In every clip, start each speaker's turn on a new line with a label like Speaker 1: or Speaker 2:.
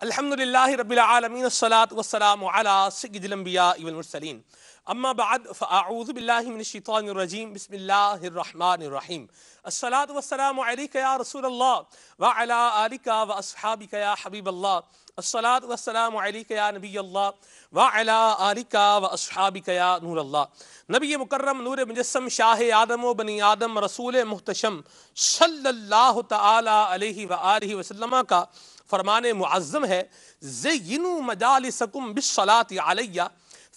Speaker 1: الحمدللہ رب العالمین الصلاة والسلام علی سید الانبیاء والمرسلین اما بعد فاعوذ باللہ من الشیطان الرجیم بسم اللہ الرحمن الرحیم الصلاة والسلام علیک یا رسول اللہ وعلی آلک واصحابک یا حبیب اللہ الصلاة والسلام علیک یا نبی اللہ وعلی آلک واصحابک یا نور اللہ نبی مکرم نور مجسم شاہ آدم و بنی آدم رسول محتشم صلی اللہ تعالی علیہ وآلہ وسلم کا فرمان معظم ہے زینوا مجالسکم بالصلاة علیہ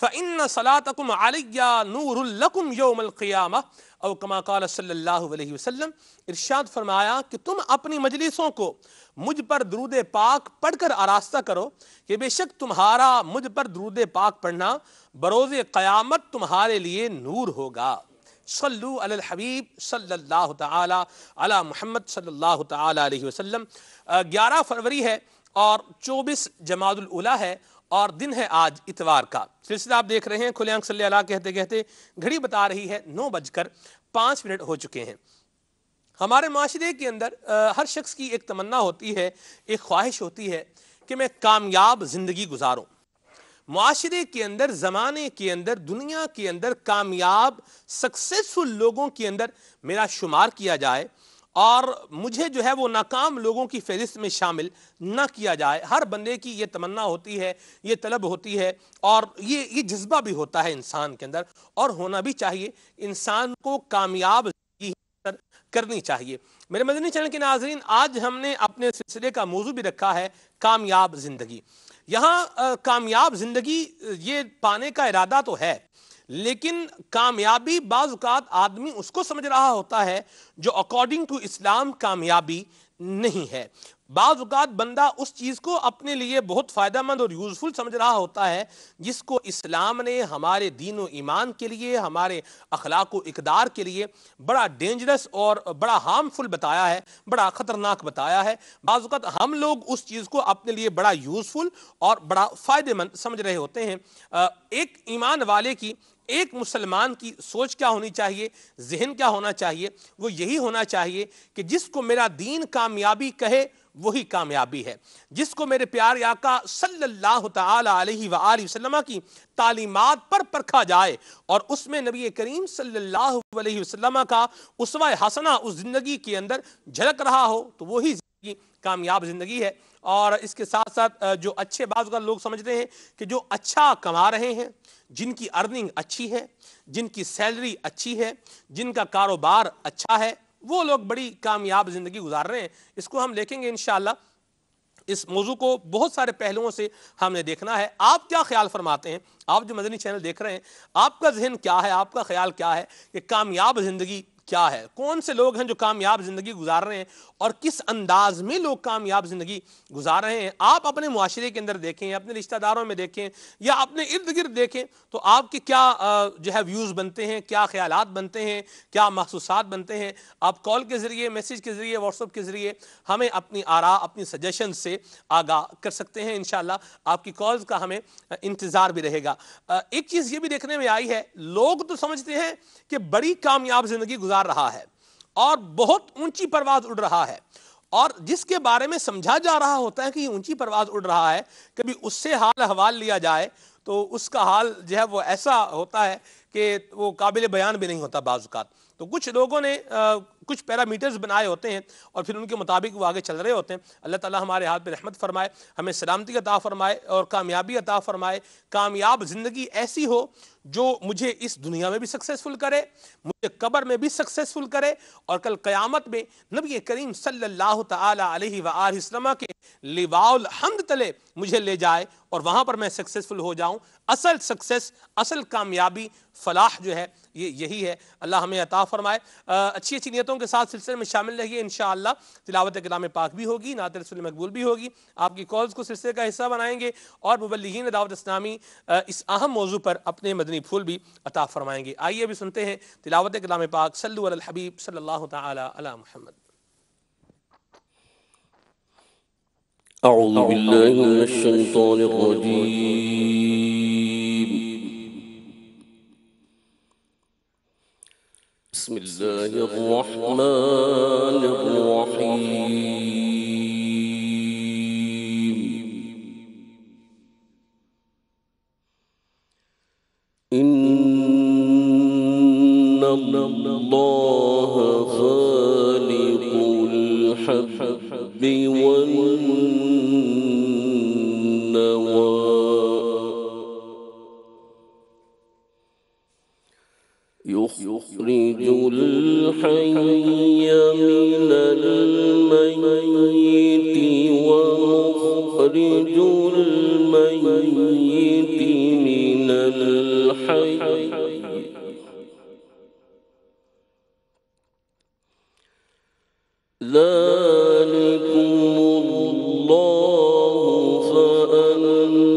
Speaker 1: فإن صلاتکم علیہ نور لکم یوم القیامہ او کما قال صلی اللہ علیہ وسلم۔ ارشاد فرمایا کہ تم اپنی مجلسوں کو مجھ پر درود پاک پڑھ کر آراستہ کرو کہ بے شک تمہارا مجھ پر درود پاک پڑھنا بروز قیامت تمہارے لیے نور ہوگا۔ صلو علی الحبیب صلی اللہ تعالی علی محمد صلی اللہ تعالی علیہ وسلم۔ 11 فروری ہے اور 24 جمادی الاولیٰ ہے اور دن ہے آج اتوار کا۔ سلسلہ آپ دیکھ رہے ہیں کھلے آنکھ صلی اللہ کہتے کہتے گھڑی بتا رہی ہے 9:05 ہو چکے ہیں۔ ہمارے معاشرے کے اندر ہر شخص کی ایک تمنا ہوتی ہے، ایک خواہش ہوتی ہے کہ میں کامیاب زندگی گزاروں۔ معاشرے کے اندر، زمانے کے اندر، دنیا کے اندر کامیاب سکسیسفل لوگوں کے اندر میرا شمار کیا جائے اور مجھے جو ہے وہ ناکام لوگوں کی فہرست میں شامل نہ کیا جائے۔ ہر بندے کی یہ تمنا ہوتی ہے، یہ طلب ہوتی ہے اور یہ جذبہ بھی ہوتا ہے انسان کے اندر، اور ہونا بھی چاہیے۔ انسان کو کامیاب زندگی کرنی چاہیے۔ میرے مدنی چینل کے ناظرین، آج ہم نے اپنے سلسلے کا موضوع بھی رکھا ہے کامیاب زندگی۔ یہاں کامیاب زندگی یہ پانے کا ارادہ تو ہے، لیکن کامیابی بعض اوقات آدمی اس کو سمجھ رہا ہوتا ہے جو اکارڈنگ ٹو اسلام کامیابی نہیں ہے۔ بعض اوقات بندہ اس چیز کو اپنے لیے بہت فائدہ مند اور یوزفل سمجھ رہا ہوتا ہے جس کو اسلام نے ہمارے دین و ایمان کے لیے، ہمارے اخلاق و اقدار کے لیے بڑا ڈینجرس اور بڑا ہارمفل بتایا ہے، بڑا خطرناک بتایا ہے۔ بعض اوقات ہم لوگ اس چیز کو اپنے لیے بڑا یوزفل اور بڑا فائدہ مند سمجھ رہے ہوتے ہیں۔ ایک ایمان والے کی، ایک مسلمان کی سوچ کیا ہونی چاہیے، ذہن کیا ہونا چاہیے؟ وہ یہی ہونا چاہیے کہ جس کو میرا دین کامیابی کہے وہی کامیابی ہے، جس کو میرے پیارے آقا صلی اللہ تعالی علیہ وآلہ وسلم کی تعلیمات پر پرکھا جائے اور اس میں نبی کریم صلی اللہ علیہ وسلم کا اسوہ حسنہ اس زندگی کے اندر جھلک رہا ہو تو وہی زندگی کامیاب زندگی ہے۔ اور اس کے ساتھ ساتھ جو اچھے بعض کا لوگ سمجھتے ہیں کہ جو اچھا کما رہے ہیں، جن کی ارننگ اچھی ہے، جن کی سیلری اچھی ہے، جن کا کاروبار اچھا ہے، وہ لوگ بڑی کامیاب زندگی گزار رہے ہیں۔ اس کو ہم دیکھیں گے انشاءاللہ۔ اس موضوع کو بہت سارے پہلوؤں سے ہم نے دیکھنا ہے۔ آپ کیا خیال فرماتے ہیں؟ آپ جو مدنی چینل دیکھ رہے ہیں، آپ کا ذہن کیا ہے، آپ کا خیال کیا ہے کہ کامیاب زندگی کیا ہے؟ کون سے لوگ ہیں جو کامیاب زندگی گزار رہے ہیں اور کس انداز میں لوگ کامیاب زندگی گزار رہے ہیں؟ آپ اپنے معاشرے کے اندر دیکھیں، اپنے رشتہ داروں میں دیکھیں یا اپنے ارد گرد دیکھیں تو آپ کے کیا جو ہے ویوز بنتے ہیں، کیا خیالات بنتے ہیں، کیا محسوسات بنتے ہیں؟ آپ کال کے ذریعے، میسیج کے ذریعے، واٹس ایپ کے ذریعے ہمیں اپنی آراء، اپنی سجیشن سے آگاہ کر سکتے ہیں۔ انشاءاللہ آپ کی کالز کا ہمیں انتظار بھی رہے گا۔ ایک چیز یہ بھی دیکھنے میں آئی ہے، لوگ تو سمجھتے ہیں کہ بڑی کامیاب زندگی گزار رہا ہے اور بہت اونچی پرواز اڑ رہا ہے، اور جس کے بارے میں سمجھا جا رہا ہوتا ہے کہ یہ اونچی پرواز اڑ رہا ہے، کبھی اس سے حال احوال لیا جائے تو اس کا حال جو ہے وہ ایسا ہوتا ہے کہ وہ قابل بیان بھی نہیں ہوتا بعض اوقات۔ تو کچھ لوگوں نے کچھ پیرامیٹرز بنائے ہوتے ہیں اور پھر ان کے مطابق وہ آگے چل رہے ہوتے ہیں۔ اللہ تعالی ہمارے ہاتھ پہ رحمت فرمائے، ہمیں سلامتی عطا فرمائے اور کامیابی عطا فرمائے۔ کامیاب زندگی ایسی ہو جو مجھے اس دنیا میں بھی سکسیسفل کرے، مجھے قبر میں بھی سکسیسفل کرے، اور کل قیامت میں نبی کریم صلی اللہ تعالی علیہ وآلہ وسلم کے لواء الحمد تلے مجھے لے جائے اور وہاں پر میں سکسیسفل ہو جاؤں۔ اصل سکسیس، اصل کامیابی، فلاح جو ہے یہی ہے۔ اللہ ہمیں عطا فرمائے۔ اچھی اچھی نیتوں کے ساتھ سلسلے میں شامل رہیے۔ انشاءاللہ تلاوت کلام پاک بھی ہوگی، نعت رسول مقبول بھی ہوگی، آپ کی کالز کو سلسلے کا حصہ بنائیں گے اور مبلغین دعوت اسلامی اس اہم موضوع پر اپنے مدنی پھول بھی عطا فرمائیں گے۔ آئیے ابھی سنتے ہیں تلاوت کلام پاک۔ صلو علی الحبیب صلی اللہ تعالی علی محمد۔
Speaker 2: اعوذ باللہ من الشیطان الرجیم، بسم اللہ الرحمن الرحیم۔ يخرج الحي من الميت ومخرج الميت من الحي ذلكم الله فأنا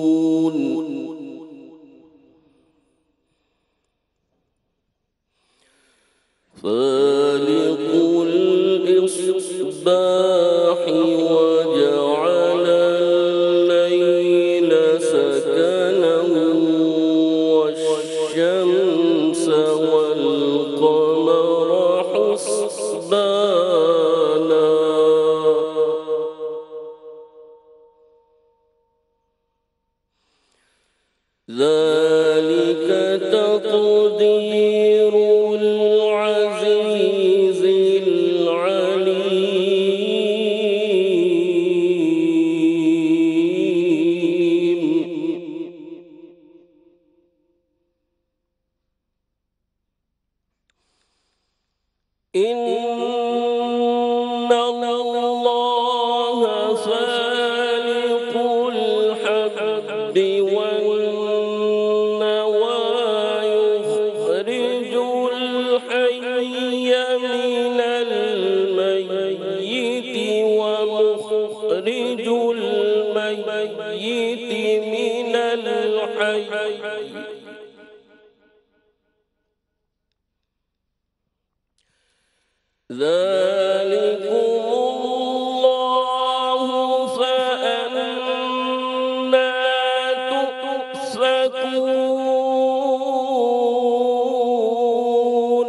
Speaker 2: تؤفكون فالق الإصباح وجعل الليل سكنا والشمس والقمر حسبانا ذلك تقدير العزيز العليم إن الله فالق الحب والنوى يخرج الحي من الميت ومخرج الميت من الحي ذلكم الله فأنا تؤفكون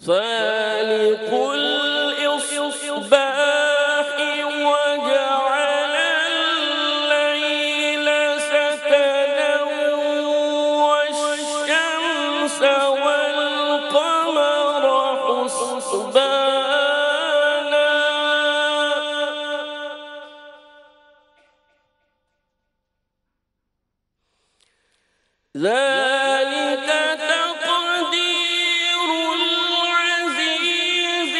Speaker 2: فالق الإصباح وجعل الليل سكنا والشمس والقمر حسبانا ذلك تقدير العزيز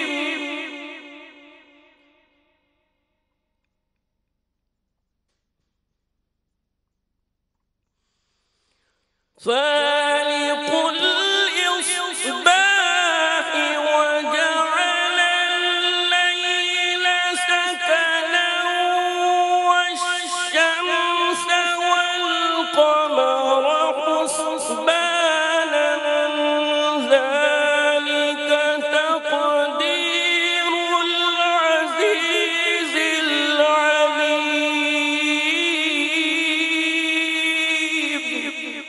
Speaker 2: العليم فالق الإصباح وجعل الليل سكنا والشمس والقمر حسبانا ذلك تقدير العزيز العليم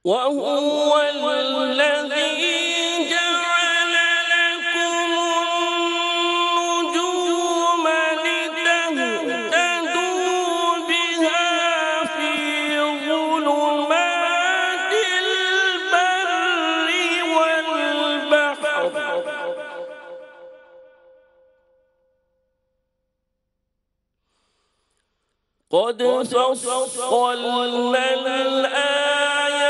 Speaker 2: وهو الذي جعل لكم النجوم لتهتدوا بها في ظلمات البر والبحر قد فصلنا الآيات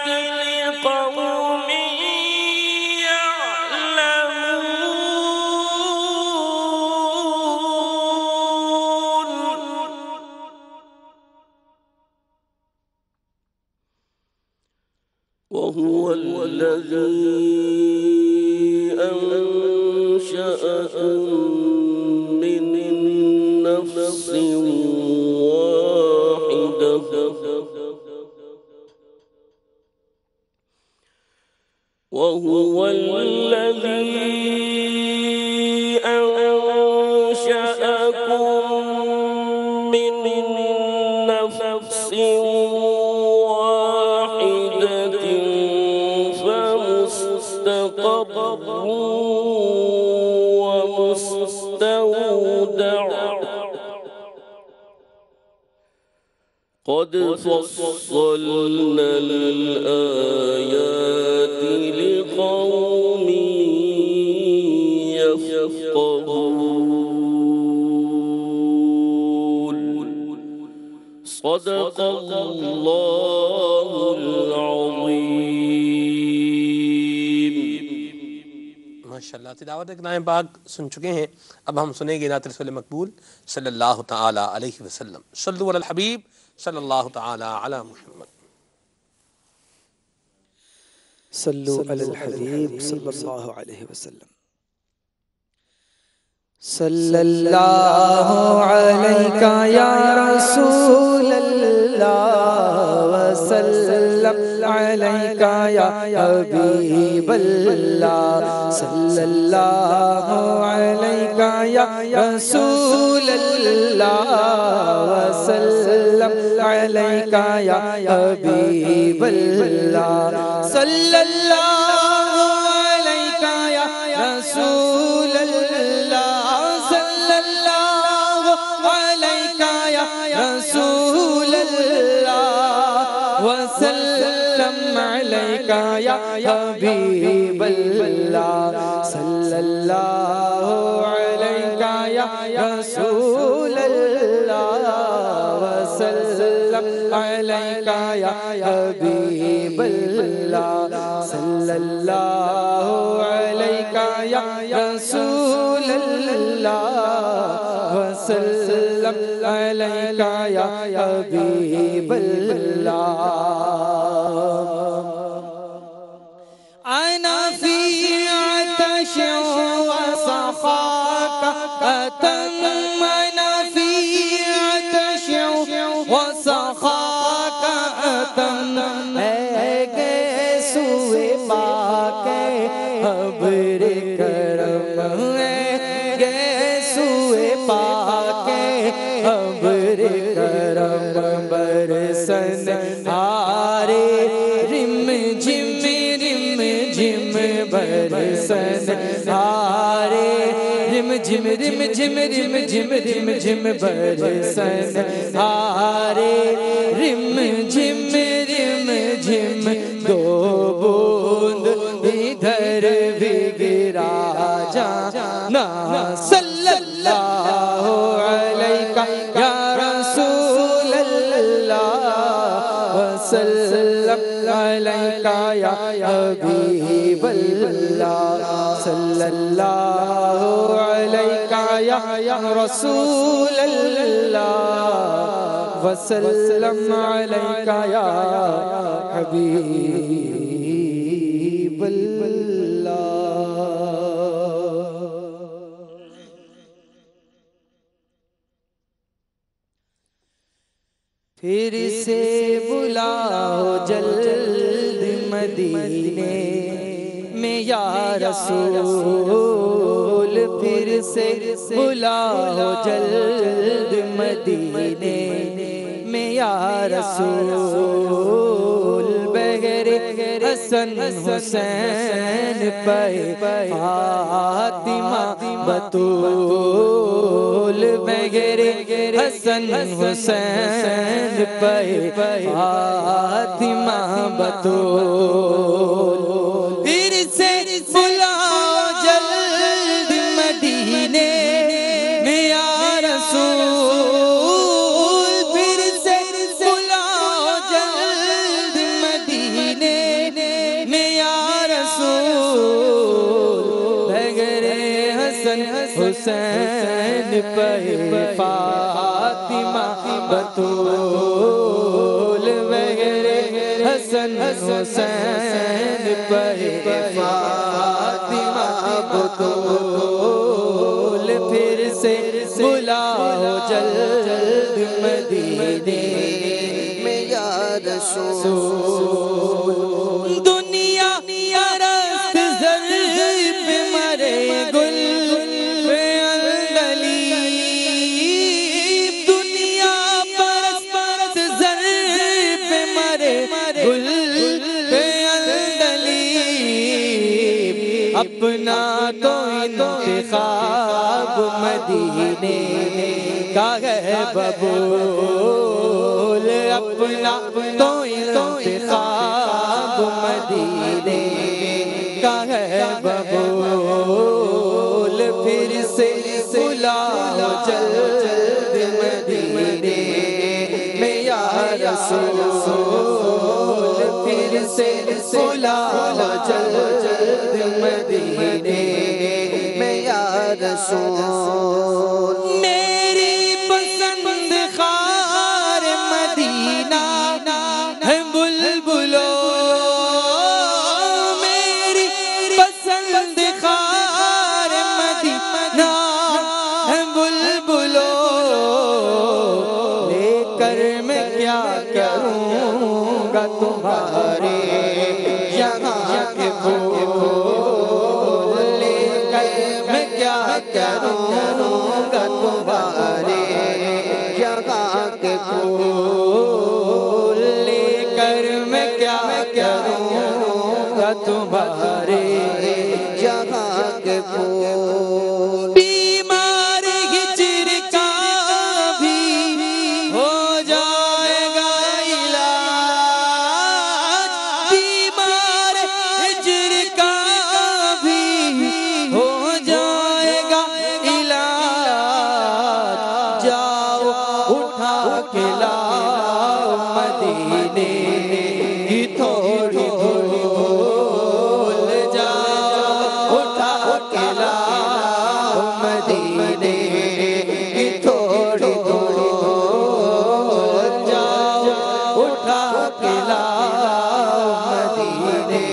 Speaker 2: لقوم يعلمون وهو الذي أنشأكم من نفس واحدة وهو الذي أنشأكم من نفس واحدة فمستقر ومستودع قد فصلنا الآيات لقوم يفقهون صدق الله العظيم.
Speaker 1: ماشاءاللہ تلاوت کلام پاک سن چکے ہیں، اب ہم سنیں گے نعت رسول مقبول صلی اللہ تعالی علیہ وسلم. صلوا علی الحبیب صلی اللہ تعالی علی محمد.
Speaker 3: صلو علی الحبیب صلی اللہ علیہ وسلم. صلی اللہ علیکہ یا رسول اللہ وسلم علیکہ یا حبیب اللہ. صلی اللہ علیکہ یا رسول اللہ وسلم علیکہ یا حبیب اللہ. صلی اللہ علیکہ یا رسول اللہ صلی اللہ علیکہ یا رسول اللہ وسلم علیکہ یا حبیب اللہ. صلی اللہ علیکہ یا رسول اللہ وسلم علیکہ یا حبیب اللہ. صلی اللہ علیکہ یا رسول اللہ وسلم علیکہ یا حبیب اللہ. أنا في عطش وصفاك أتم أنا في عطش وصفاك أتم سوئے پاک ابر کرم سوئے پاک ابر کرم برسن آرے رم جم برسن آرے رم جم رم جم رم جم رم جم برسن آرے رم جم رم جم دو بوند ادھر بھی گرا جانا. صلی اللہ علیکہ یا رسول اللہ وسلم علیکہ یا حبیب اللہ. صلی اللہ علیکہ یا رسول اللہ وسلم علیکہ یا حبیب اللہ. پھر سے بلاؤ جلد مدینے میں یا رسول. پھر سے بلاؤ جلد مدینے میں یا رسول. بغیر حسن حسین پہ فاطمہ بطول. بغیر حسن حسین پہ فاطمہ بطول. پھر سے بلاؤ جلد مدینے میں یا رسول. پھر سے بلاؤ جلد مدینے میں یا رسول. بغیر حسن حسین پہ فاطمہ بطول. بغیر حسن حسین پہ فاطمہ بطول. پھر سے بلاؤ جلد مدینے میں یا رسول. دنیا پرست زر پہ مرے گل پہ اندلیب. دنیا پرست زر پہ مرے گل پہ اندلیب. اپنا تو انتخاب مدینے کا ہے ببول، اپنا تو انتخاب مدینے کا ہے ببول، پھر سے بلاؤ جلد مدینے میں یا رسول، پھر سے بلاؤ جلد مدینے میں یا رسول، میری پسند خار مدینہ ہے بلبلو، میری پسند خار مدینہ ہے بلبلو، لے کر میں کیا کروں گا تمہارے یہاں کے پھول، لے کر میں کیا کروں گا تمہارے یہاں کے پھول، لے کر میں کیا کروں گا تمہارے یہاں کے پھول، بیمار ہجر کا بھی ہو جائے گا علاج، بیمار ہجر کا بھی ہو جائے گا علاج، جاؤ اٹھا کے لاؤ مدینے کی تھوڑی دھول، جاؤ اٹھا کے لاؤ مدینے کی تھوڑی دھول، جاؤ اٹھا کے لاؤ مدینے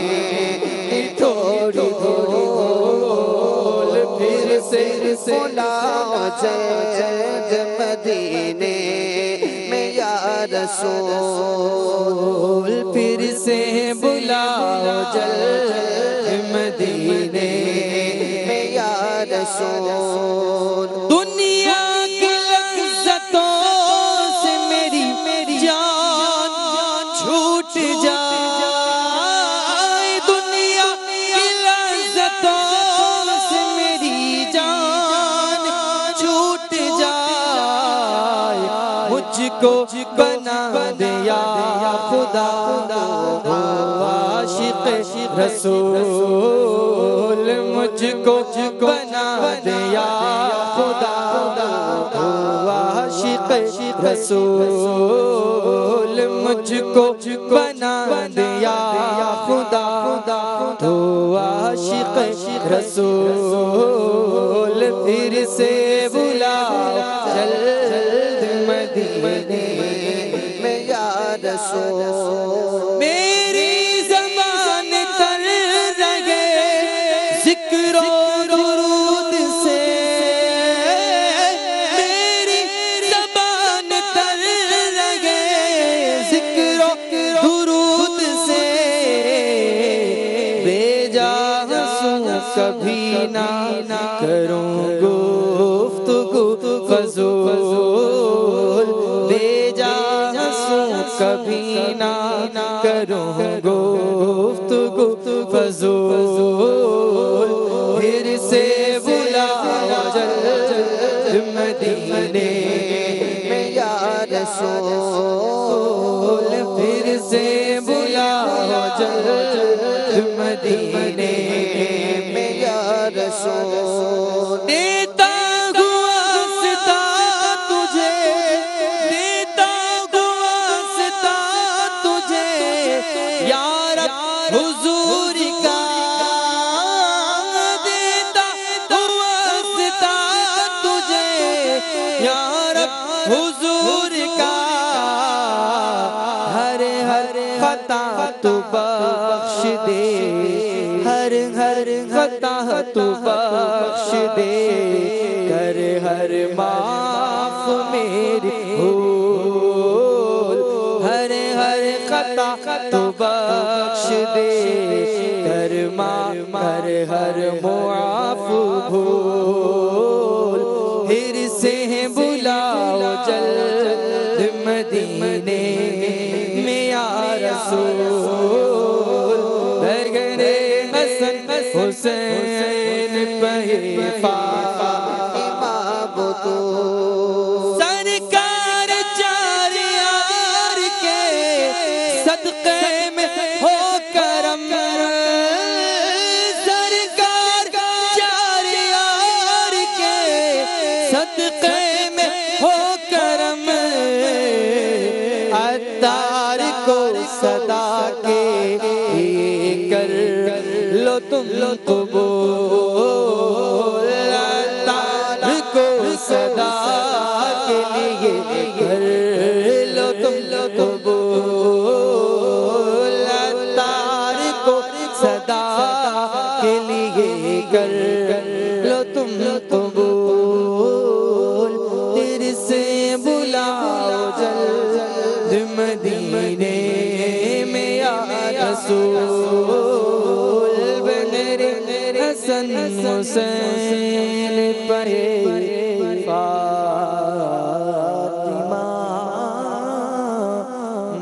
Speaker 3: کی تھوڑی دھول، پھر سے بلاؤ جلد مدینے میں یا رسول، پھر سے بلاؤ جلد مدینے میں یا رسول، دنیا کی لذتوں سے میری جان چھوٹ جائے، دنیا کی لذتوں سے میری جان چھوٹ جائے، مجھ کو بنا دے یا خدا عاشق رسول، مجھ کو بنا دے یا خدا عاشق رسول، مجھ کو بنا دے یا خدا تو عاشق رسول، پھر سے بلاؤ جلد مدینے میں یا رسول، میری زبان تر رہے ذکر و درود سے، میری زبان تر رہے ذکر و درود سے، بے جا ہنسوں کبھی نہ کروں گفتگو فضول، بے جا ہنسوں کبھی نہ کروں گفتگو فضول، پھر سے بلاؤ جلد مدینے میں یا رسول، پھر سے بلاؤ جلد مدینے میں یا رسول، دیتا ہوا ستا تجھے، دیتا ہوا ستا تجھے یا رب حضور کا، دیتا ہوا ستا تجھے یا رب حضور کا، ہر خطا تو بخش دے، ہر خطا تو بخش دے، کر ہر معاف میری بھول، ہر خطا تو بخش دے، کر ہر معاف بھول، پھر سے بلاؤ جلد مدینے میں یا رسول، برگرے حسن حسین پہ فاطمہ وہ تو سرکار چار یار کے صدقے میں ہو کرم سرکار چار یار کے صدقے میں ہو کرم عطار کو صدا کے کر لو تم قبول عطار کو صدا کے لیے کر لو تم قبول عطار کو صدا کے لیے کر لو تم قبول تیرے سے بلاؤ جلد مدینے میں یا رسول بنر حسن حسین پر فاطمہ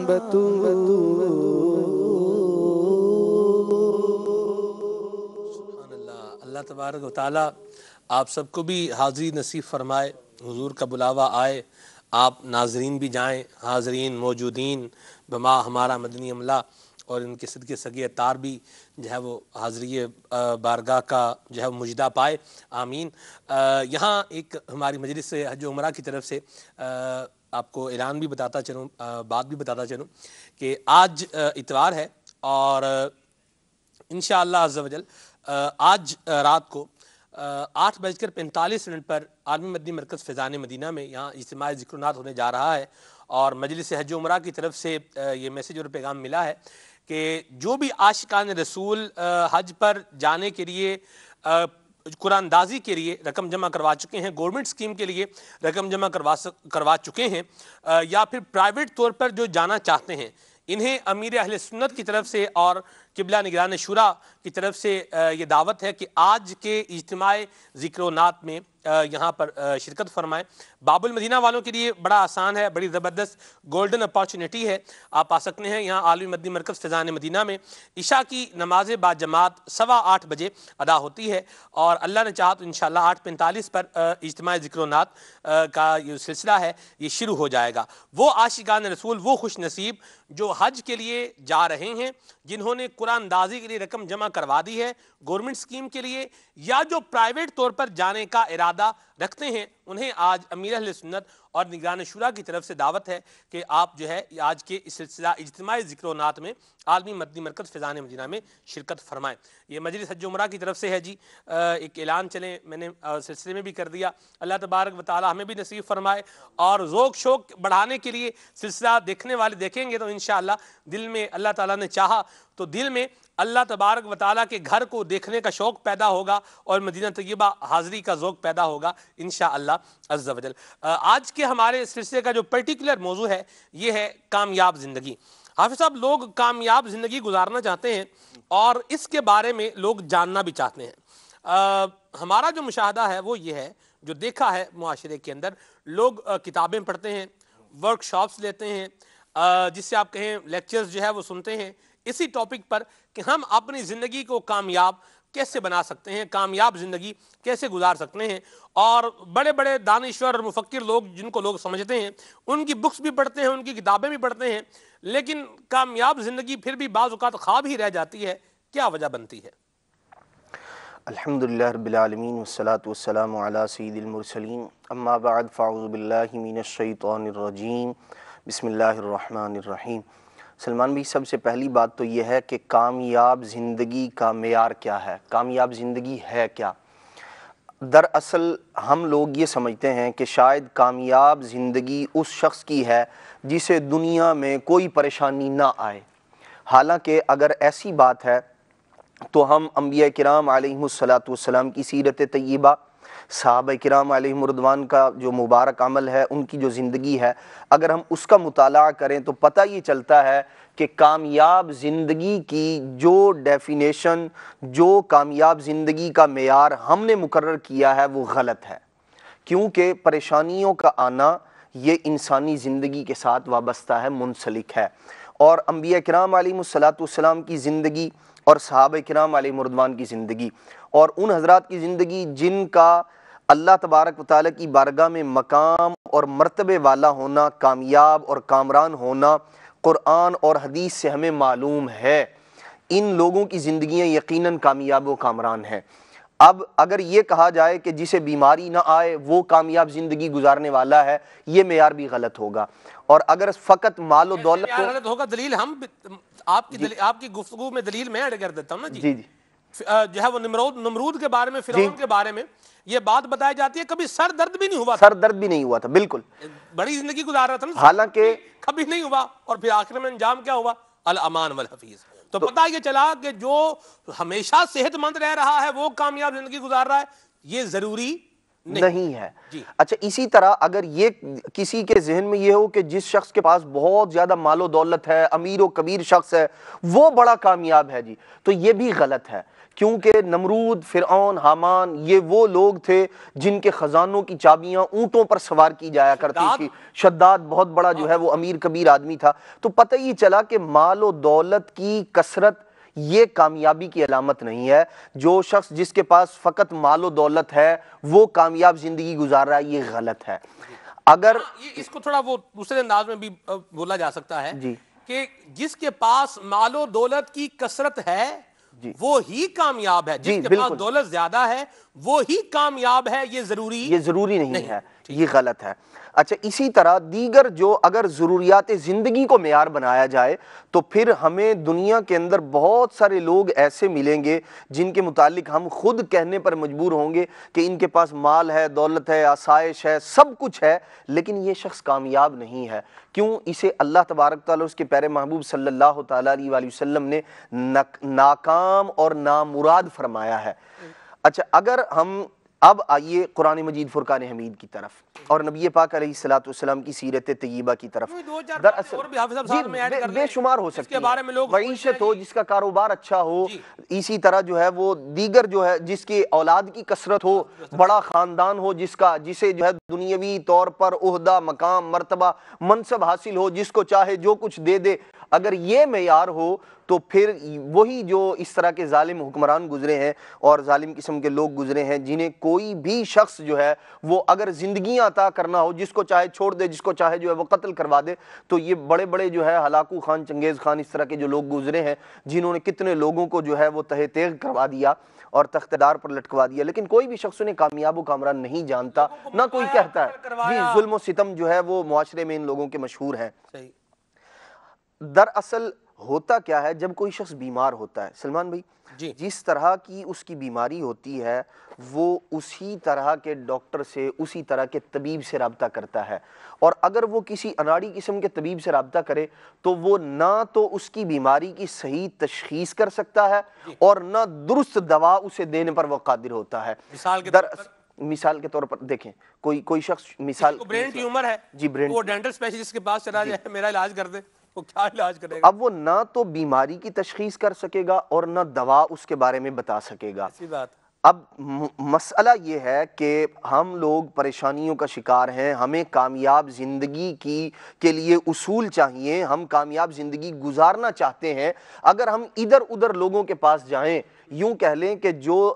Speaker 3: بطول
Speaker 1: اللہ تبارک و تعالیٰ آپ سب کو بھی حاضری نصیب فرمائے، حضور کا بلاوا آئے، آپ ناظرین بھی جائیں، حاضرین موجودین بما ہمارا مدنی عملہ اور ان کے صدقے سگے اتار بھی جو ہے وہ حاضری بارگاہ کا جو ہے مجدہ پائے، آمین۔ یہاں ایک ہماری مجلس سے حج و عمرہ کی طرف سے آپ کو اعلان بھی بتاتا چلوں، بات بھی بتاتا چلوں کہ آج اتوار ہے اور انشاءاللہ عز و جل آج رات کو 8:45 پر عالمی مدنی مرکز فیضان مدینہ میں یہاں اجتماع ذکر و نات ہونے جا رہا ہے، اور مجلس حج و عمرہ کی طرف سے یہ میسیج اور پیغام ملا ہے کہ جو بھی عاشقان رسول حج پر جانے کے لیے قرآن اندازی کے لیے رقم جمع کروا چکے ہیں، گورنمنٹ اسکیم کے لیے رقم جمع کروا چکے ہیں، یا پھر پرائیویٹ طور پر جو جانا چاہتے ہیں، انہیں امیر اہل سنت کی طرف سے اور قبلہ نگران شورا کی طرف سے یہ دعوت ہے کہ آج کے اجتماع ذکر و نات میں یہاں پر شرکت فرمائیں۔ باب المدینہ والوں کے لیے بڑا آسان ہے، بڑی زبردست گولڈن اپارچونیٹی ہے، آپ آ سکتے ہیں یہاں عالمی مدنی مرکز فیضان مدینہ میں۔ عشاء کی نماز با جماعت 8:15 بجے ادا ہوتی ہے، اور اللہ نے چاہا تو انشاءاللہ 8:45 پر اجتماع ذکر و نات کا یہ سلسلہ ہے یہ شروع ہو جائے گا۔ وہ عاشقان رسول، وہ خوش نصیب جو حج کے لیے جا رہے ہیں، جنہوں نے قرآن اندازی کے لیے رقم جمع کروا دی ہے گورنمنٹ اسکیم کے لیے، یا جو پرائیویٹ طور پر جانے کا ارادہ رکھتے ہیں، انہیں آج امیر اہل سنت اور نگران شورا کی طرف سے دعوت ہے کہ آپ جو ہے آج کے اس سلسلہ اجتماع ذکر و نات میں عالمی مدنی مرکز فیضان مدینہ میں شرکت فرمائیں۔ یہ مجلس حج و عمرہ کی طرف سے ہے جی، ایک اعلان چلیں میں نے سلسلے میں بھی کر دیا، اللہ تبارک و تعالی ہمیں بھی نصیب فرمائے، اور ذوق شوق بڑھانے کے لیے سلسلہ دیکھنے والے دیکھیں گے تو انشاءاللہ دل میں اللہ تعالیٰ نے چاہا تو دل میں اللہ تبارک و تعالیٰ کے گھر کو دیکھنے کا شوق پیدا ہوگا، اور مدینہ طیبہ حاضری کا ذوق پیدا ہوگا انشاءاللہ عز و جل۔ آج کے ہمارے سلسلے کا جو پرٹیکولر موضوع ہے یہ ہے کامیاب زندگی۔ حافظ صاحب، لوگ کامیاب زندگی گزارنا چاہتے ہیں اور اس کے بارے میں لوگ جاننا بھی چاہتے ہیں۔ ہمارا جو مشاہدہ ہے وہ یہ ہے، جو دیکھا ہے معاشرے کے اندر، لوگ کتابیں پڑھتے ہیں، ورک شاپس لیتے ہیں، جس سے آپ کہیں لیکچرز جو ہے وہ سنتے ہیں اسی ٹاپک پر کہ ہم اپنی زندگی کو کامیاب کیسے بنا سکتے ہیں، کامیاب زندگی کیسے گزار سکتے ہیں، اور بڑے بڑے دانشور اور مفکر لوگ جن کو لوگ سمجھتے ہیں ان کی بکس بھی پڑھتے ہیں، ان کی کتابیں بھی پڑھتے ہیں، لیکن کامیاب زندگی پھر بھی بعض اوقات خواب ہی رہ جاتی ہے۔ کیا وجہ بنتی ہے؟
Speaker 4: الحمدللہ رب العالمین والصلاة والسلام علی سید المرسلین، اما بعد فاعوذ باللہ من الشیطان الرجیم، بسم اللہ الرحمن الرحیم۔ سلمان بھائی، سب سے پہلی بات تو یہ ہے کہ کامیاب زندگی کا معیار کیا ہے، کامیاب زندگی ہے کیا؟ دراصل ہم لوگ یہ سمجھتے ہیں کہ شاید کامیاب زندگی اس شخص کی ہے جسے دنیا میں کوئی پریشانی نہ آئے۔ حالانکہ اگر ایسی بات ہے تو ہم انبیاء کرام علیہم السلام کی سیرت طیبہ، صحابہ کرام علیہم رضوان کا جو مبارک عمل ہے، ان کی جو زندگی ہے، اگر ہم اس کا مطالعہ کریں تو پتہ یہ چلتا ہے کہ کامیاب زندگی کی جو ڈیفینیشن، جو کامیاب زندگی کا معیار ہم نے مقرر کیا ہے وہ غلط ہے، کیونکہ پریشانیوں کا آنا یہ انسانی زندگی کے ساتھ وابستہ ہے، منسلک ہے، اور انبیاء کرام علیہ السلام کی زندگی اور صحابہ کرام علیہ رضوان کی زندگی اور ان حضرات کی زندگی جن کا اللہ تبارک و تعالیٰ کی بارگاہ میں مقام اور مرتبے والا ہونا، کامیاب اور کامران ہونا قرآن اور حدیث سے ہمیں معلوم ہے، ان لوگوں کی زندگیاں یقیناً کامیاب و کامران ہیں۔ اب اگر یہ کہا جائے کہ جسے بیماری نہ آئے وہ کامیاب زندگی گزارنے والا ہے، یہ معیار بھی غلط ہوگا۔ اور اگر فقط مال و دولت کو
Speaker 1: غلط ہوگا، دلیل ہم آپ کی گفتگو میں دلیل میں ایڈ کر دیتا ہوں نا
Speaker 4: جی
Speaker 1: جو ہے وہ نمرود کے بارے میں، فرعون کے بارے میں یہ بات بتائی جاتی ہے، کبھی سر درد بھی نہیں ہوا تھا،
Speaker 4: سر درد بھی نہیں ہوا تھا، بالکل
Speaker 1: بڑی زندگی گزار رہا تھا نا،
Speaker 4: حالانکہ
Speaker 1: کبھی نہیں ہوا، اور پھر آخر میں انجام کیا ہوا؟ الامان والحفیظ۔ تو پتہ یہ چلا کہ جو ہمیشہ صحت مند رہ رہا ہے وہ کامیاب زندگی گزار رہا ہے، یہ ضروری
Speaker 4: نہیں ہے۔ اچھا اسی طرح اگر یہ کسی کے ذہن میں یہ ہو کہ جس شخص کے پاس بہت زیادہ مال و دولت ہے، امیر و کبیر شخص ہے، وہ بڑا کامیاب ہے جی، تو یہ بھی غلط ہے، کیونکہ نمرود، فرعون، حامان یہ وہ لوگ تھے جن کے خزانوں کی چابیاں اونٹوں پر سوار کی جایا کرتی تھی۔ شداد بہت بڑا جو ہے وہ امیر کبیر آدمی تھا۔ تو پتہ ہی چلا کہ مال و دولت کی کثرت یہ کامیابی کی علامت نہیں ہے۔ جو شخص جس کے پاس فقط مال و دولت ہے وہ کامیاب زندگی گزار رہا ہے، یہ غلط ہے۔ اگر
Speaker 1: اس کو تھوڑا وہ دوسرے انداز میں بھی بولا جا سکتا ہے
Speaker 4: جی
Speaker 1: کہ جس کے پاس مال و دولت کی کثرت ہے وہ ہی کامیاب ہے، جس کے پاس دولت زیادہ ہے وہ ہی کامیاب ہے، یہ ضروری نہیں ہے،
Speaker 4: یہ غلط ہے۔ اچھا اسی طرح دیگر جو اگر ضروریات زندگی کو معیار بنایا جائے تو پھر ہمیں دنیا کے اندر بہت سارے لوگ ایسے ملیں گے جن کے متعلق ہم خود کہنے پر مجبور ہوں گے کہ ان کے پاس مال ہے، دولت ہے، آسائش ہے، سب کچھ ہے، لیکن یہ شخص کامیاب نہیں ہے۔ کیوں؟ اسے اللہ تبارک تعالیٰ اس کے پیارے محبوب صلی اللہ تعالیٰ علیہ وآلہ وسلم نے ناکام اور نامراد فرمایا ہے۔ اچھا اگر ہم اب آئیے قرآن مجید فرقان حمید کی طرف اور نبی پاک علیہ السلام کی سیرت طیبہ کی طرف، دراصل بے شمار ہو سکتی ہے، معیشت ہو، جس کا کاروبار اچھا ہو، اسی طرح جو ہے وہ دیگر جو ہے جس کی اولاد کی کثرت ہو، بڑا خاندان ہو، جسے جو ہے دنیاوی طور پر عہدہ، مقام، مرتبہ، منصب حاصل ہو، جس کو چاہے جو کچھ دے دے، اگر یہ معیار ہو تو پھر وہی جو اس طرح کے ظالم حکمران گزرے ہیں اور ظالم قسم کے لوگ گزرے ہیں جنہیں کوئی بھی شخص جو ہے وہ اگر زندگیاں عطا کرنا ہو، جس کو چاہے چھوڑ دے، جس کو چاہے جو ہے وہ قتل کروا دے، تو یہ بڑے بڑے جو ہے ہلاکو خان، چنگیز خان، اس طرح کے جو لوگ گزرے ہیں جنہوں نے کتنے لوگوں کو جو ہے وہ تہہ تیغ کروا دیا اور تخت دار پر لٹکوا دیا، لیکن کوئی بھی شخص انہیں کامیاب و کامران نہیں جانتا، نہ کوئی کہتا ہے۔ ظلم و ستم جو ہے وہ معاشرے میں ان لوگوں کے مشہور ہیں۔ دراصل ہوتا کیا ہے جب کوئی شخص بیمار ہوتا ہے سلمان بھائی، جس طرح کی اس کی بیماری ہوتی ہے وہ اسی طرح کے ڈاکٹر سے، اسی طرح کے طبیب سے رابطہ کرتا ہے، اور اگر وہ کسی اناڑی قسم کے طبیب سے رابطہ کرے تو وہ نہ تو اس کی بیماری کی صحیح تشخیص کر سکتا ہے اور نہ درست دوا اسے دینے پر وہ قادر ہوتا ہے۔ مثال کے طور پر دیکھیں کوئی شخص مثال
Speaker 1: برین ٹیومر ہے، وہ ڈینٹل اسپیشلسٹ کے پاس چلا جائے، میرا علاج کر دے، وہ کیا علاج کرے گا؟
Speaker 4: اب وہ نہ تو بیماری کی تشخیص کر سکے گا اور نہ دوا اس کے بارے میں بتا سکے گا۔ اب مسئلہ یہ ہے کہ ہم لوگ پریشانیوں کا شکار ہیں، ہمیں کامیاب زندگی کے لیے اصول چاہیے، ہم کامیاب زندگی گزارنا چاہتے ہیں۔ اگر ہم ادھر ادھر لوگوں کے پاس جائیں، یوں کہہ لیں کہ جو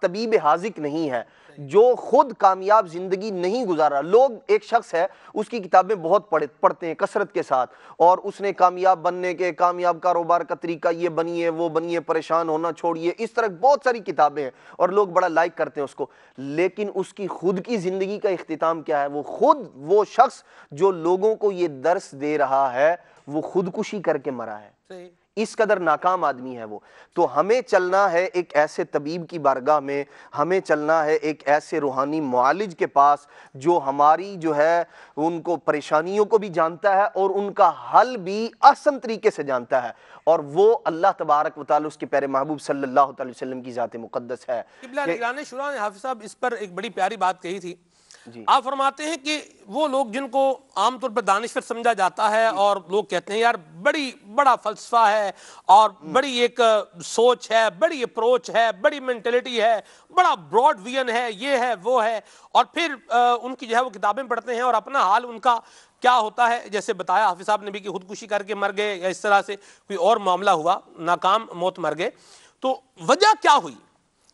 Speaker 4: طبیب حاذق نہیں ہے، جو خود کامیاب زندگی نہیں گزارا، لوگ ایک شخص ہے اس کی کتابیں بہت پڑھتے ہیں کثرت کے ساتھ، اور اس نے کامیاب بننے کے، کامیاب کاروبار کا طریقہ یہ بنیے وہ بنیے، پریشان ہونا چھوڑیے، اس طرح بہت ساری کتابیں ہیں اور لوگ بڑا لائک کرتے ہیں اس کو، لیکن اس کی خود کی زندگی کا اختتام کیا ہے؟ وہ شخص جو لوگوں کو یہ درس دے رہا ہے وہ خودکشی کر کے مرا ہے، اس قدر ناکام آدمی ہے وہ۔ تو ہمیں چلنا ہے ایک ایسے طبیب کی بارگاہ میں، ہمیں چلنا ہے ایک ایسے روحانی معالج کے پاس جو ہماری جو ہے ان کو پریشانیوں کو بھی جانتا ہے اور ان کا حل بھی احسن طریقے سے جانتا ہے، اور وہ اللہ تبارک و تعالی اس کے پیارے محبوب صلی اللہ علیہ وسلم کی ذات مقدس ہے۔
Speaker 1: قبلہ نگران شورا نے حافظ صاحب اس پر ایک بڑی پیاری بات کہی تھی، آپ فرماتے ہیں کہ وہ لوگ جن کو عام طور پر دانشور سمجھا جاتا ہے اور لوگ کہتے ہیں یار بڑا فلسفہ ہے اور بڑی ایک سوچ ہے، بڑی اپروچ ہے، بڑی مینٹلٹی ہے، بڑا براڈ ویژن ہے، یہ ہے وہ ہے، اور پھر ان کی جو ہے وہ کتابیں پڑھتے ہیں اور اپنا حال ان کا کیا ہوتا ہے، جیسے بتایا حافظ صاحب نے بھی کہ خودکشی کر کے مر گئے یا اس طرح سے کوئی اور معاملہ ہوا، ناکام موت مر گئے، تو وجہ کیا ہوئی؟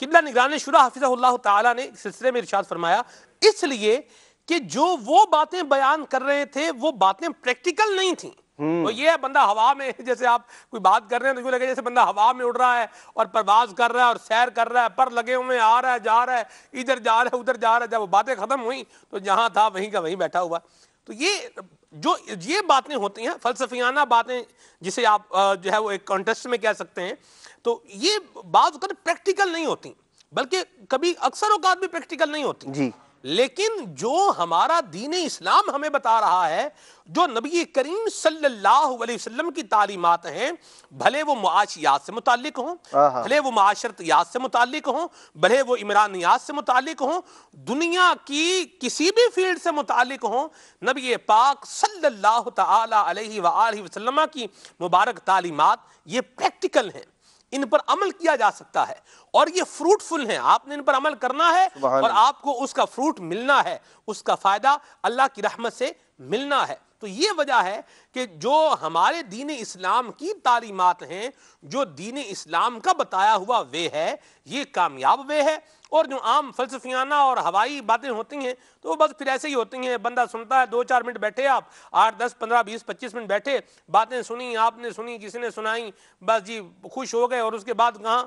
Speaker 1: قبلہ نگران شورا حافظہ اللہ تعالیٰ نے سلسلے میں ارشاد فرمایا اس لیے کہ جو وہ باتیں بیان کر رہے تھے وہ باتیں پریکٹیکل نہیں تھیں۔ وہ یہ ہے بندہ ہوا میں، جیسے آپ کوئی بات کر رہے ہیں تو یوں لگے جیسے بندہ ہوا میں اڑ رہا ہے اور پرواز کر رہا ہے اور سیر کر رہا ہے، پر لگے ہوئے آ رہا ہے جا رہا ہے، ادھر جا رہا ہے ادھر جا رہا ہے۔ جب وہ باتیں ختم ہوئیں تو جہاں تھا وہیں کا وہیں بیٹھا ہوا۔ تو یہ باتیں ہوتی ہیں فلسفیانہ باتیں، جسے آپ جو ہے وہ ایک کانٹیکسٹ میں کہہ سکتے ہیں، تو یہ بعض اوقات پریکٹیکل نہیں ہوتی، بلکہ کبھی اکثر اوقات بھی پریکٹیکل نہیں ہوتی
Speaker 4: جی۔
Speaker 1: لیکن جو ہمارا دین اسلام ہمیں بتا رہا ہے، جو نبی کریم صلی اللہ علیہ وسلم کی تعلیمات ہیں، بھلے وہ معاشیات سے متعلق ہوں، بھلے وہ معاشرتیات سے متعلق ہوں، بھلے وہ عمرانیات سے متعلق ہوں، دنیا کی کسی بھی فیلڈ سے متعلق ہوں، نبی پاک صلی اللہ تعالی علیہ وآلہ وسلم کی مبارک تعلیمات یہ پریکٹیکل ہیں، ان پر عمل کیا جا سکتا ہے اور یہ فروٹفل ہیں۔ آپ نے ان پر عمل کرنا ہے اور آپ کو اس کا فروٹ ملنا ہے، اس کا فائدہ اللہ کی رحمت سے ملنا ہے۔ تو یہ وجہ ہے کہ جو ہمارے دین اسلام کی تعلیمات ہیں، جو دین اسلام کا بتایا ہوا وے ہے، یہ کامیاب وے ہے۔ اور جو عام فلسفیانہ اور ہوائی باتیں ہوتی ہیں تو وہ بس پھر ایسے ہی ہوتی ہیں، بندہ سنتا ہے، 2-4 منٹ بیٹھے، آپ 8, 10, 15, 20, 25 منٹ بیٹھے، باتیں سنی، آپ نے سنی، کسی نے سنائی، بس جی خوش ہو گئے، اور اس کے بعد کہاں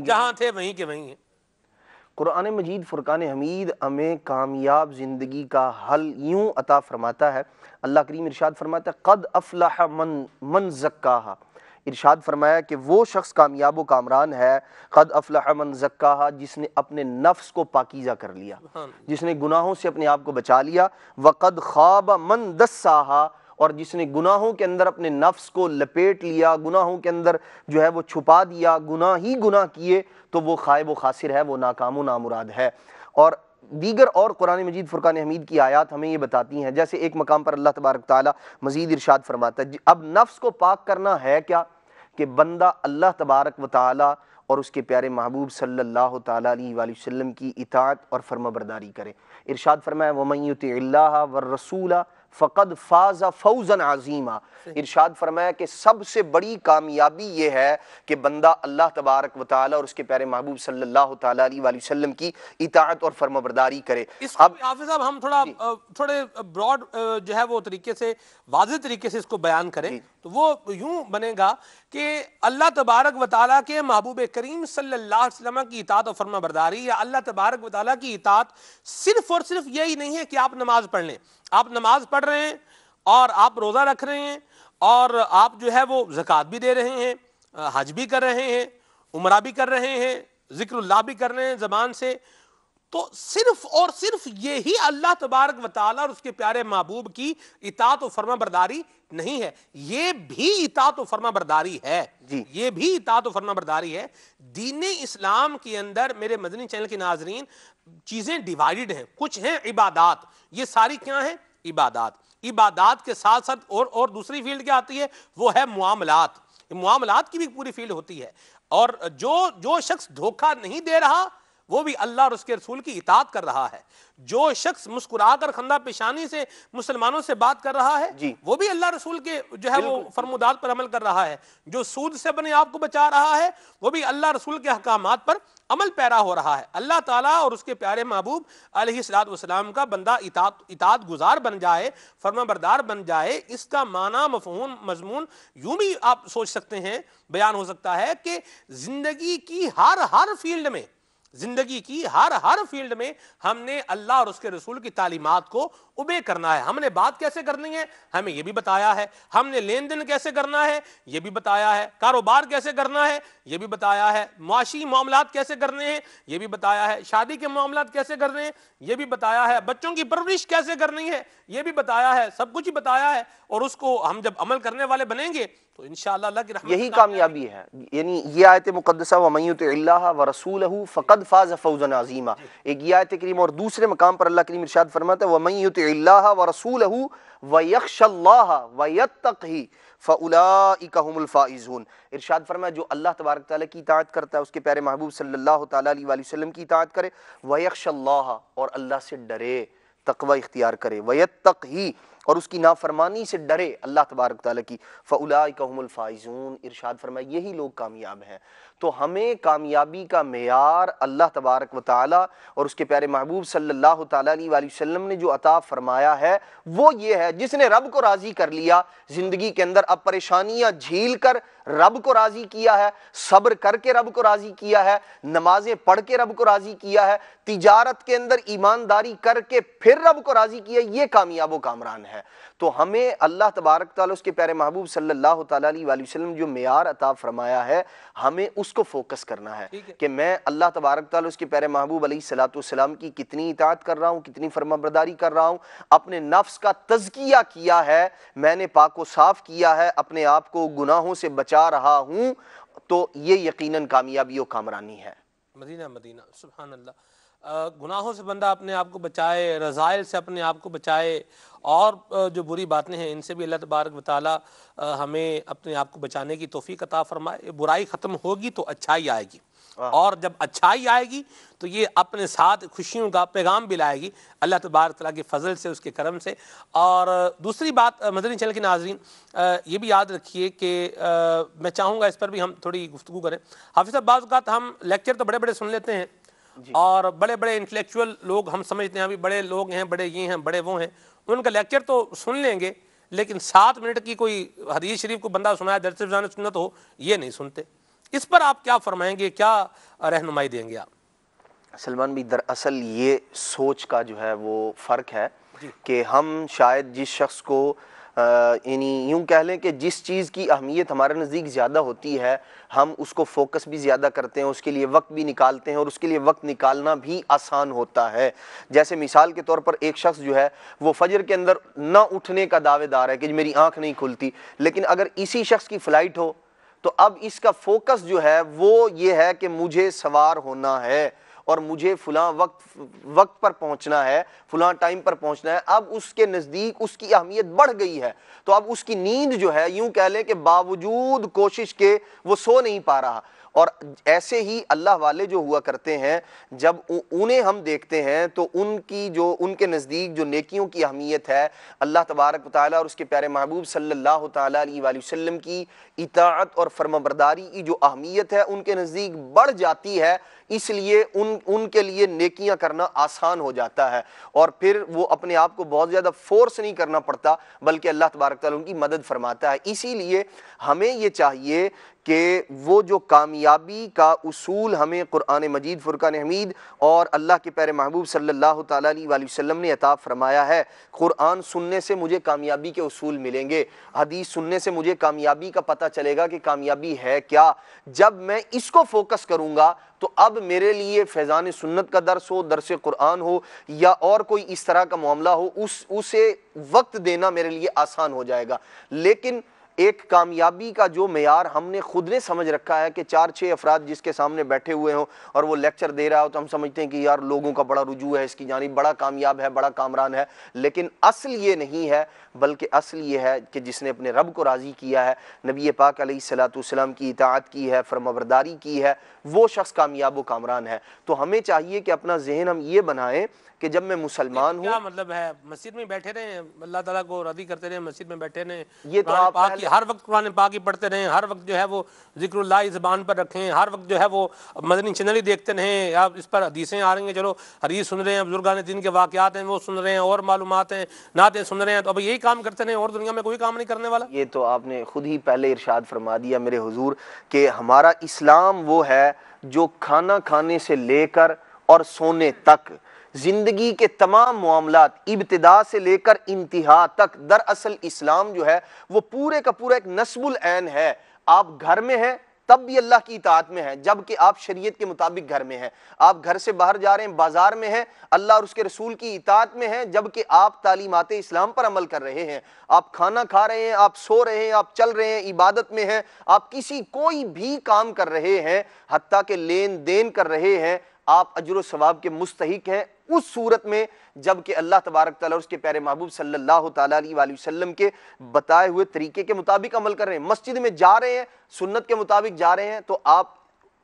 Speaker 1: جہاں تھے وہیں کے وہیں ہیں۔
Speaker 4: قرآن مجید فرقان حمید ہمیں کامیاب زندگی کا حل یوں عطا فرماتا ہے۔ اللہ کریم ارشاد فرماتا ہے قد افلح من زکاہا، ارشاد فرمایا کہ وہ شخص کامیاب و کامران ہے، قد افلح من زکاہا، جس نے اپنے نفس کو پاکیزہ کر لیا، جس نے گناہوں سے اپنے آپ کو بچا لیا، وقد خاب من دساہا، اور جس نے گناہوں کے اندر اپنے نفس کو لپیٹ لیا، گناہوں کے اندر جو ہے وہ چھپا دیا، گناہ ہی گناہ کیے، تو وہ خائب و خاسر ہے، وہ ناکام و نامراد ہے۔ اور دیگر اور قرآن مجید فرقان حمید کی آیات ہمیں یہ بتاتی ہیں، جیسے ایک مقام پر اللہ تبارک تعالیٰ مزید ارشاد فرماتا ہے اب نفس کو پاک کرنا ہے کیا؟ کہ بندہ اللہ تبارک و تعالیٰ اور اس کے پیارے محبوب صلی اللہ تعالیٰ علیہ وآلہ وسلم کی اطاعت اور فرما برداری کرے۔ ارشاد فرمایا وَمَن يُطِعِ اللَّهَ وَالرَّسُولَ فَقَدْ فَازَ فَوْزًا عَظِيمًا، ارشاد فرمایا کہ سب سے بڑی کامیابی یہ ہے کہ بندہ اللہ تبارک و تعالیٰ اور اس کے پیارے محبوب صلی اللہ تعالیٰ علیہ وآلہ وسلم کی اطاعت اور فرما برداری کرے۔
Speaker 1: اس کو حافظ صاحب ہم تھوڑے براڈ جو ہے وہ طریقے سے، واضح طریقے سے اس کو بیان کریں تو وہ یوں بنے گا کہ اللہ تبارک و تعالیٰ کے محبوب کریم صلی اللہ علیہ وسلم کی اطاعت و فرما برداری، یا اللہ تبارک و تعالیٰ کی اطاعت صرف اور صرف یہی نہیں ہے کہ آپ نماز پڑھ لیں، آپ نماز پڑھ رہے ہیں اور آپ روزہ رکھ رہے ہیں اور آپ جو ہے وہ زکوٰۃ بھی دے رہے ہیں، حج بھی کر رہے ہیں، عمرہ بھی کر رہے ہیں، ذکر اللہ بھی کر رہے ہیں زبان سے، تو صرف اور صرف یہی اللہ تبارک و تعالیٰ اور اس کے پیارے محبوب کی اطاعت و فرما برداری نہیں ہے، یہ بھی اطاعت و فرما برداری ہے، یہ بھی اطاعت و فرما برداری ہے۔ دین اسلام کے اندر میرے مدنی چینل کے ناظرین چیزیں ڈیوائیڈ ہیں، کچھ ہیں عبادات، یہ ساری کیا ہیں؟ عبادات۔ عبادات کے ساتھ ساتھ اور دوسری فیلڈ کیا آتی ہے؟ وہ ہے معاملات، معاملات کی بھی پوری فیلڈ ہوتی ہے۔ اور جو شخص دھوکہ نہیں دے رہا وہ بھی اللہ اور اس کے رسول کی اطاعت کر رہا ہے، جو شخص مسکرا کر خندہ پیشانی سے مسلمانوں سے بات کر رہا ہے وہ بھی اللہ رسول کے جو ہے وہ فرمودات پر عمل کر رہا ہے، جو سود سے اپنے آپ کو بچا رہا ہے وہ بھی اللہ رسول کے احکامات پر عمل پیرا ہو رہا ہے۔ اللہ تعالیٰ اور اس کے پیارے محبوب علیہ الصلوۃ والسلام کا بندہ اطاعت گزار بن جائے، فرما بردار بن جائے، اس کا معنی مفہوم مضمون یوں بھی آپ سوچ سکتے ہیں، بیان ہو سکتا ہے کہ زندگی کی ہر فیلڈ میں، زندگی کی ہر فیلڈ میں ہم نے اللہ اور اس کے رسول کی تعلیمات کو اوبے کرنا ہے۔ ہم نے بات کیسے کرنی ہے ہمیں یہ بھی بتایا ہے، ہم نے لین دین کیسے کرنا ہے یہ بھی بتایا ہے، کاروبار کیسے کرنا ہے یہ بھی بتایا ہے، معاشی معاملات کیسے کرنے ہیں یہ بھی بتایا ہے، شادی کے معاملات کیسے کرنے ہیں یہ بھی بتایا ہے، بچوں کی پرورش کیسے کرنی ہے یہ بھی بتایا ہے، سب کچھ ہی بتایا ہے۔ اور اس کو ہم جب عمل کرنے والے بنیں گے تو انشاءاللہ اللہ کی رحمت
Speaker 4: یہی کامیابی ہے۔ یعنی یہ آیت مقدسہ وَمَن يُطِعِ اللَّهَ وَرَسُولَهُ فَقَدْ فَازَ فَوْزًا عَظِيمًا، ایک یہ آیت کریم، اور دوسرے مقام پر اللہ کریم ارشاد فرماتا ہے وَمَن يُطِعِ اللَّهَ وَرَسُولَهُ وَيَخْشَ اللَّهَ وَيَتَّقْهِ فَأُولَٰئِكَ هُمُ الْفَائِزُونَ، ارشاد فرمایا جو اللہ تبارک تعالیٰ کی اطاعت کرتا ہے، اس کے پیارے محبوب صلی اللہ تعالیٰ علیہ وآلہ وسلم کی اطاعت کرے، وَيَخْشَ اللَّهَ، اور اللہ سے ڈرے، تقوی اختیار کرے، وَيَتَّقْهِ، اور اس کی نافرمانی سے ڈرے اللہ تبارک تعالیٰ کی، فَأُولَٰئِکَ هُمُ الْفَائِزُونَ، ارشاد فرمایا یہی لوگ کامیاب ہیں۔ تو ہمیں کامیابی کا معیار اللہ تبارک و تعالیٰ اور اس کے پیارے محبوب صلی اللہ تعالیٰ علیہ وآلہ وسلم نے جو عطا فرمایا ہے وہ یہ ہے، جس نے رب کو راضی کر لیا زندگی کے اندر، اب پریشانیاں جھیل کر رب کو راضی کیا ہے، صبر کر کے رب کو راضی کیا ہے، نمازیں پڑھ کے رب کو راضی کیا ہے، تجارت کے اندر ایمانداری کر کے پھر رب کو راضی کیا، یہ کامیاب و کامران ہے۔ تو ہمیں اللہ تبارک تعالیٰ اس کے پیارے محبوب صلی اللہ تعالیٰ علیہ وآلہ وسلم جو معیار عطا فرمایا ہے ہمیں اس کو فوکس کرنا ہے کہ میں اللہ تبارک تعالیٰ اس کے پیارے محبوب علیہ الصلوۃ والسلام کی کتنی اطاعت کر رہا ہوں، کتنی فرما برداری کر رہا ہوں، اپنے نفس کا تزکیہ کیا ہے، میں نے پاک و صاف کیا ہے، اپنے آپ کو گناہوں سے بچا رہا ہوں، تو یہ یقیناً کامیابی و کامرانی ہے۔
Speaker 1: مدینہ مدینہ، سبحان اللہ۔ گناہوں سے بندہ اپنے آپ کو بچائے، رذائل سے اپنے آپ کو بچائے، اور جو بری باتیں ہیں ان سے بھی اللہ تبارک و تعالی ہمیں اپنے آپ کو بچانے کی توفیق عطا فرمائے۔ برائی ختم ہوگی تو اچھائی آئے گی، اور جب اچھائی آئے گی تو یہ اپنے ساتھ خوشیوں کا پیغام بھی لائے گی اللہ تبارک تعالیٰ کے فضل سے، اس کے کرم سے۔ اور دوسری بات مدنی چینل کے ناظرین یہ بھی یاد رکھیے کہ میں چاہوں گا اس پر بھی ہم تھوڑی گفتگو کریں۔ حافظ صاحب، بعض اوقات ہم لیکچر تو بڑے بڑے سن لیتے ہیں اور بڑے بڑے انٹلیکچوئل لوگ ہم سمجھتے ہیں ابھی بڑے لوگ ہیں، بڑے یہ ہیں، بڑے وہ ہیں، ان کا لیکچر تو سن لیں گے لیکن 7 منٹ کی کوئی حدیث شریف کو بندہ سنائے درس فضان سنت ہو یہ نہیں سنتے۔ اس پر آپ کیا فرمائیں گے، کیا رہنمائی دیں گے آپ؟
Speaker 4: سلمان بھی دراصل یہ سوچ کا جو ہے وہ فرق ہے کہ ہم شاید جس شخص کو یعنی یوں کہہ لیں کہ جس چیز کی اہمیت ہمارے نزدیک زیادہ ہوتی ہے ہم اس کو فوکس بھی زیادہ کرتے ہیں، اس کے لیے وقت بھی نکالتے ہیں، اور اس کے لیے وقت نکالنا بھی آسان ہوتا ہے۔ جیسے مثال کے طور پر ایک شخص جو ہے وہ فجر کے اندر نہ اٹھنے کا دعوے دار ہے کہ میری آنکھ نہیں کھلتی، لیکن اگر اسی شخص کی فلائٹ ہو تو اب اس کا فوکس جو ہے وہ یہ ہے کہ مجھے سوار ہونا ہے اور مجھے فلاں وقت پر پہنچنا ہے، فلاں ٹائم پر پہنچنا ہے۔ اب اس کے نزدیک اس کی اہمیت بڑھ گئی ہے، تو اب اس کی نیند جو ہے یوں کہہ لیں کہ باوجود کوشش کے وہ سو نہیں پا رہا۔ اور ایسے ہی اللہ والے جو ہوا کرتے ہیں جب انہیں ہم دیکھتے ہیں تو ان کے نزدیک جو نیکیوں کی اہمیت ہے، اللہ تبارک و تعالیٰ اور اس کے پیارے محبوب صلی اللہ تعالیٰ علیہ وآلہ وسلم کی اطاعت اور فرمانبرداری کی جو اہمیت ہے ان کے نزدیک بڑھ جاتی ہے، اس لیے ان کے لیے نیکیاں کرنا آسان ہو جاتا ہے، اور پھر وہ اپنے آپ کو بہت زیادہ فورس نہیں کرنا پڑتا بلکہ اللہ تبارک تعالیٰ ان کی مدد فرماتا ہے۔ اسی لیے ہمیں یہ چاہیے کہ وہ جو کامیابی کا اصول ہمیں قرآن مجید، فرقان حمید اور اللہ کے پیارے محبوب صلی اللہ تعالیٰ علیہ وآلہ وسلم نے عطا فرمایا ہے، قرآن سننے سے مجھے کامیابی کے اصول ملیں گے، حدیث سننے سے مجھے کامیابی کا پتہ چلے گا کہ کامیابی ہے کیا۔ جب میں اس کو فوکس کروں گا تو اب میرے لیے فیضان سنت کا درس ہو، درس قرآن ہو یا اور کوئی اس طرح کا معاملہ ہو، اسے وقت دینا میرے لیے آسان ہو جائے گا۔ لیکن ایک کامیابی کا جو معیار ہم نے خود نے سمجھ رکھا ہے کہ 4-6 افراد جس کے سامنے بیٹھے ہوئے ہوں اور وہ لیکچر دے رہا ہو تو ہم سمجھتے ہیں کہ یار لوگوں کا بڑا رجوع ہے اس کی جانب، بڑا کامیاب ہے، بڑا کامران ہے، لیکن اصل یہ نہیں ہے، بلکہ اصل یہ ہے کہ جس نے اپنے رب کو راضی کیا ہے، نبی پاک علیہ الصلوۃ والسلام کی اطاعت کی ہے، فرمانبرداری کی ہے، وہ شخص کامیاب و کامران ہے۔ تو ہمیں چاہیے کہ اپنا ذہن ہم یہ بنائیں کہ جب میں مسلمان ہوں،
Speaker 1: کیا مطلب ہے مسجد میں بیٹھے رہیں، اللہ تعالیٰ کو راضی کرتے رہیں، مسجد میں بیٹھے رہیں،
Speaker 4: یہ تو آپ
Speaker 1: پاک کی ہر وقت قرآن پاک ہی پڑھتے رہیں، ہر وقت جو ہے وہ ذکر اللہ زبان پر رکھیں، ہر وقت جو ہے وہ مدنی چینل ہی دیکھتے رہیں، یا اس پر حدیثیں آ رہی ہیں، چلو حدیث سن رہے ہیں، بزرگان دین کے واقعات ہیں وہ سن رہے ہیں، اور معلومات ہیں، نعتیں سن رہے ہیں، تو اب یہی کام کرتے رہیں اور دنیا میں کوئی کام نہیں کرنے والا۔
Speaker 4: یہ تو آپ نے خود ہی پہلے ارشاد فرما دیا میرے حضور کہ ہمارا اسلام وہ ہے جو کھانا کھانے سے لے کر اور سونے تک زندگی کے تمام معاملات ابتدا سے لے کر انتہا تک، دراصل اسلام جو ہے وہ پورے کا پورا ایک نصب العین ہے۔ آپ گھر میں ہیں تب بھی اللہ کی اطاعت میں ہیں، جبکہ آپ شریعت کے مطابق گھر میں ہیں، آپ گھر سے باہر جا رہے ہیں، بازار میں ہیں، اللہ اور اس کے رسول کی اطاعت میں ہیں، جبکہ آپ تعلیمات اسلام پر عمل کر رہے ہیں، آپ کھانا کھا رہے ہیں، آپ سو رہے ہیں، آپ چل رہے ہیں، عبادت میں ہیں، آپ کوئی بھی کام کر رہے ہیں، حتیٰ کہ لین دین کر رہے ہیں، آپ اجر و ثواب کے مستحق ہیں، اس صورت میں جبکہ اللہ تبارک تعالیٰ اور اس کے پیارے محبوب صلی اللہ تعالیٰ علیہ وآلہ وسلم کے بتائے ہوئے طریقے کے مطابق عمل کر رہے ہیں، مسجد میں جا رہے ہیں، سنت کے مطابق جا رہے ہیں، تو آپ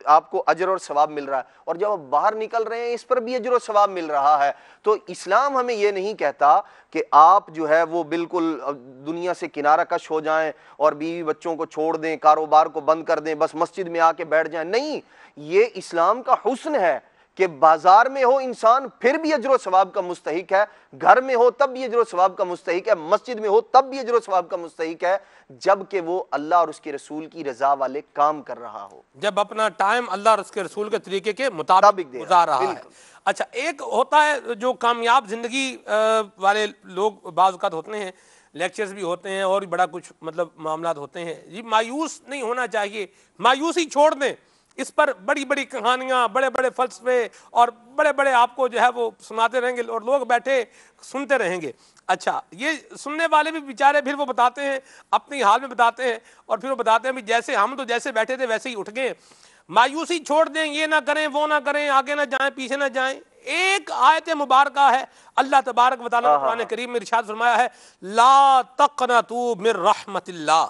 Speaker 4: آپ کو اجر اور ثواب مل رہا ہے، اور جب آپ باہر نکل رہے ہیں اس پر بھی اجر و ثواب مل رہا ہے۔ تو اسلام ہمیں یہ نہیں کہتا کہ آپ جو ہے وہ بالکل دنیا سے کنارہ کش ہو جائیں اور بیوی بچوں کو چھوڑ دیں، کاروبار کو بند کر دیں، بس مسجد میں آ کے بیٹھ جائیں۔ نہیں، یہ اسلام کا حسن ہے کہ بازار میں ہو انسان پھر بھی اجر و ثواب کا مستحق ہے، گھر میں ہو تب بھی اجر و ثواب کا مستحق ہے، مسجد میں ہو تب بھی اجر و ثواب کا مستحق ہے، جب کہ وہ اللہ اور اس کے رسول کی رضا والے کام کر رہا ہو،
Speaker 1: جب اپنا ٹائم اللہ اور اس کے رسول کے طریقے کے مطابق گزار رہا ہے۔ اچھا، ایک ہوتا ہے جو کامیاب زندگی والے لوگ بعض اوقات ہوتے ہیں، لیکچرز بھی ہوتے ہیں اور بھی بڑا کچھ مطلب معاملات ہوتے ہیں، یہ مایوس نہیں ہونا چاہیے، مایوسی چھوڑ دیں۔ اس پر بڑی بڑی کہانیاں، بڑے بڑے فلسفے اور بڑے بڑے آپ کو جو ہے وہ سناتے رہیں گے اور لوگ بیٹھے سنتے رہیں گے۔ اچھا، یہ سننے والے بھی بیچارے پھر وہ بتاتے ہیں، اپنی حال میں بتاتے ہیں، اور پھر وہ بتاتے ہیں بھی جیسے ہم تو جیسے بیٹھے تھے ویسے ہی اٹھ گئے۔ مایوسی چھوڑ دیں، یہ نہ کریں وہ نہ کریں، آگے نہ جائیں پیچھے نہ جائیں۔ ایک آیت مبارکہ ہے، اللہ تبارک و تعالیٰ نے قرآن کریم میں ارشاد فرمایا ہے، لا تقنطوا من رحمت اللہ،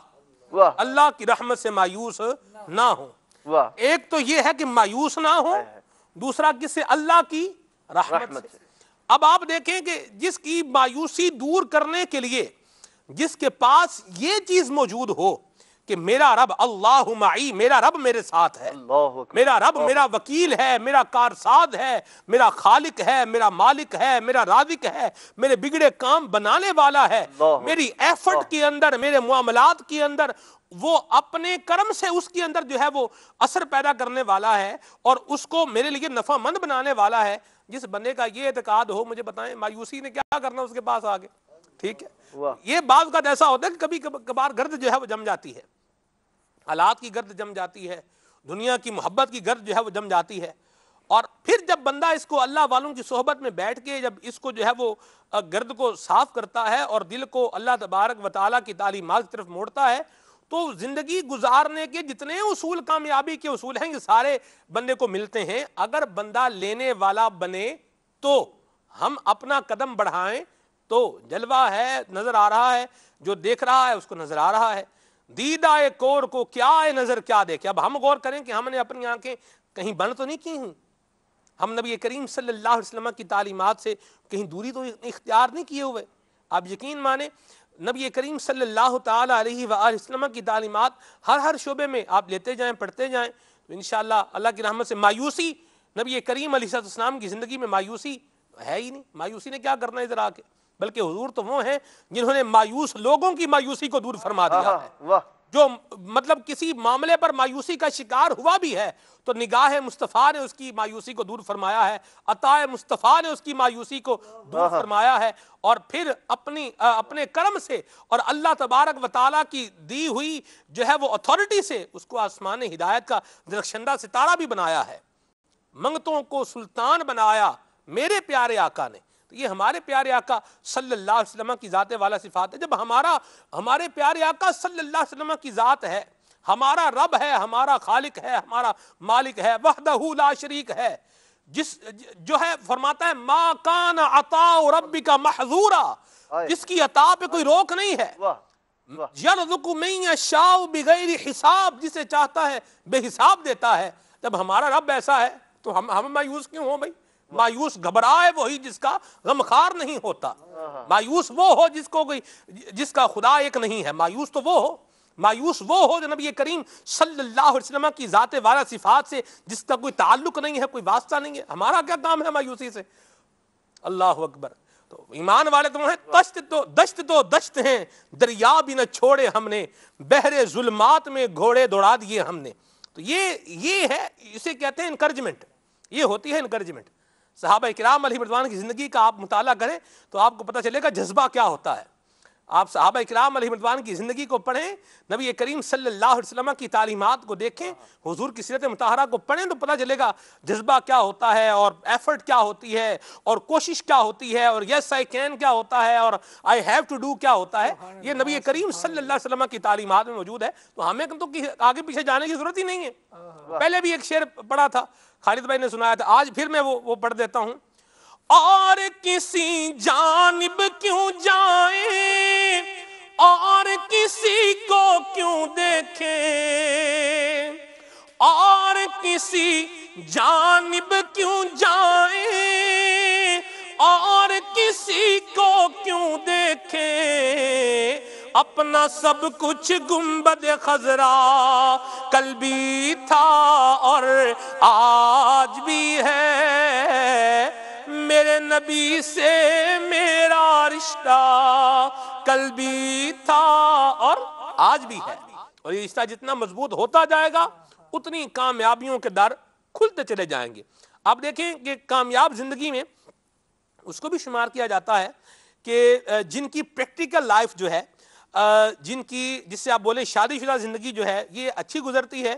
Speaker 1: اللہ کی رحمت سے مایوس نہ ہوں۔ ایک تو یہ ہے کہ مایوس نہ ہو، دوسرا کس سے؟ اللہ کی رحمت سے۔ اب آپ دیکھیں کہ جس کی مایوسی دور کرنے کے لیے جس کے پاس یہ چیز موجود ہو کہ میرا رب اللہ معی، میرا رب میرے ساتھ ہے، میرا رب میرا وکیل ہے، میرا کارساز ہے، میرا خالق ہے، میرا مالک ہے، میرا رازق ہے، میرے بگڑے کام بنانے والا ہے، میری ایفرٹ کے اندر، میرے معاملات کے اندر وہ اپنے کرم سے اس کے اندر جو ہے وہ اثر پیدا کرنے والا ہے اور اس کو میرے لیے نفع مند بنانے والا ہے۔ جس بندے کا یہ اعتقاد ہو، مجھے بتائیں مایوسی نے کیا کرنا اس کے پاس آگے؟ ٹھیک ہے، یہ بعض اوقات ایسا ہوتا ہے کہ کبھی کبھار گرد جو ہے وہ جم جاتی ہے، حالات کی گرد جم جاتی ہے، دنیا کی محبت کی گرد جو ہے وہ جم جاتی ہے، اور پھر جب بندہ اس کو اللہ والوں کی صحبت میں بیٹھ کے جب اس کو جو ہے وہ گرد کو صاف کرتا ہے اور دل کو اللہ تبارک و تعالیٰ کی تعلیمات کی طرف موڑتا ہے، تو زندگی گزارنے کے جتنے اصول کامیابی کے اصول ہیں یہ سارے بندے کو ملتے ہیں۔ اگر بندہ لینے والا بنے تو ہم اپنا قدم بڑھائیں تو جلوہ ہے، نظر آ رہا ہے، جو دیکھ رہا ہے اس کو نظر آ رہا ہے، دیدہ کور کو کیا ہے نظر کیا دیکھے۔ اب ہم غور کریں کہ ہم نے اپنی آنکھیں کہیں بند تو نہیں کی ہیں، ہم نبی کریم صلی اللہ علیہ وسلم کی تعلیمات سے کہیں دوری تو اختیار نہیں کیے ہوئے۔ آپ یقین مانیں نبی کریم صلی اللہ تعالیٰ علیہ وآلہ وسلم کی تعلیمات ہر شعبے میں آپ لیتے جائیں، پڑھتے جائیں تو انشاءاللہ اللہ کی رحمت سے مایوسی، نبی کریم علیہ السلام کی زندگی میں مایوسی ہے ہی نہیں۔ مایوسی نے کیا کرنا ادھر آ کے؟ بلکہ حضور تو وہ ہیں جنہوں نے مایوس لوگوں کی مایوسی کو دور فرما دیا ہے۔ جو مطلب کسی معاملے پر مایوسی کا شکار ہوا بھی ہے تو نگاہ مصطفیٰ نے اس کی مایوسی کو دور فرمایا ہے، عطا مصطفیٰ نے اس کی مایوسی کو دور فرمایا ہے، اور پھر اپنے کرم سے اور اللہ تبارک و تعالیٰ کی دی ہوئی جو ہے وہ اتھارٹی سے اس کو آسمان ہدایت کا درخشندہ ستارہ بھی بنایا ہے، منگتوں کو سلطان بنایا میرے پیارے آقا نے۔ تو یہ ہمارے پیارے آقا صلی اللہ علیہ وسلم کی ذات والا صفات ہے۔ جب ہمارے پیارے آقا صلی اللہ علیہ وسلم کی ذات ہے، ہمارا رب ہے، ہمارا خالق ہے، ہمارا مالک ہے، وحدہ لا شریک ہے، جو ہے فرماتا ہے ما کان عطاء ربک محظورا، جس کی عطا پہ کوئی روک نہیں ہے، یرزق من یشاء بغیر حساب، جسے چاہتا ہے بے حساب دیتا ہے۔ جب ہمارا رب ایسا ہے تو ہم مایوس کیوں ہوں بھائی؟ مایوس گھبرائے وہی جس کا غمخوار نہیں ہوتا، مایوس وہ ہو جس کا خدا ایک نہیں ہے، مایوس تو وہ ہو جو نبی کریم صلی اللہ علیہ وسلم کی ذات والا صفات سے جس کا کوئی تعلق نہیں ہے، کوئی واسطہ نہیں ہے۔ ہمارا کیا کام ہے مایوسی سے؟ اللہ اکبر۔ تو ایمان والے تو ہیں، دشت ہیں، دریا بھی نہ چھوڑے ہم نے، بحر ظلمات میں گھوڑے دوڑا دیے ہم نے۔ تو یہ ہے، اسے کہتے ہیں انکرجمنٹ، یہ ہوتی ہے انکرجمنٹ۔ صحابہ کرام علیہ رضوان کی زندگی کا آپ مطالعہ کریں تو آپ کو پتہ چلے گا جذبہ کیا ہوتا ہے۔ آپ صحابہ کرام علیہ رضوان کی زندگی کو پڑھیں، نبی کریم صلی اللہ علیہ وسلم کی تعلیمات کو دیکھیں، حضور کی سیرت مطہرہ کو پڑھیں تو پتہ چلے گا جذبہ کیا ہوتا ہے، اور ایفرٹ کیا ہوتی ہے، اور کوشش کیا ہوتی ہے، اور یس آئی کین کیا ہوتا ہے، اور آئی ہیو ٹو ڈو کیا ہوتا ہے۔ یہ نبی کریم صلی اللہ علیہ وسلم کی تعلیمات میں موجود ہے، تو ہمیں تو آگے پیچھے جانے کی ضرورت ہی نہیں ہے۔ پہلے بھی ایک شعر پڑھا تھا، خالد بھائی نے سنایا تھا، آج پھر میں وہ پڑھ دیتا ہوں۔ اور کسی جانب کیوں جائیں اور کسی کو کیوں دیکھیں، اور کسی جانب کیوں جائیں اور کسی کو کیوں دیکھیں اپنا سب کچھ گنبد خضرا کل بھی تھا اور آج بھی ہے میرے نبی سے میرا رشتہ کل بھی تھا اور آج بھی ہے اور یہ رشتہ جتنا مضبوط ہوتا جائے گا اتنی کامیابیوں کے در کھلتے چلے جائیں گے. آپ دیکھیں کہ کامیاب زندگی میں اس کو بھی شمار کیا جاتا ہے کہ جن کی پریکٹیکل لائف جو ہے جن کی جس سے آپ بولیں شادی شدہ زندگی جو ہے یہ اچھی گزرتی ہے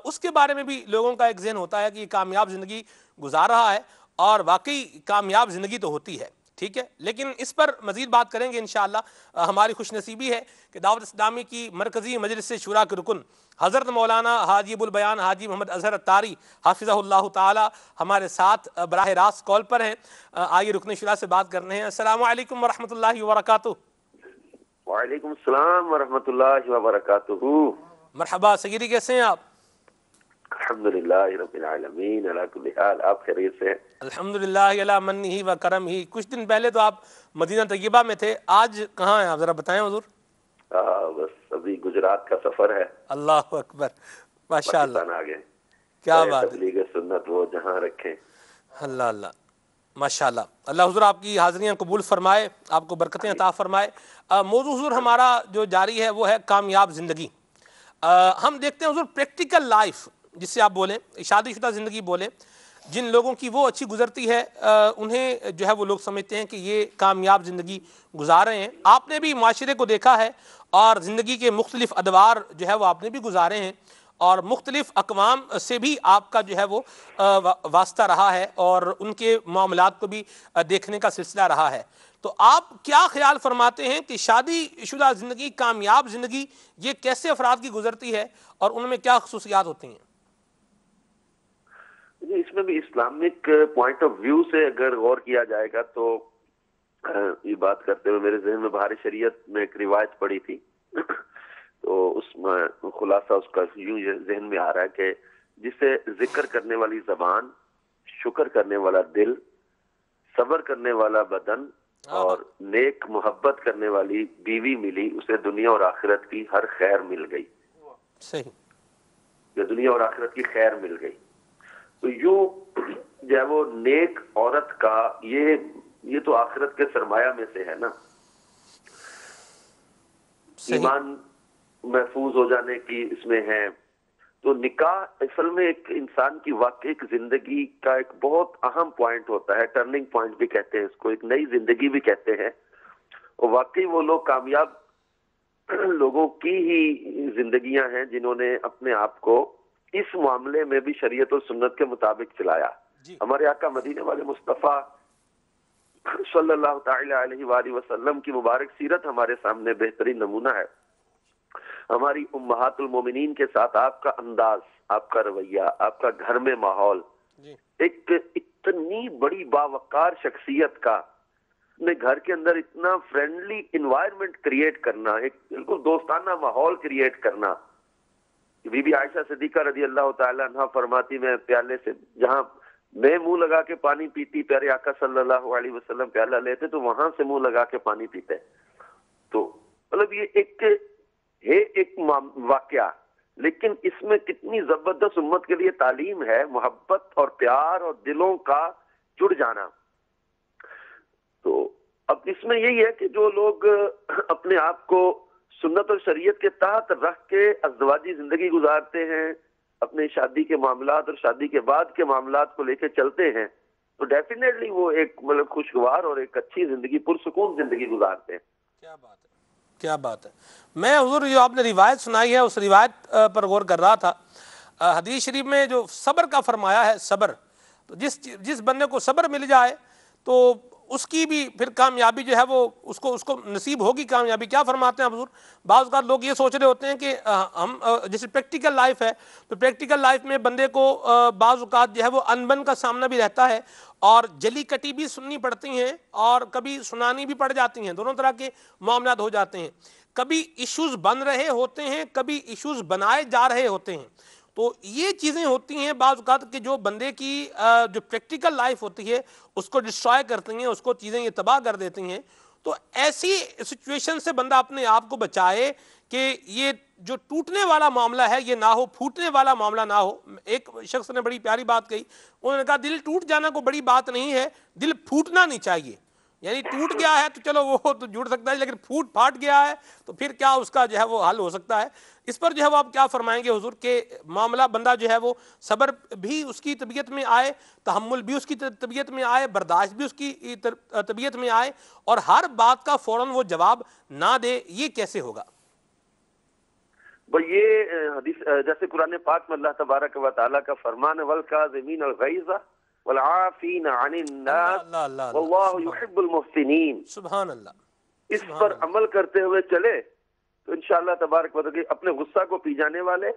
Speaker 1: اس کے بارے میں بھی لوگوں کا ایک ذہن ہوتا ہے کہ یہ کامیاب زندگی گزار رہا ہے اور واقعی کامیاب زندگی تو ہوتی ہے. ٹھیک ہے لیکن اس پر مزید بات کریں گے انشاءاللہ. ہماری خوش نصیبی ہے کہ دعوت اسلامی کی مرکزی مجلس شورا کے رکن حضرت مولانا حاجی ابو البیان حاجی محمد اظہر الطاری حافظہ اللہ تعالی ہمارے ساتھ براہ راست کال پر ہیں. آئیے رکن شورا سے بات کرنے ہیں. السلام علیکم ورحمۃ اللہ وبرکاتہ.
Speaker 5: وعلیکم السلام ورحمۃ اللہ وبرکاتہ.
Speaker 1: مرحبا سیدی, کیسے ہیں آپ؟
Speaker 5: الحمدللہ رب العالمین علی کل حال. آپ خیریت سے ہیں؟
Speaker 1: الحمدللہ علی منہ و کرم ہی. کچھ دن پہلے تو آپ مدینہ طیبہ میں تھے, آج کہاں ہیں آپ ذرا بتائیں حضور؟
Speaker 5: بس ابھی گجرات کا سفر ہے.
Speaker 1: اللہ اکبر, ماشاءاللہ,
Speaker 5: پاکستان آگے.
Speaker 1: کیا بات ہے,
Speaker 5: تبلیغ سنت وہ جہاں رکھیں.
Speaker 1: اللہ اللہ, ماشاءاللہ. اللہ حضور آپ کی حاضریاں قبول فرمائے, آپ کو برکتیں عطا فرمائے. موضوع حضور ہمارا جو جاری ہے وہ ہے کامیاب زندگی. ہم دیکھتے ہیں حضور پریکٹیکل لائف جس سے آپ بولیں شادی شدہ زندگی بولیں, جن لوگوں کی وہ اچھی گزرتی ہے انہیں جو ہے وہ لوگ سمجھتے ہیں کہ یہ کامیاب زندگی گزار رہے ہیں. آپ نے بھی معاشرے کو دیکھا ہے اور زندگی کے مختلف ادوار جو ہے وہ آپ نے بھی گزارے ہیں اور مختلف اقوام سے بھی آپ کا جو ہے وہ واسطہ رہا ہے اور ان کے معاملات کو بھی دیکھنے کا سلسلہ رہا ہے. تو آپ کیا خیال فرماتے ہیں کہ شادی شدہ زندگی, کامیاب زندگی, یہ کیسے افراد کی گزرتی ہے اور ان میں کیا خصوصیات ہوتی ہیں؟
Speaker 5: اس میں بھی اسلامک پوائنٹ آف ویو سے اگر غور کیا جائے گا تو یہ بات کرتے ہوئے میرے ذہن میں بہار شریعت میں ایک روایت پڑی تھی تو اس میں خلاصہ اس کا یوں ذہن میں آ رہا ہے کہ جسے ذکر کرنے والی زبان, شکر کرنے والا دل, صبر کرنے والا بدن اور نیک محبت کرنے والی بیوی ملی, اسے دنیا اور آخرت کی ہر خیر مل گئی.
Speaker 1: صحیح,
Speaker 5: کہ دنیا اور آخرت کی خیر مل گئی. تو یوں جو ہے وہ نیک عورت کا یہ تو آخرت کے سرمایہ میں سے ہے نا. ایمان محفوظ ہو جانے کی اس میں ہے. تو نکاح اصل میں ایک انسان کی واقعی ایک زندگی کا ایک بہت اہم پوائنٹ ہوتا ہے, ٹرننگ پوائنٹ بھی کہتے ہیں اس کو, ایک نئی زندگی بھی کہتے ہیں. اور واقعی وہ لوگ کامیاب لوگوں کی ہی زندگیاں ہیں جنہوں نے اپنے آپ کو اس معاملے میں بھی شریعت و سنت کے مطابق چلایا. ہمارے آقا مدینے والے مصطفیٰ صلی اللہ تعالی علیہ وآلہ وسلم کی مبارک سیرت ہمارے سامنے بہترین نمونہ ہے. ہماری امہات المومنین کے ساتھ آپ کا انداز, آپ کا رویہ, آپ کا گھر میں ماحول, ایک اتنی بڑی باوقار شخصیت کا اپنے گھر کے اندر اتنا فرینڈلی انوائرمنٹ کریٹ کرنا, ایک بالکل دوستانہ ماحول کریٹ کرنا. بی بی عائشہ صدیقہ رضی اللہ تعالی عنہ فرماتی, میں پیالے سے جہاں میں منہ لگا کے پانی پیتی, پیارے آقا صلی اللہ علیہ وسلم پیالہ لیتے تو وہاں سے منہ لگا کے پانی پیتے. تو مطلب یہ ایک واقعہ, لیکن اس میں کتنی زبردست امت کے لیے تعلیم ہے, محبت اور پیار اور دلوں کا جڑ جانا. تو اب اس میں یہی ہے کہ جو لوگ اپنے آپ کو سنت اور شریعت کے تحت رکھ کے ازدواجی زندگی گزارتے ہیں, اپنے شادی کے معاملات اور شادی کے بعد کے معاملات کو لے کے چلتے ہیں, تو ڈیفینیٹلی وہ ایک مطلب خوشگوار اور ایک اچھی زندگی, پرسکون زندگی گزارتے ہیں.
Speaker 1: کیا بات ہے, کیا بات ہے. میں حضور جو آپ نے روایت سنائی ہے اس روایت پر غور کر رہا تھا. حدیث شریف میں جو صبر کا فرمایا ہے, صبر, تو جس بندے کو صبر مل جائے تو اس کی بھی پھر کامیابی جو ہے وہ اس کو نصیب ہوگی کامیابی. کیا فرماتے ہیں حضور؟ بعض اوقات لوگ یہ سوچ رہے ہوتے ہیں کہ ہم جیسے پریکٹیکل لائف ہے تو پریکٹیکل لائف میں بندے کو بعض اوقات جو ہے وہ انبن کا سامنا بھی رہتا ہے اور جلی کٹی بھی سننی پڑتی ہیں اور کبھی سنانی بھی پڑ جاتی ہیں, دونوں طرح کے معاملات ہو جاتے ہیں. کبھی ایشوز بن رہے ہوتے ہیں, کبھی ایشوز بنائے جا رہے ہوتے ہیں. تو یہ چیزیں ہوتی ہیں بعض اوقات کہ جو بندے کی جو پریکٹیکل لائف ہوتی ہے اس کو ڈسٹرائے کرتی ہیں، اس کو چیزیں یہ تباہ کر دیتی ہیں. تو ایسی سچویشن سے بندہ اپنے آپ کو بچائے کہ یہ جو ٹوٹنے والا معاملہ ہے یہ نہ ہو، پھوٹنے والا معاملہ نہ ہو. ایک شخص نے بڑی پیاری بات کہی، انہوں نے کہا دل ٹوٹ جانا کوئی بڑی بات نہیں ہے، دل پھوٹنا نہیں چاہیے. یعنی ٹوٹ گیا ہے تو چلو وہ تو جڑ سکتا ہے، لیکن پھاٹ گیا ہے تو پھر کیا اس کا جو ہے وہ حل ہو سکتا ہے. اس پر جو ہے وہ آپ کیا فرمائیں گے حضور کہ معاملہ بندہ جو ہے وہ صبر بھی اس کی طبیعت میں آئے، تحمل بھی اس کی طبیعت میں آئے، برداشت بھی اس کی طبیعت میں آئے، اور ہر بات کا فوراً وہ جواب نہ دے، یہ کیسے ہوگا؟
Speaker 5: یہ حدیث جیسے قرآن پاک میں اللہ تبارک و تعالیٰ کا فرمان ہے وَالْكَاظِمِينَ الْغَيْظَ وَالْعَافِينَ عَنِ النَّاسِ وَاللَّهُ يُحِبُّ الْمُحْسِنِينَ.
Speaker 1: سبحان اللہ.
Speaker 5: اس پر عمل کرتے ہوئے چلے تو انشاءاللہ تبارک و تعالیٰ اپنے غصہ کو پی جانے والے،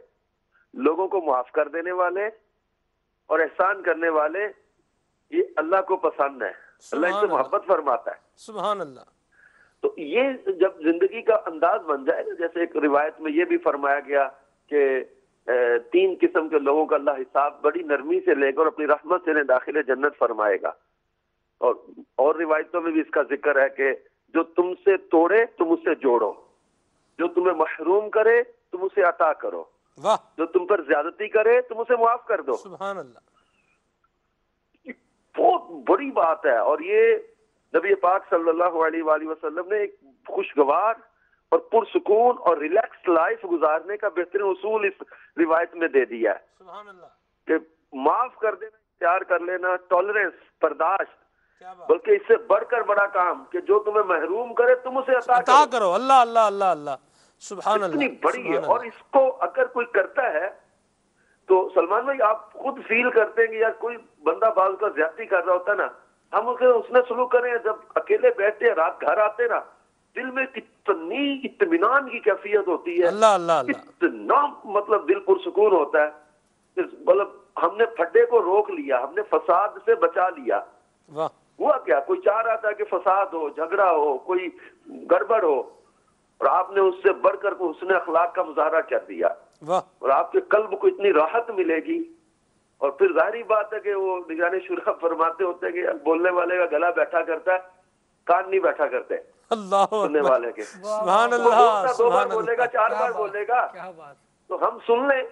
Speaker 5: لوگوں کو معاف کر دینے والے اور احسان کرنے والے، یہ اللہ کو پسند ہے، اللہ ان سے محبت فرماتا ہے.
Speaker 1: سبحان اللہ.
Speaker 5: تو یہ جب زندگی کا انداز بن جائے نا، جیسے ایک روایت میں یہ بھی فرمایا گیا کہ 3 قسم کے لوگوں کا اللہ حساب بڑی نرمی سے لے کر اپنی رحمت سے انہیں داخل جنت فرمائے گا. اور روایتوں میں بھی اس کا ذکر ہے کہ جو تم سے توڑے تم اسے جوڑو، جو تمہیں محروم کرے تم اسے عطا کرو،
Speaker 1: واہ،
Speaker 5: جو تم پر زیادتی کرے تم اسے معاف کر دو.
Speaker 1: سبحان اللہ.
Speaker 5: یہ بہت بڑی بات ہے، اور یہ نبی پاک صلی اللہ علیہ وآلہ وسلم نے ایک خوشگوار اور پرسکون اور ریلیکس لائف گزارنے کا بہترین اصول اس روایت میں دے دیا ہے.
Speaker 1: سبحان اللہ.
Speaker 5: کہ معاف کر دینا اختیار کر لینا، ٹالرنس، برداشت،
Speaker 1: کیا بات.
Speaker 5: بلکہ اس سے بڑھ کر بڑا کام کہ جو تمہیں محروم کرے تم اسے
Speaker 1: عطا کرو. اللہ اللہ اللہ اللہ. سبحان اللہ.
Speaker 5: اتنی بڑی ہے. اور اس کو اگر کوئی کرتا ہے تو سلمان بھائی آپ خود فیل کرتے ہیں کہ یار کوئی بندہ بعض کا زیادتی کر رہا ہوتا ہے نا، ہم اس نے سلوک کریں، جب اکیلے بیٹھتے ہیں رات گھر آتے نا، دل میں کتنی اطمینان کی کیفیت ہوتی ہے.
Speaker 1: اللہ اللہ اللہ.
Speaker 5: اتنا مطلب دل پرسکون ہوتا ہے. مطلب ہم نے پھڈے کو روک لیا، ہم نے فساد سے بچا لیا.
Speaker 1: واہ.
Speaker 5: ہوا کیا؟ کوئی چاہ رہا تھا کہ فساد ہو، جھگڑا ہو، کوئی گڑبڑ ہو، اور آپ نے اس سے بڑھ کر حسن اخلاق کا مظاہرہ کر دیا.
Speaker 1: واہ.
Speaker 5: اور آپ کے قلب کو اتنی راحت ملے گی. اور پھر ظاہری بات ہے کہ وہ نگران شورا فرماتے ہوتے ہیں کہ بولنے والے کا گلا بیٹھا کرتا ہے، کان نہیں بیٹھا کرتے
Speaker 1: اللہ
Speaker 5: سننے والے کے.
Speaker 1: سبحان
Speaker 5: وہ
Speaker 1: اللہ.
Speaker 5: 2 بار بولے گا، 4 بار بولے گا تو ہم سن لیں.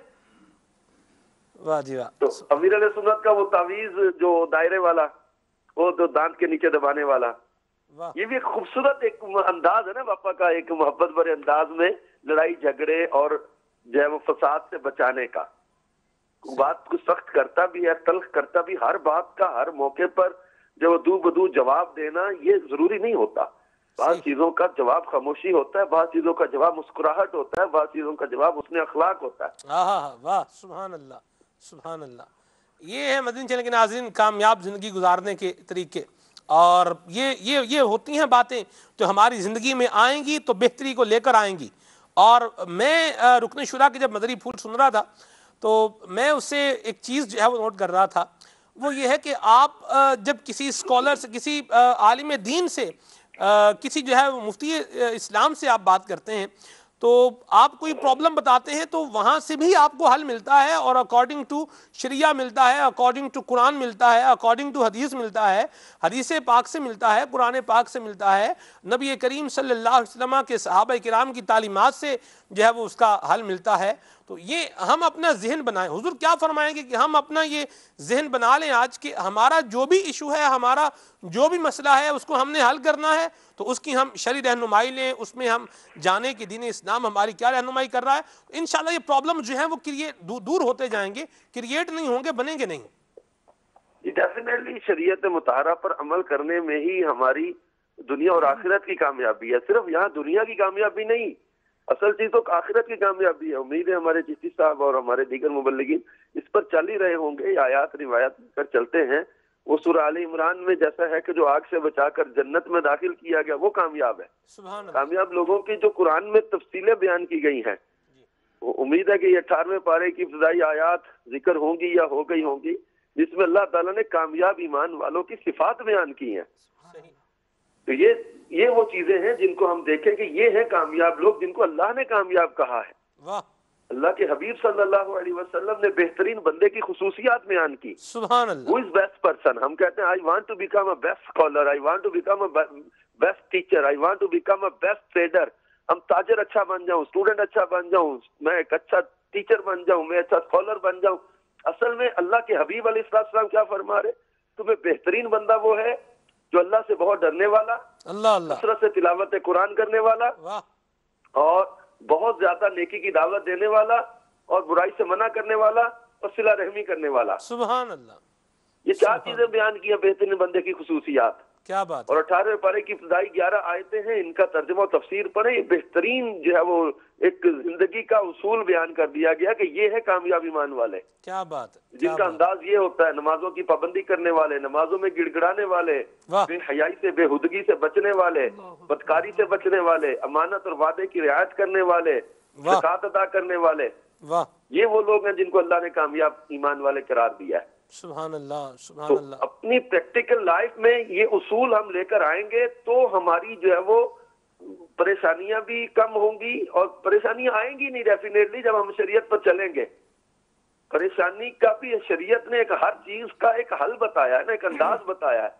Speaker 1: واہ جی واہ.
Speaker 5: تو امیر علیہ سنت کا وہ تعویذ جو دائرے والا، وہ تو دانت کے نیچے دبانے والا،
Speaker 1: واہ.
Speaker 5: یہ بھی ایک خوبصورت ایک انداز ہے نا باپا کا، ایک محبت بھرے انداز میں لڑائی جھگڑے اور جو ہے وہ فساد سے بچانے کا. بات کو سخت کرتا بھی ہے، تلخ کرتا بھی، ہر بات کا ہر موقع پر جو دو بدو جواب دینا یہ ضروری نہیں ہوتا. بعض چیزوں کا جواب خاموشی ہوتا ہے، بعض چیزوں کا جواب مسکراہٹ ہوتا ہے، بعض چیزوں کا جواب حسن اخلاق ہوتا ہے.
Speaker 1: ہاں واہ. سبحان اللہ. سبحان اللہ. یہ ہے مدنی چینل کے ناظرین کامیاب زندگی گزارنے کے طریقے، اور یہ ہوتی ہیں باتیں جو ہماری زندگی میں آئیں گی تو بہتری کو لے کر آئیں گی. اور میں رکن شورا کے جب مدری پھول سن رہا تھا تو میں اس سے ایک چیز جو ہے وہ نوٹ کر رہا تھا، وہ یہ ہے کہ آپ جب کسی اسکالر سے، کسی عالم دین سے، کسی جو ہے مفتی اسلام سے آپ بات کرتے ہیں تو آپ کوئی پرابلم بتاتے ہیں تو وہاں سے بھی آپ کو حل ملتا ہے، اور اکارڈنگ ٹو شریعہ ملتا ہے، اکارڈنگ ٹو قرآن ملتا ہے، اکارڈنگ ٹو حدیث ملتا ہے، حدیث پاک سے ملتا ہے، قرآن پاک سے ملتا ہے، نبی کریم صلی اللہ علیہ وسلم کے صحابہ کرام کی تعلیمات سے جو ہے وہ اس کا حل ملتا ہے. تو یہ ہم اپنا ذہن بنائیں. حضور کیا فرمائیں گے کہ ہم اپنا یہ ذہن بنا لیں آج کہ ہمارا جو بھی ایشو ہے، ہمارا جو بھی مسئلہ ہے اس کو ہم نے حل کرنا ہے، تو اس کی ہم شرعی رہنمائی لیں، اس میں ہم جانیں کہ دین اسلام ہماری کیا رہنمائی کر رہا ہے. انشاءاللہ یہ پرابلم جو ہیں وہ دور ہوتے جائیں گے، کریٹ نہیں ہوں گے، بنیں گے نہیں.
Speaker 5: ڈیفینیٹلی شریعت مطہرہ پر عمل کرنے میں ہی ہماری دنیا اور آخرت کی کامیابی ہے. صرف یہاں دنیا کی کامیابی نہیں، اصل چیز تو آخرت کی کامیابی ہے. امید ہے ہمارے چشتی صاحب اور ہمارے دیگر مبلغین اس پر چل ہی رہے ہوں گے. یہ آیات روایات پر چلتے ہیں. وہ سورہ آل عمران میں جیسا ہے کہ جو آگ سے بچا کر جنت میں داخل کیا گیا وہ کامیاب ہے.
Speaker 1: سبحان اللہ.
Speaker 5: کامیاب لوگوں کی جو قرآن میں تفصیلیں بیان کی گئی ہیں، وہ امید ہے کہ یہ 18ویں پارے کی ابتدائی آیات ذکر ہوں گی یا ہو گئی ہوں گی، جس میں اللہ تعالیٰ نے کامیاب ایمان والوں کی صفات بیان کی ہیں. تو یہ وہ چیزیں ہیں جن کو ہم دیکھیں کہ یہ ہیں کامیاب لوگ جن کو اللہ نے کامیاب کہا ہے.
Speaker 1: واہ.
Speaker 5: اللہ کے حبیب صلی اللہ علیہ وسلم نے بہترین بندے کی خصوصیات بیان کی.
Speaker 1: سبحان اللہ.
Speaker 5: Who is best person? ہم کہتے ہیں I want to become a best scholar, I want to become a best teacher, I want to become a best trader. ہم تاجر اچھا بن جاؤں, اسٹوڈنٹ اچھا بن جاؤں, میں ایک اچھا ٹیچر بن جاؤں, میں اچھا اسکالر بن جاؤں. اصل میں اللہ کے حبیب علیہ السلام کیا فرما رہے, تمہیں بہترین بندہ وہ ہے جو اللہ سے بہت ڈرنے والا,
Speaker 1: اللہ اللہ,
Speaker 5: کثرت سے تلاوت قرآن کرنے والا,
Speaker 1: واہ,
Speaker 5: اور بہت زیادہ نیکی کی دعوت دینے والا, اور برائی سے منع کرنے والا, اور صلہ رحمی کرنے والا.
Speaker 1: سبحان اللہ.
Speaker 5: یہ چار چیزیں بیان کی ہیں بہترین بندے کی خصوصیات.
Speaker 1: کیا بات
Speaker 5: اور
Speaker 1: ہے.
Speaker 5: 18ویں پارے کی ابتدائی 11 آیتیں ہیں, ان کا ترجمہ و تفسیر پڑھیں. یہ بہترین جو ہے وہ ایک زندگی کا اصول بیان کر دیا گیا کہ یہ ہے کامیاب ایمان والے,
Speaker 1: کیا بات ہے.
Speaker 5: جن کا انداز یہ ہوتا ہے نمازوں کی پابندی کرنے والے, نمازوں میں گڑ گڑانے والے,
Speaker 1: واہ,
Speaker 5: بے حیائی سے بے ہدگی سے بچنے والے, بدکاری سے بچنے والے, امانت اور وعدے کی رعایت کرنے والے,
Speaker 1: واہ.
Speaker 5: زکات ادا کرنے والے.
Speaker 1: واہ,
Speaker 5: یہ وہ لوگ ہیں جن کو اللہ نے کامیاب ایمان والے قرار دیا ہے.
Speaker 1: سبحان اللہ, سبحان
Speaker 5: تو
Speaker 1: اللہ.
Speaker 5: اپنی پریکٹیکل لائف میں یہ اصول ہم لے کر آئیں گے تو ہماری جو ہے وہ پریشانیاں بھی کم ہوں گی, اور پریشانیاں آئیں گی نہیں ڈیفینیٹلی جب ہم شریعت پر چلیں گے. پریشانی کا بھی شریعت نے ایک ہر چیز کا ایک حل بتایا ہے نا, ایک انداز بتایا ہے.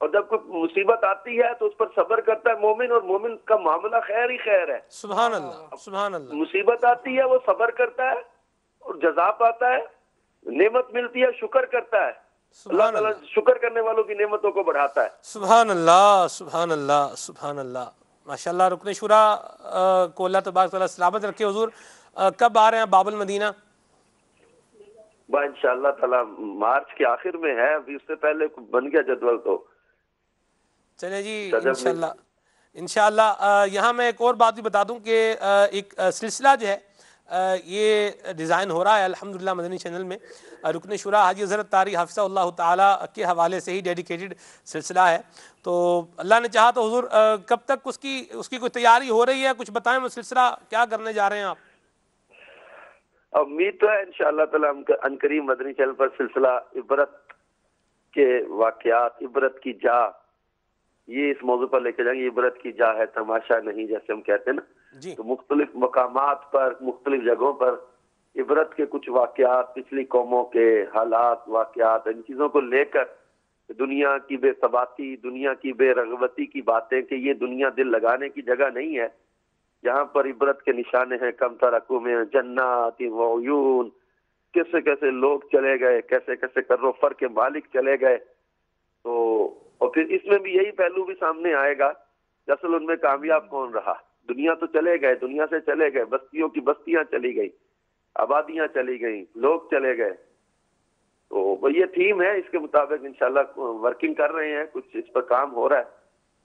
Speaker 5: اور جب کوئی مصیبت آتی ہے تو اس پر صبر کرتا ہے مومن, اور مومن کا معاملہ خیر ہی خیر ہے.
Speaker 1: سبحان اللہ, سبحان اللہ.
Speaker 5: مصیبت آتی ہے وہ صبر کرتا ہے, اور جزا پاتا ہے. نعمت ملتی ہے شکر کرتا ہے. اللہ تعالیٰ شکر کرنے والوں کی نعمتوں کو بڑھاتا ہے.
Speaker 1: سبحان اللہ, سبحان اللہ, سبحان اللہ. ماشاءاللہ. رکن شورا کو اللہ تبارک تعالیٰ سلامت رکھے. حضور کب آ رہے ہیں باب المدینہ؟
Speaker 5: انشاءاللہ تعالیٰ مارچ کے آخر میں ہے, ابھی اس سے پہلے بن گیا جدول تو
Speaker 1: چلے جی انشاءاللہ. انشاءاللہ یہاں میں ایک اور بات بھی بتا دوں کہ ایک سلسلہ جو ہے یہ ڈیزائن ہو رہا ہے الحمدللہ مدنی چینل میں. رکن شورا حاجی حضرت طاری حافظہ اللہ تعالیٰ کے حوالے سے ہی ڈیڈیکیٹڈ سلسلہ ہے. تو اللہ نے چاہا تو حضور کب تک اس کی کوئی تیاری ہو رہی ہے, کچھ بتائیں وہ سلسلہ کیا کرنے جا رہے ہیں آپ؟
Speaker 5: امید تو ہے انشاءاللہ تعالیٰ عنقریب مدنی چینل پر سلسلہ عبرت کے واقعات, عبرت کی جا, یہ اس موضوع پر لے کے جائیں گے. عبرت کی جا ہے, تماشا نہیں, جیسے ہم کہتے ہیں نا.
Speaker 1: جی.
Speaker 5: تو مختلف مقامات پر, مختلف جگہوں پر عبرت کے کچھ واقعات, پچھلی قوموں کے حالات, واقعات, ان چیزوں کو لے کر دنیا کی بے ثباتی, دنیا کی بے رغبتی کی باتیں کہ یہ دنیا دل لگانے کی جگہ نہیں ہے. یہاں پر عبرت کے نشانے ہیں. کم ترکوا من جنات وعیون, کیسے کیسے لوگ چلے گئے, کیسے کیسے کرو فر کے مالک چلے گئے. تو اور پھر اس میں بھی یہی پہلو بھی سامنے آئے گا کہ اصل ان میں کامیاب کون رہا. دنیا تو چلے گئے, دنیا سے چلے گئے, بستیوں کی بستیاں چلی گئی, آبادیاں چلی گئیں, لوگ چلے گئے. تو یہ تھیم ہے, اس کے مطابق انشاءاللہ ورکنگ کر رہے ہیں, کچھ اس پر کام ہو رہا ہے.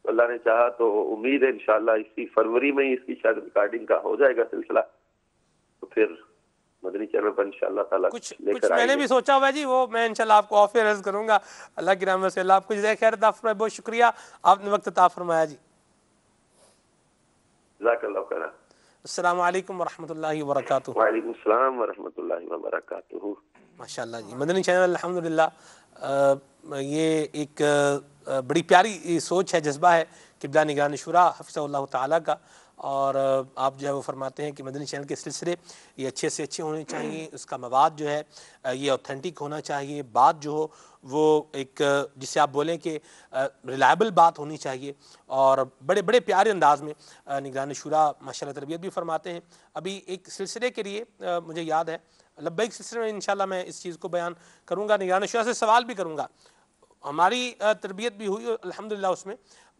Speaker 5: تو اللہ نے چاہا تو امید ہے انشاءاللہ اسی فروری میں ہی اس کی شاید ریکارڈنگ کا ہو جائے گا سلسلہ. تو پھر مدنی چینل پر انشاءاللہ تعالیٰ
Speaker 1: کچھ
Speaker 5: میں
Speaker 1: نے بھی سوچا ہوا ہے جی, وہ میں انشاءاللہ آپ کو آف ایئر عرض کروں گا. اللہ کی رحمت سے اللہ آپ کو جزائے خیر عطا فرمائے. بہت شکریہ, آپ نے وقت عطا فرمایا جی.
Speaker 5: جزاک اللہ خیر.
Speaker 1: السلام علیکم ورحمۃ اللہ وبرکاتہ.
Speaker 5: وعلیکم السلام ورحمۃ اللہ وبرکاتہ.
Speaker 1: ماشاءاللہ جی. مدنی چینل الحمدللہ یہ ایک بڑی پیاری سوچ ہے, جذبہ ہے قبلہ نگران شورا حفظہ اللہ تعالیٰ کا. اور آپ جو ہے وہ فرماتے ہیں کہ مدنی چینل کے سلسلے یہ اچھے سے اچھے ہونے چاہیے, اس کا مواد جو ہے یہ اوتھینٹک ہونا چاہیے, بات جو ہو وہ ایک جسے آپ بولیں کہ ریلائبل بات ہونی چاہیے, اور بڑے بڑے پیارے انداز میں نگران شورا ماشاءاللہ تربیت بھی فرماتے ہیں. ابھی ایک سلسلے کے لیے مجھے یاد ہے لبیک سلسلے میں انشاءاللہ میں اس چیز کو بیان کروں گا, نگران شورا سے سوال بھی کروں گا. ہماری تربیت بھی ہوئی الحمدللہ, اس میں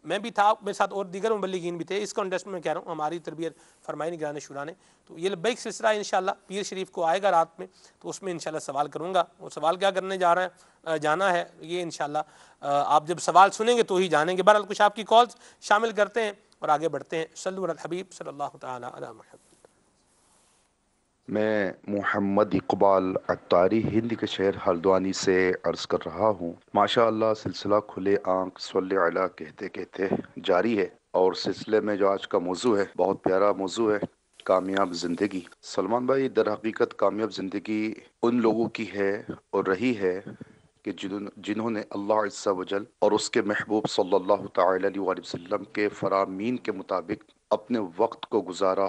Speaker 1: میں بھی تھا, میرے ساتھ اور دیگر مبلغین بھی تھے. اس کانٹیکسٹ میں کہہ رہا ہوں ہماری تربیت فرمائی نگران شورا نے. تو یہ لبیک سلسلہ انشاءاللہ پیر شریف کو آئے گا رات میں, تو اس میں انشاءاللہ سوال کروں گا. وہ سوال کیا کرنے جانا ہے یہ انشاءاللہ آپ جب سوال سنیں گے تو ہی جانیں گے. بہرحال کچھ آپ کی کالز شامل کرتے ہیں اور آگے بڑھتے ہیں. صلو علی الحبیب صلی اللہ تعالی علی محمد.
Speaker 6: میں محمد اقبال عطاری ہند کے شہر ہلدوانی سے عرض کر رہا ہوں. ماشاءاللہ سلسلہ کھلے آنکھ صلی علی کہتے کہتے جاری ہے, اور سلسلے میں جو آج کا موضوع ہے بہت پیارا موضوع ہے, کامیاب زندگی. سلمان بھائی, در حقیقت کامیاب زندگی ان لوگوں کی ہے اور رہی ہے کہ جنہوں نے اللہ عز و جل اور اس کے محبوب صلی اللہ تعالی علیہ وسلم کے فرامین کے مطابق اپنے وقت کو گزارا,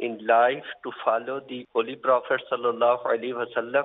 Speaker 7: in life to follow the holy prophet sallallahu alaihi wasallam।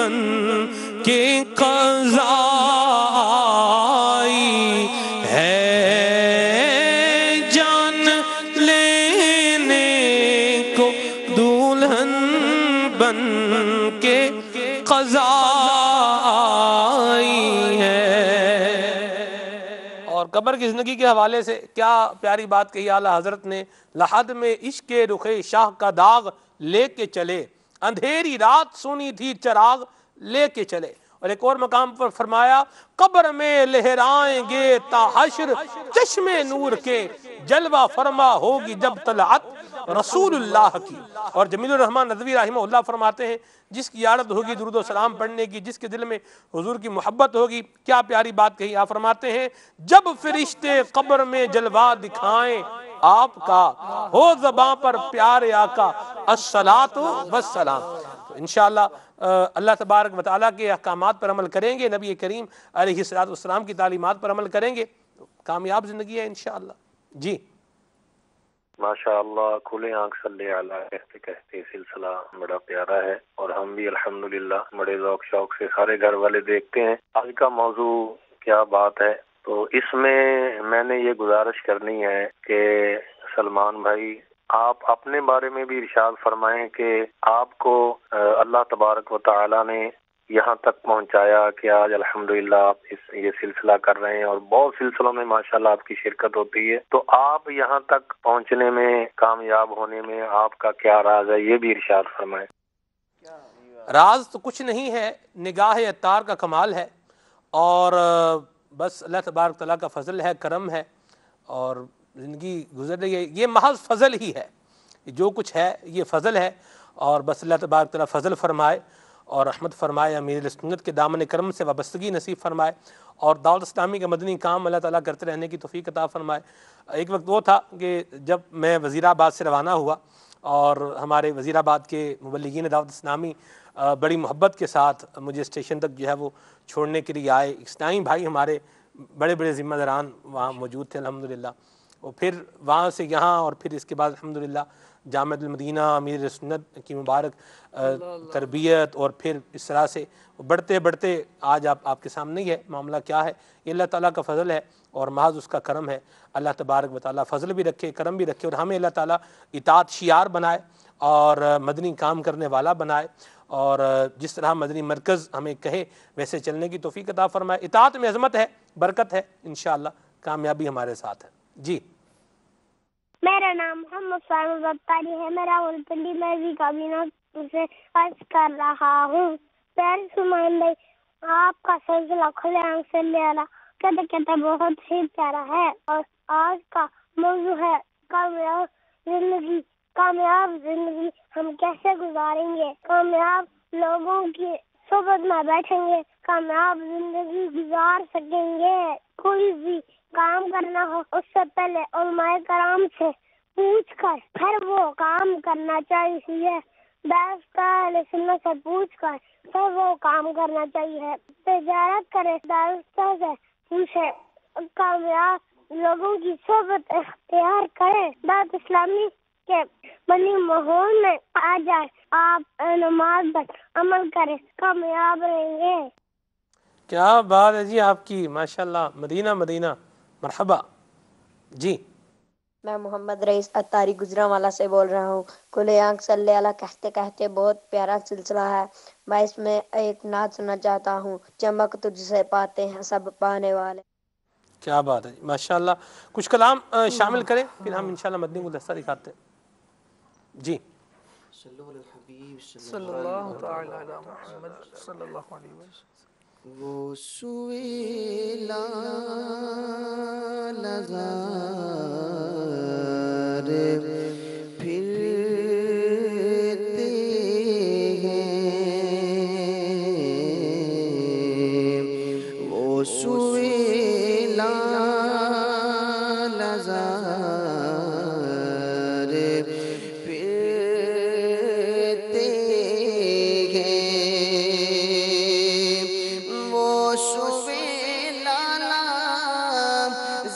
Speaker 1: بن کے قضا آئی ہے، جان لینے کو دلہن بن کے قضا آئی ہے۔ اور قبر کی زندگی کے حوالے سے کیا پیاری بات کہی اعلیٰ حضرت نے، لحد میں عشق رخ شاہ کا داغ لے کے چلے، اندھیری رات سونی تھی چراغ لے کے چلے۔ اور ایک اور مقام پر فرمایا قبر میں لہرائیں گے تا حشر چشم نور کے، جلوہ فرما ہوگی جب طلعت رسول اللہ کی۔ اور جمیل الرحمن ندوی رحمہ اللہ فرماتے ہیں جس کی عادت ہوگی درود و سلام پڑھنے کی، جس کے دل میں حضور کی محبت ہوگی، کیا پیاری بات کہی، آپ فرماتے ہیں جب فرشتے قبر میں جلوہ دکھائیں آپ کا، ہو زباں پر پیارے آقا الصلاۃ والسلام۔ تو انشاءاللہ اللہ تبارک و تعالیٰ کے احکامات پر عمل کریں گے، نبی کریم علیہ الصلوۃ والسلام کی تعلیمات پر عمل کریں گے تو کامیاب زندگی ہے انشاءاللہ۔ جی
Speaker 8: ماشاءاللہ، کھلے آنکھ صلی علی کہتے کہتے سلسلہ بڑا پیارا ہے، اور ہم بھی الحمدللہ بڑے ذوق شوق سے سارے گھر والے دیکھتے ہیں۔ آج کا موضوع کیا بات ہے، تو اس میں نے یہ گزارش کرنی ہے کہ سلمان بھائی آپ اپنے بارے میں بھی ارشاد فرمائیں کہ آپ کو اللہ تبارک و تعالی نے یہاں تک پہنچایا کہ آج الحمدللہ آپ یہ سلسلہ کر رہے ہیں، اور بہت سلسلوں میں ماشاءاللہ آپ کی شرکت ہوتی ہے، تو آپ یہاں تک پہنچنے میں، کامیاب ہونے میں آپ کا کیا راز ہے، یہ بھی ارشاد فرمائیں۔
Speaker 1: راز تو کچھ نہیں ہے، نگاہ عطار کا کمال ہے، اور بس اللہ تبارک تعالیٰ کا فضل ہے، کرم ہے، اور زندگی گزر رہی ہے، یہ محض فضل ہی ہے، جو کچھ ہے یہ فضل ہے، اور بس اللہ تبارک تعالیٰ فضل فرمائے اور رحمت فرمائے، امیر سنت کے دامن کرم سے وابستگی نصیب فرمائے، اور دعوت اسلامی کا مدنی کام اللہ تعالیٰ کرتے رہنے کی توفیق عطا فرمائے۔ ایک وقت وہ تھا کہ جب میں وزیر آباد سے روانہ ہوا، اور ہمارے وزیر آباد کے مبلغین دعوت اسلامی بڑی محبت کے ساتھ مجھے اسٹیشن تک جو ہے وہ چھوڑنے کے لیے آئے۔ اسلامی بھائی ہمارے بڑے بڑے ذمہ داران وہاں موجود تھے الحمدللہ، اور پھر وہاں سے یہاں، اور پھر اس کے بعد الحمدللہ جامعہ المدینہ امیر سنت کی مبارک تربیت، اور پھر اس طرح سے بڑھتے بڑھتے آج آپ کے سامنے ہی ہے معاملہ کیا ہے، یہ اللہ تعالیٰ کا فضل ہے اور محض اس کا کرم ہے۔ اللہ تبارک و تعالیٰ فضل بھی رکھے، کرم بھی رکھے، اور ہمیں اللہ تعالیٰ اطاعت شیار بنائے اور مدنی کام کرنے والا بنائے، اور جس طرح مدنی مرکز ہمیں کہے ویسے چلنے کی توفیق عطا فرمائے۔ اطاعت میں عظمت ہے، برکت ہے، انشاءاللہ کامیابی ہمارے ساتھ ہے۔ جی
Speaker 9: میرا نام محمد فاروق ابتاری ہے، میں راولپنڈی میں کابینہ سے عرض کر رہا ہوں۔ پیارے سلمان بھائی، آپ کا سلسلہ کھلے آنکھ سے لے آلا کہتے کہتے بہت ہی پیارا ہے، اور آج کا موضوع ہے کامیاب زندگی۔ کامیاب زندگی ہم کیسے گزاریں گے؟ کامیاب لوگوں کی صحبت میں بیٹھیں گے، کامیاب زندگی گزار سکیں گے۔ کوئی بھی کام کرنا ہو اس سے پہلے علماء کرام سے پوچھ کر پھر وہ کام کرنا چاہیے، دارالفتہ اہل سنت سے پوچھ کر پھر وہ کام کرنا چاہیے۔ تجارت کرے، دارالفتہ سے پوچھے، کامیاب لوگوں کی صحبت اختیار کرے، دعوت اسلامی کے بنی ماحول میں آ جائے، آپ نماز پر عمل کرے، کامیاب رہیں گے۔
Speaker 1: کیا بات ہے جی آپ کی، ماشاءاللہ، مدینہ مدینہ، مرحبا۔ جی
Speaker 10: میں محمد رئیس اتاری گجرانوالہ سے بول رہا ہوں۔ کھلے آنکھ صلی اللہ کہتے کہتے بہت پیارا سلسلہ ہے۔ میں اس میں ایک نعت سننا چاہتا ہوں، چمک تجھ سے پاتے ہیں سب پانے والے۔
Speaker 1: کیا بات ہے، ماشاءاللہ، کچھ کلام شامل کریں پھر ہم انشاءاللہ مدنی گلدستہ دکھاتے ہیں۔ جی
Speaker 3: صلی اللہ تعالی علی محمد صلی اللہ علیہ وسلم۔ وہ سویلا لزار پھرتے ہیں، وہ سویلا لزار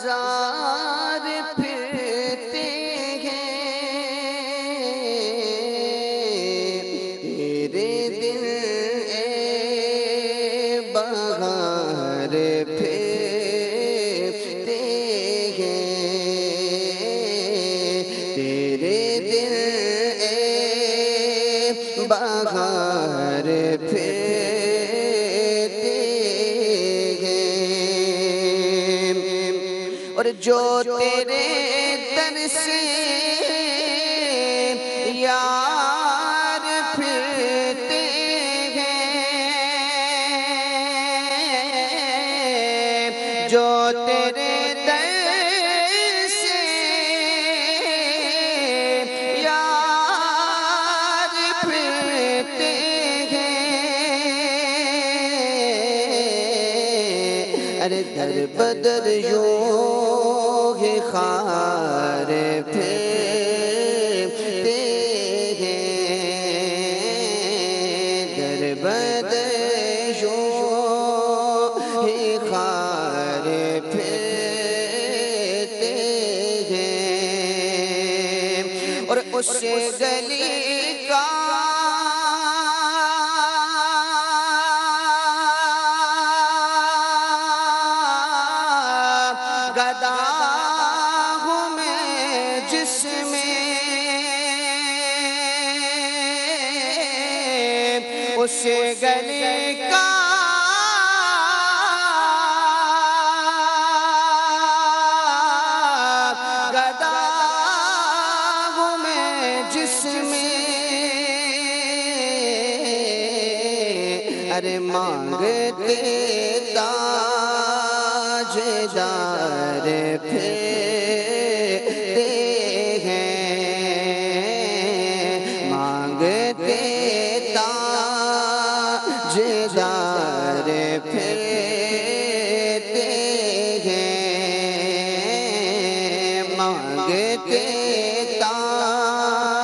Speaker 3: زار پھرتے اور جو تیرے در سے یار پھرتے ہیں، جو تیرے در سے یار پھرتے ہیں، ارے در بدر یوں ہی خار پھرتے ہیں، در بدر یوں ہی خار پھرتے ہیں، اور اس گلی کا گدا ہوں میں، جس میں اس گلی کا گدا ہوں میں، جس میں ارے مانگتے تاجدار پھرتے ہیں، مانگتے تاجدار پھرتے ہیں، مانگتے تاجدار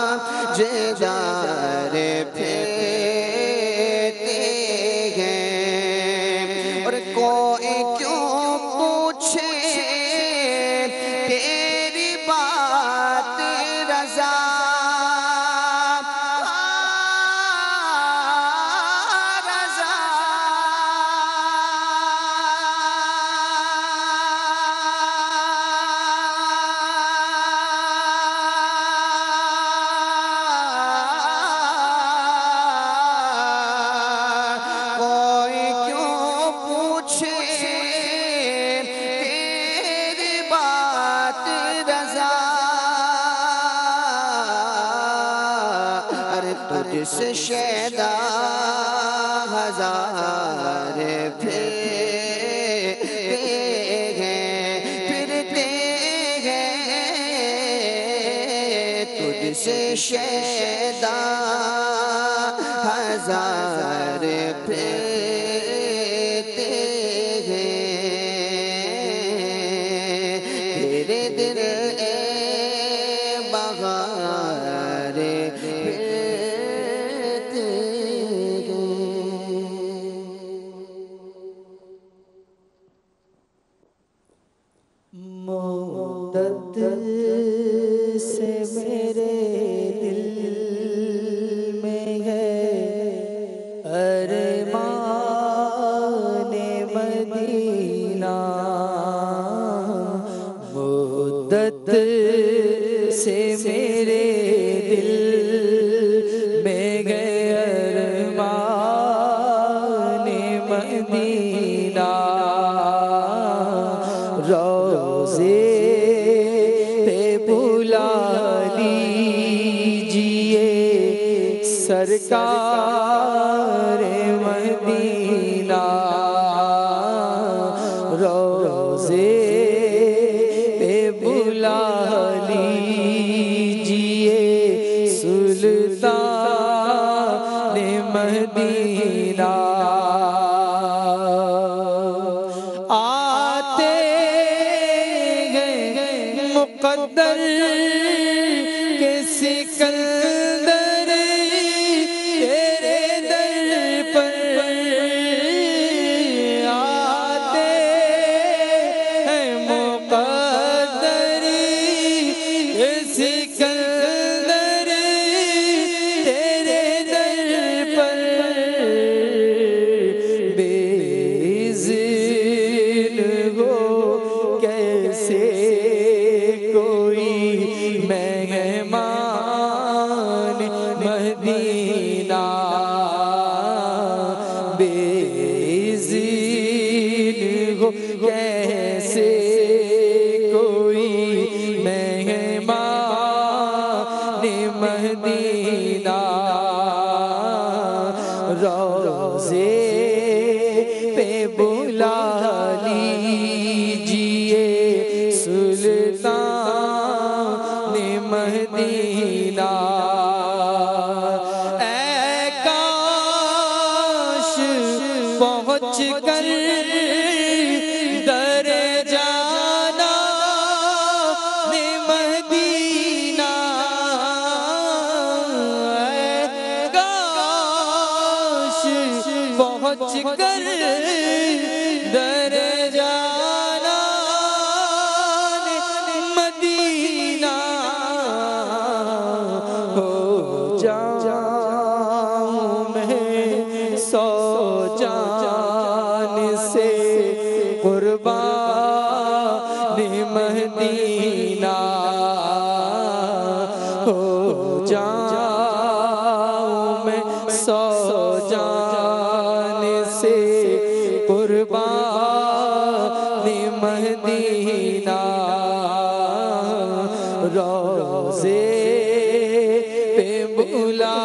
Speaker 3: پھرتے ہیں، اور کوئی کیوں پوچھے تیری بات رضا، رضا کوئی کیوں پوچھے تیری بات رضا، ارے تجھ سے شیدا ہزار پھرتے ہیں، پھرتے ہیں، تجھ سے شیدا ہزار پھرتے ہیں، تیرے دل اے بہار پھرتے ہیں۔
Speaker 11: مدت سے میرے دل میں ہے ارمان مدینہ، مدت سے میرے دل میں ہے ارمان مدینہ، روزے پہ بلا لیجئے سرکار مدینہ، روزے پہ بلا لیجئے سلطان مدینہ، آتے گئے مقدر کے سکندر تیرے در پر، آتے ہیں مقدر کے سکندر تیرے در پر، بے اذن ہو کیسے کوئی مہمان مدینہ، بے اذن ہو کیسے پہ بلا لیجیے سلطان مدینہ، اے کاش پہنچ کر در جانا مدینہ، اے کاش پہنچ کر در جانا مدینہ، ہو جاؤں میں سو جان سے قربان مدینہ، ہو جاؤں میں سو جان سے قربان مدینہ، روضے پہ بلا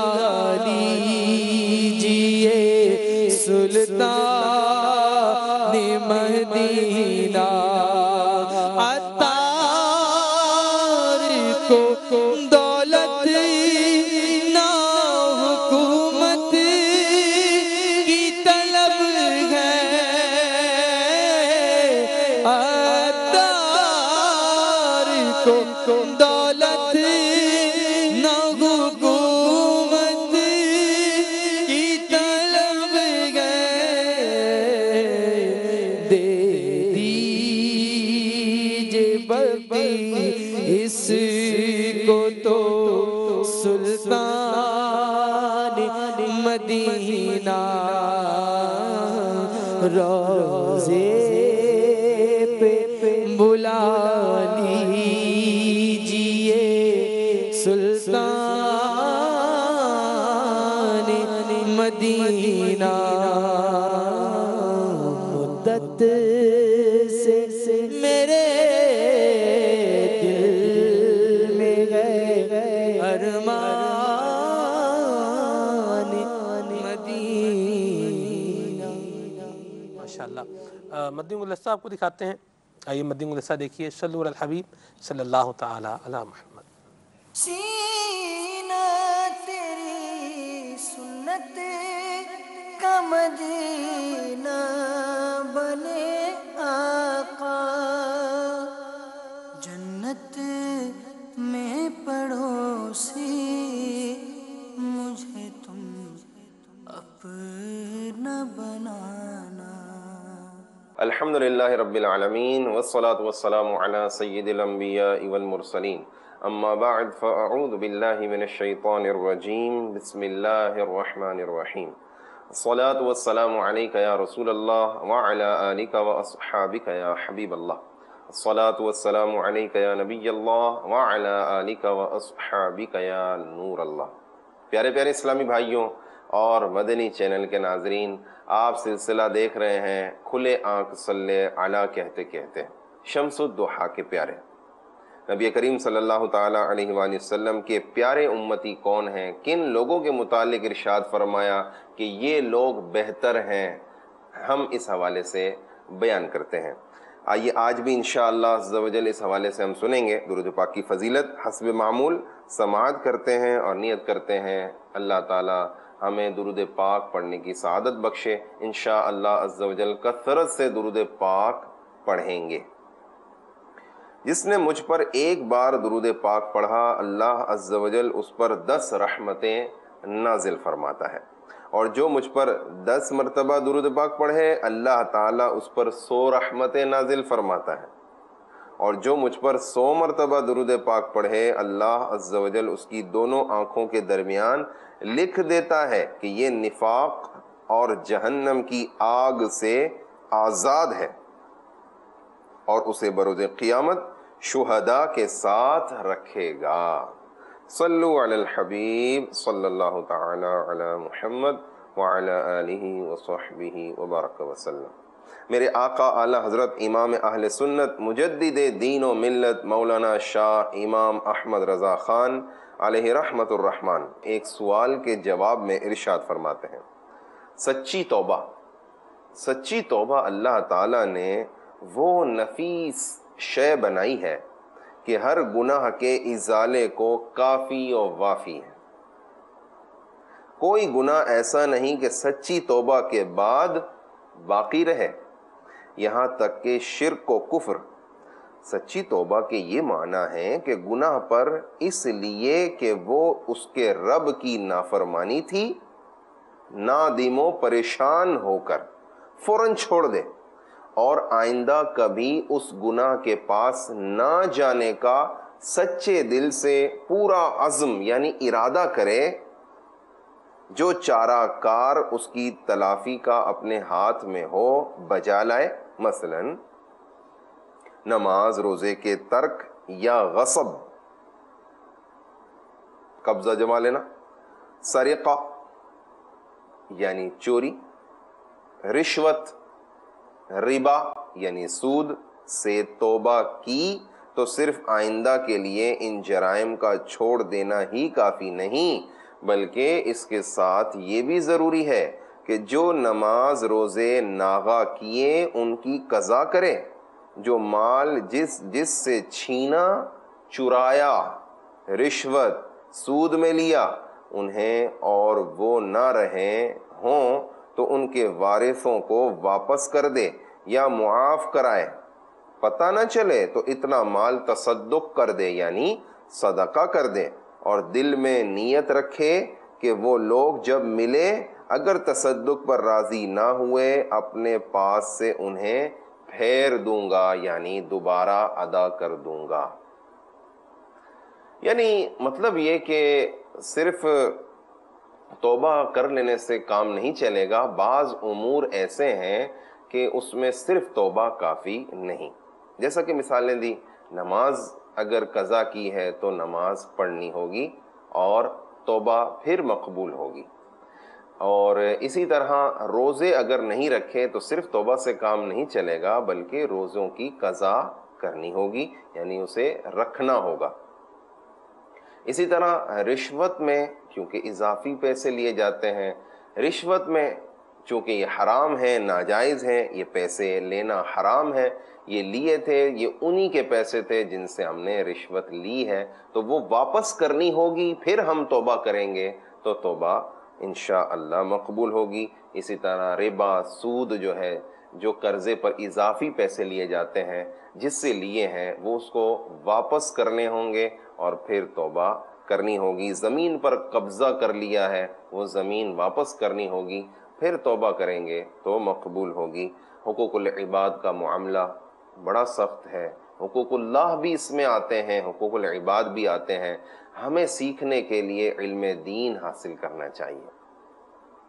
Speaker 11: لیجیے سلطان مدینہ، عطار کو دولت نہ حکومت کی طلب ہے، عطار کو دولت نہ حکومت کی طلب ہے، دے دیجئے بقی اس کو تو سلطان مدینہ، روضے پہ بلا لیجیے سلطان مدینہ، مدت سے میرے دل میں گئے ارمان مدینہ۔
Speaker 1: ماشاءاللہ۔ مدنی گلدستہ آپ کو دکھاتے ہیں، آئیے مدنی گلدستہ دیکھیے۔ صلو علی الحبیب صلی اللہ تعالی علی محمد۔
Speaker 3: سینہ تیری سنت کا مدینہ بنے آقا، جنت میں پڑوسی مجھے تم اپنا بنانا۔
Speaker 12: الحمدللہ رب العالمین والصلاة والسلام علی سید الانبیاء والمرسلین، اما بعد فاعوذ باللہ من الشیطان الرجیم، بسم اللہ الرحمن الرحیم۔ الصلاة والسلام علیکہ یا رسول اللہ وعلی آلکہ واصحابکہ یا حبیب اللہ، الصلاة والسلام علیکہ یا نبی اللہ وعلی آلکہ واصحابکہ یا نور اللہ۔ پیارے پیارے اسلامی بھائیوں اور مدنی چینل کے ناظرین، آپ سلسلہ دیکھ رہے ہیں کھلے آنکھ صلی علی کہتے کہتے، شمس الضحیٰ کے پیارے نبی کریم صلی اللہ تعالیٰ علیہ وآلہ وسلم کے پیارے امتی کون ہیں، کن لوگوں کے متعلق ارشاد فرمایا کہ یہ لوگ بہتر ہیں، ہم اس حوالے سے بیان کرتے ہیں۔ آئیے آج بھی انشاءاللہ عز و جل اس حوالے سے ہم سنیں گے درود پاک کی فضیلت۔ حسب معمول سماعت کرتے ہیں اور نیت کرتے ہیں اللہ تعالیٰ ہمیں درود پاک پڑھنے کی سعادت بخشے۔ انشاءاللہ عز و جل کثرت سے درود پاک پڑھیں گے۔ جس نے مجھ پر ایک بار درود پاک پڑھا، اللہ عز و جل اس پر 10 رحمتیں نازل فرماتا ہے، اور جو مجھ پر 10 مرتبہ درود پاک پڑھے اللہ تعالیٰ اس پر 100 رحمتیں نازل فرماتا ہے، اور جو مجھ پر 100 مرتبہ درود پاک پڑھے اللہ عز و جل اس کی دونوں آنکھوں کے درمیان لکھ دیتا ہے کہ یہ نفاق اور جہنم کی آگ سے آزاد ہے، اور اسے بروز قیامت شہداء کے ساتھ رکھے گا۔ صلو علی الحبیب صلی اللہ تعالی علی محمد وعلی آلہ وصحبہ وبارک وسلم۔ میرے آقا اعلیٰ حضرت امام اہل سنت مجدد دین و ملت مولانا شاہ امام احمد رضا خان علیہ رحمت الرحمن ایک سوال کے جواب میں ارشاد فرماتے ہیں، سچی توبہ سچی توبہ اللہ تعالیٰ نے وہ نفیس شے بنائی ہے کہ ہر گناہ کے ازالے کو کافی اور وافی ہے. کوئی گناہ ایسا نہیں کہ سچی توبہ کے بعد باقی رہے، یہاں تک کہ شرک و کفر. سچی توبہ کے یہ معنی ہے کہ گناہ پر اس لیے کہ وہ اس کے رب کی نافرمانی تھی، نادم و پریشان ہو کر فوراً چھوڑ دے اور آئندہ کبھی اس گناہ کے پاس نہ جانے کا سچے دل سے پورا عزم یعنی ارادہ کرے. جو چارہ کار اس کی تلافی کا اپنے ہاتھ میں ہو بجا لائے، مثلا نماز روزے کے ترک یا غصب قبضہ جما لینا، سرقہ یعنی چوری، رشوت، ربا یعنی سود سے توبہ کی تو صرف آئندہ کے لیے ان جرائم کا چھوڑ دینا ہی کافی نہیں، بلکہ اس کے ساتھ یہ بھی ضروری ہے کہ جو نماز روزے ناغا کیے ان کی قضا کرے، جو مال جس سے چھینا، چرایا، رشوت، سود میں لیا انہیں اور وہ نہ رہے ہوں تو ان کے وارثوں کو واپس کر دے یا معاف کرائے. پتہ نہ چلے تو اتنا مال تصدق کر دے یعنی صدقہ کر دے، اور دل میں نیت رکھے کہ وہ لوگ جب ملے اگر تصدق پر راضی نہ ہوئے اپنے پاس سے انہیں پھیر دوں گا یعنی دوبارہ ادا کر دوں گا. یعنی مطلب یہ کہ صرف توبہ کر لینے سے کام نہیں چلے گا، بعض امور ایسے ہیں کہ اس میں صرف توبہ کافی نہیں. جیسا کہ مثالیں دی، نماز اگر قضا کی ہے تو نماز پڑھنی ہوگی اور توبہ پھر مقبول ہوگی، اور اسی طرح روزے اگر نہیں رکھے تو صرف توبہ سے کام نہیں چلے گا بلکہ روزوں کی قضا کرنی ہوگی یعنی اسے رکھنا ہوگا. اسی طرح رشوت میں کیونکہ اضافی پیسے لیے جاتے ہیں، رشوت میں چونکہ یہ حرام ہے، ناجائز ہے، یہ پیسے لینا حرام ہے، یہ لیے تھے، یہ انہی کے پیسے تھے جن سے ہم نے رشوت لی ہے تو وہ واپس کرنی ہوگی، پھر ہم توبہ کریں گے تو توبہ انشاءاللہ مقبول ہوگی. اسی طرح ربا، سود جو ہے، جو قرضے پر اضافی پیسے لیے جاتے ہیں، جس سے لیے ہیں وہ اس کو واپس کرنے ہوں گے اور پھر توبہ کرنی ہوگی. زمین پر قبضہ کر لیا ہے، وہ زمین واپس کرنی ہوگی، پھر توبہ کریں گے تو مقبول ہوگی. حقوق العباد کا معاملہ بڑا سخت ہے، حقوق اللہ بھی اس میں آتے ہیں، حقوق العباد بھی آتے ہیں. ہمیں سیکھنے کے لیے علم دین حاصل کرنا چاہیے.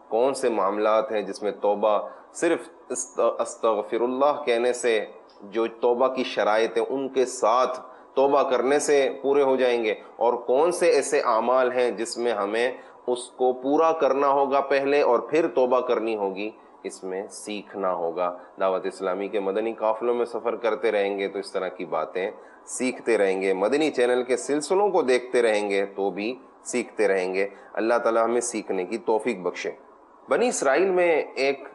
Speaker 12: کون سے معاملات ہیں جس میں توبہ صرف استغفر اللہ کہنے سے، جو توبہ کی شرائط ہیں ان کے ساتھ توبہ کرنے سے پورے ہو جائیں گے، اور کون سے ایسے اعمال ہیں جس میں ہمیں اس کو پورا کرنا ہوگا پہلے اور پھر توبہ کرنی ہوگی. اس میں سیکھنا ہوگا. دعوت اسلامی کے مدنی قافلوں میں سفر کرتے رہیں گے تو اس طرح کی باتیں سیکھتے رہیں گے، مدنی چینل کے سلسلوں کو دیکھتے رہیں گے تو بھی سیکھتے رہیں گے. اللہ تعالی ہمیں سیکھنے کی توفیق بخشے. بنی اسرائیل میں ایک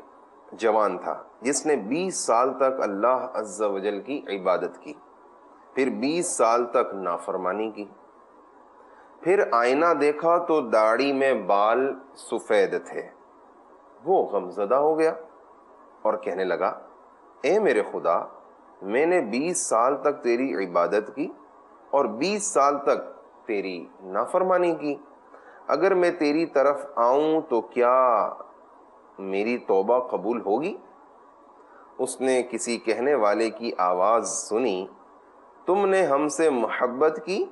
Speaker 12: جوان تھا جس نے 20 سال تک اللہ عز و جل کی عبادت کی، پھر 20 سال تک نافرمانی کی، پھر آئینہ دیکھا تو داڑھی میں بال سفید تھے. وہ غمزدہ ہو گیا اور کہنے لگا، اے میرے خدا، میں نے 20 سال تک تیری عبادت کی اور 20 سال تک تیری نافرمانی کی، اگر میں تیری طرف آؤں تو کیا میری توبہ قبول ہوگی؟ اس نے کسی کہنے والے کی آواز سنی، تم نے ہم سے محبت کی،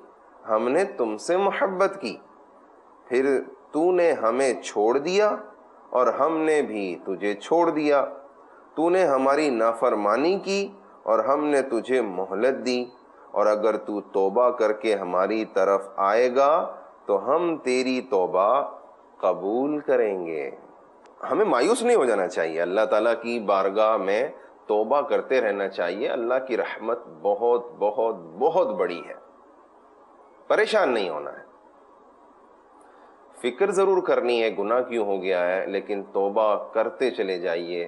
Speaker 12: ہم نے تم سے محبت کی، پھر تو نے ہمیں چھوڑ دیا اور ہم نے بھی تجھے چھوڑ دیا. تو نے ہماری نافرمانی کی اور ہم نے تجھے مہلت دی، اور اگر تو توبہ کر کے ہماری طرف آئے گا تو ہم تیری توبہ قبول کریں گے. ہمیں مایوس نہیں ہو جانا چاہیے، اللہ تعالیٰ کی بارگاہ میں توبہ کرتے رہنا چاہیے. اللہ کی رحمت بہت بہت بہت بڑی ہے. پریشان نہیں ہونا ہے، فکر ضرور کرنی ہے گناہ کیوں ہو گیا ہے، لیکن توبہ کرتے چلے جائیے.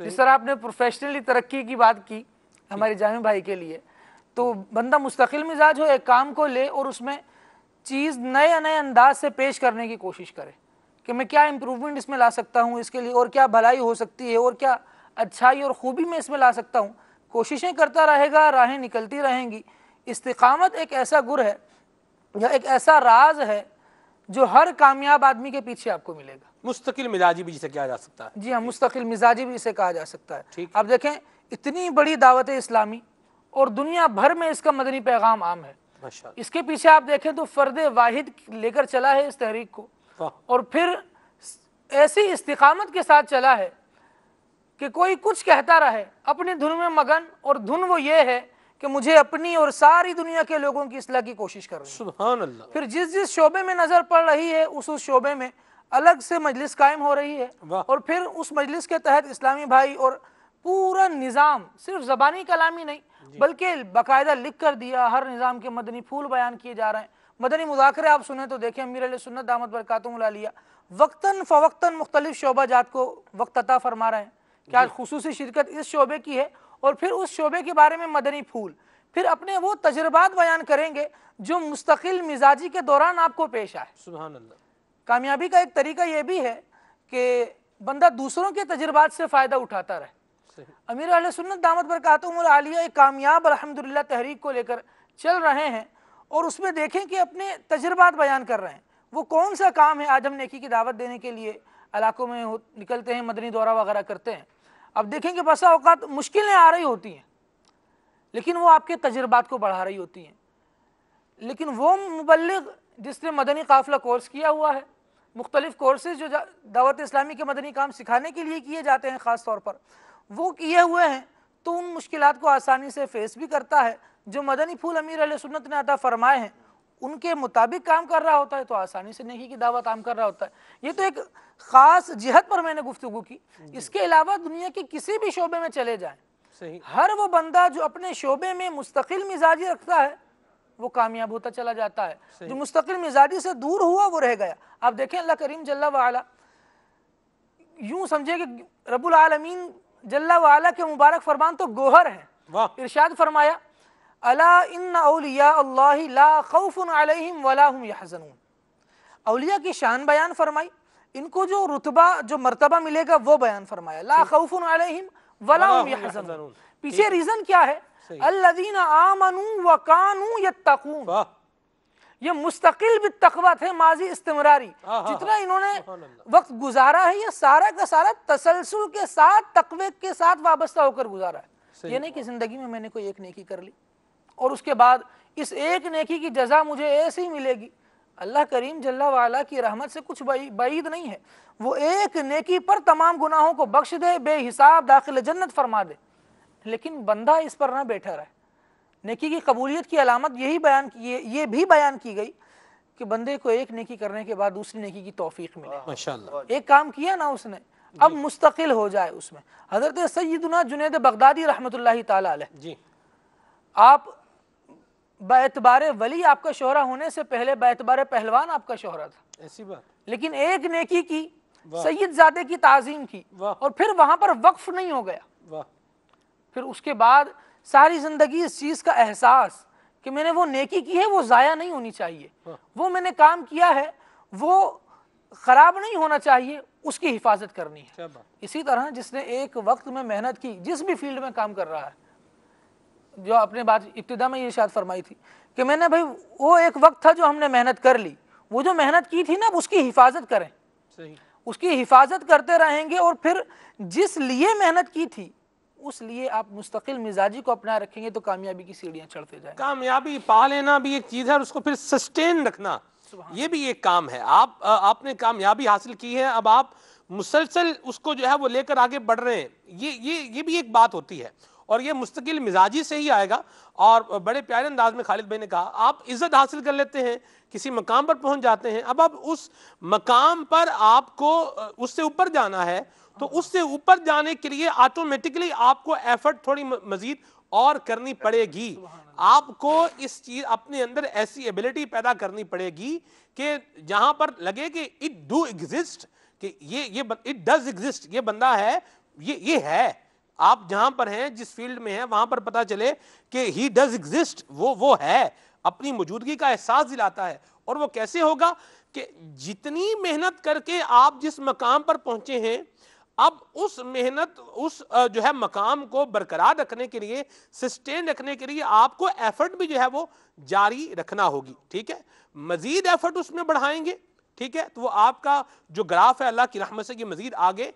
Speaker 3: جس طرح آپ نے پروفیشنلی ترقی کی بات کی ہمارے جامع بھائی کے لیے، تو بندہ مستقل مزاج ہو، ایک کام کو لے اور اس میں چیز نئے نئے انداز سے پیش کرنے کی کوشش کرے کہ میں کیا امپروومنٹ اس میں لا سکتا ہوں، اس کے لیے اور کیا بھلائی ہو سکتی ہے اور کیا اچھائی اور خوبی میں اس میں لا سکتا ہوں. کوششیں کرتا رہے گا، راہیں نکلتی رہیں گی. استقامت ایک ایسا گر ہے یا ایک ایسا راز ہے جو ہر کامیاب آدمی کے پیچھے آپ کو ملے گا.
Speaker 1: مستقل مزاجی بھی جسے کہا جا سکتا ہے.
Speaker 3: جی ہاں، مستقل مزاجی بھی اسے کہا جا سکتا ہے. آپ دیکھیں اتنی بڑی دعوت اسلامی اور دنیا بھر میں اس کا مدنی پیغام عام ہے. اس کے پیچھے آپ دیکھیں تو فرد واحد لے کر چلا ہے اس تحریک کو، اور پھر ایسی استقامت کے ساتھ چلا ہے کہ کوئی کچھ کہتا رہے، اپنی دھن میں مگن، اور دھن وہ یہ ہے کہ مجھے اپنی اور ساری دنیا کے لوگوں کی اصلاح کی کوشش کر رہی ہے.
Speaker 1: سبحان اللہ.
Speaker 3: پھر جس شعبے میں نظر پڑ رہی ہے اس شعبے میں الگ سے مجلس قائم ہو رہی ہے، اور پھر اس مجلس کے تحت اسلامی بھائی اور پورا نظام صرف زبانی کلامی نہیں بلکہ باقاعدہ لکھ کر دیا، ہر نظام کے مدنی پھول بیان کیے جا رہے ہیں. مدنی مذاکرے آپ سنیں تو دیکھیں امیر علیہ سنت دامت برکاتہم العالیہ وقتاً فوقتاً مختلف شعبہ جات کو وقت عطا فرما رہے ہیں کہ آج خصوصی شرکت اس شعبے کی ہے، اور پھر اس شعبے کے بارے میں مدنی پھول، پھر اپنے وہ تجربات بیان کریں گے جو مستقل مزاجی کے دوران آپ کو پیش آئے.
Speaker 1: سبحان اللہ.
Speaker 3: کامیابی کا ایک طریقہ یہ بھی ہے کہ بندہ دوسروں کے تجربات سے فائدہ اٹھاتا رہے. امیر اہل سنت دامت برکاتہم العالیہ ایک کامیاب الحمدللہ تحریک کو لے کر چل رہے ہیں، اور اس میں دیکھیں کہ اپنے تجربات بیان کر رہے ہیں. وہ کون سا کام ہے؟ آج ہم نیکی کی دعوت دینے کے لیے علاقوں میں نکلتے ہیں، مدنی دورہ وغیرہ کرتے ہیں. اب دیکھیں کہ بسا اوقات مشکلیں آ رہی ہوتی ہیں لیکن وہ آپ کے تجربات کو بڑھا رہی ہوتی ہیں. لیکن وہ مبلغ جس نے مدنی قافلہ کورس کیا ہوا ہے، مختلف کورسز جو دعوت اسلامی کے مدنی کام سکھانے کے لیے کیے جاتے ہیں خاص طور پر، وہ کیے ہوئے ہیں تو ان مشکلات کو آسانی سے فیس بھی کرتا ہے. جو مدنی پھول امیر علیہ سنت نے عطا فرمائے ہیں ان کے مطابق کام کر رہا ہوتا ہے تو آسانی سے نیکی کی دعوت عام کر رہا ہوتا ہے. یہ تو ایک خاص جہت پر میں نے گفتگو کی. اس کے علاوہ دنیا کے کسی بھی شعبے میں چلے جائیں، ہر وہ بندہ جو اپنے شعبے میں مستقل مزاجی رکھتا ہے وہ کامیاب ہوتا چلا جاتا ہے. جو مستقل مزاجی سے دور ہوا وہ رہ گیا. آپ دیکھیں اللہ کریم جل وعلا، یوں سمجھے کہ رب العالمین جل وعلا کے مبارک فرمان تو گوہر ہیں. ارشاد فرمایا الا ان اولیاء اللہ لا خوف علیہم ولا هم یحزنون. اولیاء کی شان بیان فرمائی، ان کو جو رتبہ جو مرتبہ ملے گا وہ بیان فرمایا. لا خوف علیہم ولا هم یحزنون. پیچھے ریزن کیا ہے؟ الذین آمنوا وکانوا یتقون. یہ مستقل بالتقویٰ تھے، ماضی استمراری. جتنا انہوں نے وقت گزارا ہے یہ سارا کا سارا تسلسل کے ساتھ تقوی کے ساتھ وابستہ ہو کر گزارا ہے. یہ نہیں کہ زندگی میں نے کوئی ایک نیکی کر لی اور اس کے بعد اس ایک نیکی کی جزا مجھے ایسے ہی ملے گی. اللہ کریم جل وعلا کی رحمت سے کچھ بعید نہیں ہے، وہ ایک نیکی پر تمام گناہوں کو بخش دے، بے حساب داخل جنت فرما دے. لیکن بندہ اس پر نہ بیٹھا رہے. نیکی کی قبولیت کی علامت یہ بھی بیان کی گئی کہ بندے کو ایک نیکی کرنے کے بعد دوسری نیکی کی توفیق ملے.
Speaker 1: ماشاءاللہ.
Speaker 3: ایک کام کیا نا اس نے، اب مستقل ہو جائے اس میں. حضرت سیدنا جنید بغدادی رحمۃ اللہ تعالی علیہ، جی آپ باعتبار ولی آپ کا شہرہ ہونے سے پہلے باعتبار پہلوان آپ کا شہرہ تھا.
Speaker 1: ایسی بات.
Speaker 3: لیکن ایک نیکی کی، سید زادے کی تعظیم کی، اور پھر وہاں پر وقف نہیں ہو گیا. پھر اس کے بعد ساری زندگی اس چیز کا احساس کہ میں نے وہ نیکی کی ہے وہ ضائع نہیں ہونی چاہیے، وہ میں نے کام کیا ہے وہ خراب نہیں ہونا چاہیے، اس کی حفاظت کرنی ہے. اسی طرح جس نے ایک وقت میں محنت کی، جس بھی فیلڈ میں کام کر رہا ہے، جو اپنے بات ابتدا میں یہ ارشاد فرمائی تھی کہ میں نے بھائی وہ ایک وقت تھا جو ہم نے محنت کر لی، وہ جو محنت کی تھی نا اس کی حفاظت کریں. اس کی حفاظت کرتے رہیں گے اور پھر جس لیے محنت کی تھی اس لیے آپ مستقل مزاجی کو اپنا رکھیں گے تو کامیابی کی سیڑھیاں چڑھتے جائیں.
Speaker 1: کامیابی پا لینا بھی ایک چیز ہے اور اس کو پھر سسٹین رکھنا یہ بھی ایک کام ہے. آپ نے کامیابی حاصل کی ہے، اب آپ مسلسل اس کو جو ہے وہ لے کر آگے بڑھ رہے ہیں، یہ بھی ایک بات ہوتی ہے اور یہ مستقل مزاجی سے ہی آئے گا. اور بڑے پیارے انداز میں خالد بھائی نے کہا آپ عزت حاصل کر لیتے ہیں، کسی مقام پر پہنچ جاتے ہیں، اب اس مقام پر آپ کو اس سے اوپر جانا ہے تو اس سے اوپر جانے کے لیے آٹومیٹکلی آپ کو ایفرٹ تھوڑی مزید اور کرنی پڑے گی. آپ کو اس چیز اپنے اندر ایسی ایبلٹی پیدا کرنی پڑے گی کہ جہاں پر لگے کہ اٹ ڈو ایگزسٹ، کہ یہ اٹ ڈز ایگزسٹ، یہ بندہ ہے یہ ہے، آپ جہاں پر ہیں جس فیلڈ میں ہیں وہاں پر پتہ چلے کہ ہی ڈز ایگزسٹ، وہ ہے، اپنی موجودگی کا احساس دلاتا ہے. اور وہ کیسے ہوگا کہ جتنی محنت کر کے آپ جس مقام پر پہنچے ہیں، اب اس محنت اس جو ہے مقام کو برقرار رکھنے کے لیے، سسٹین رکھنے کے لیے آپ کو ایفرٹ بھی جو ہے وہ جاری رکھنا ہوگی. ٹھیک ہے، مزید ایفرٹ اس میں بڑھائیں گے، ٹھیک ہے، تو وہ آپ کا جو گراف ہے اللہ کی رحمت سے یہ مزید آگے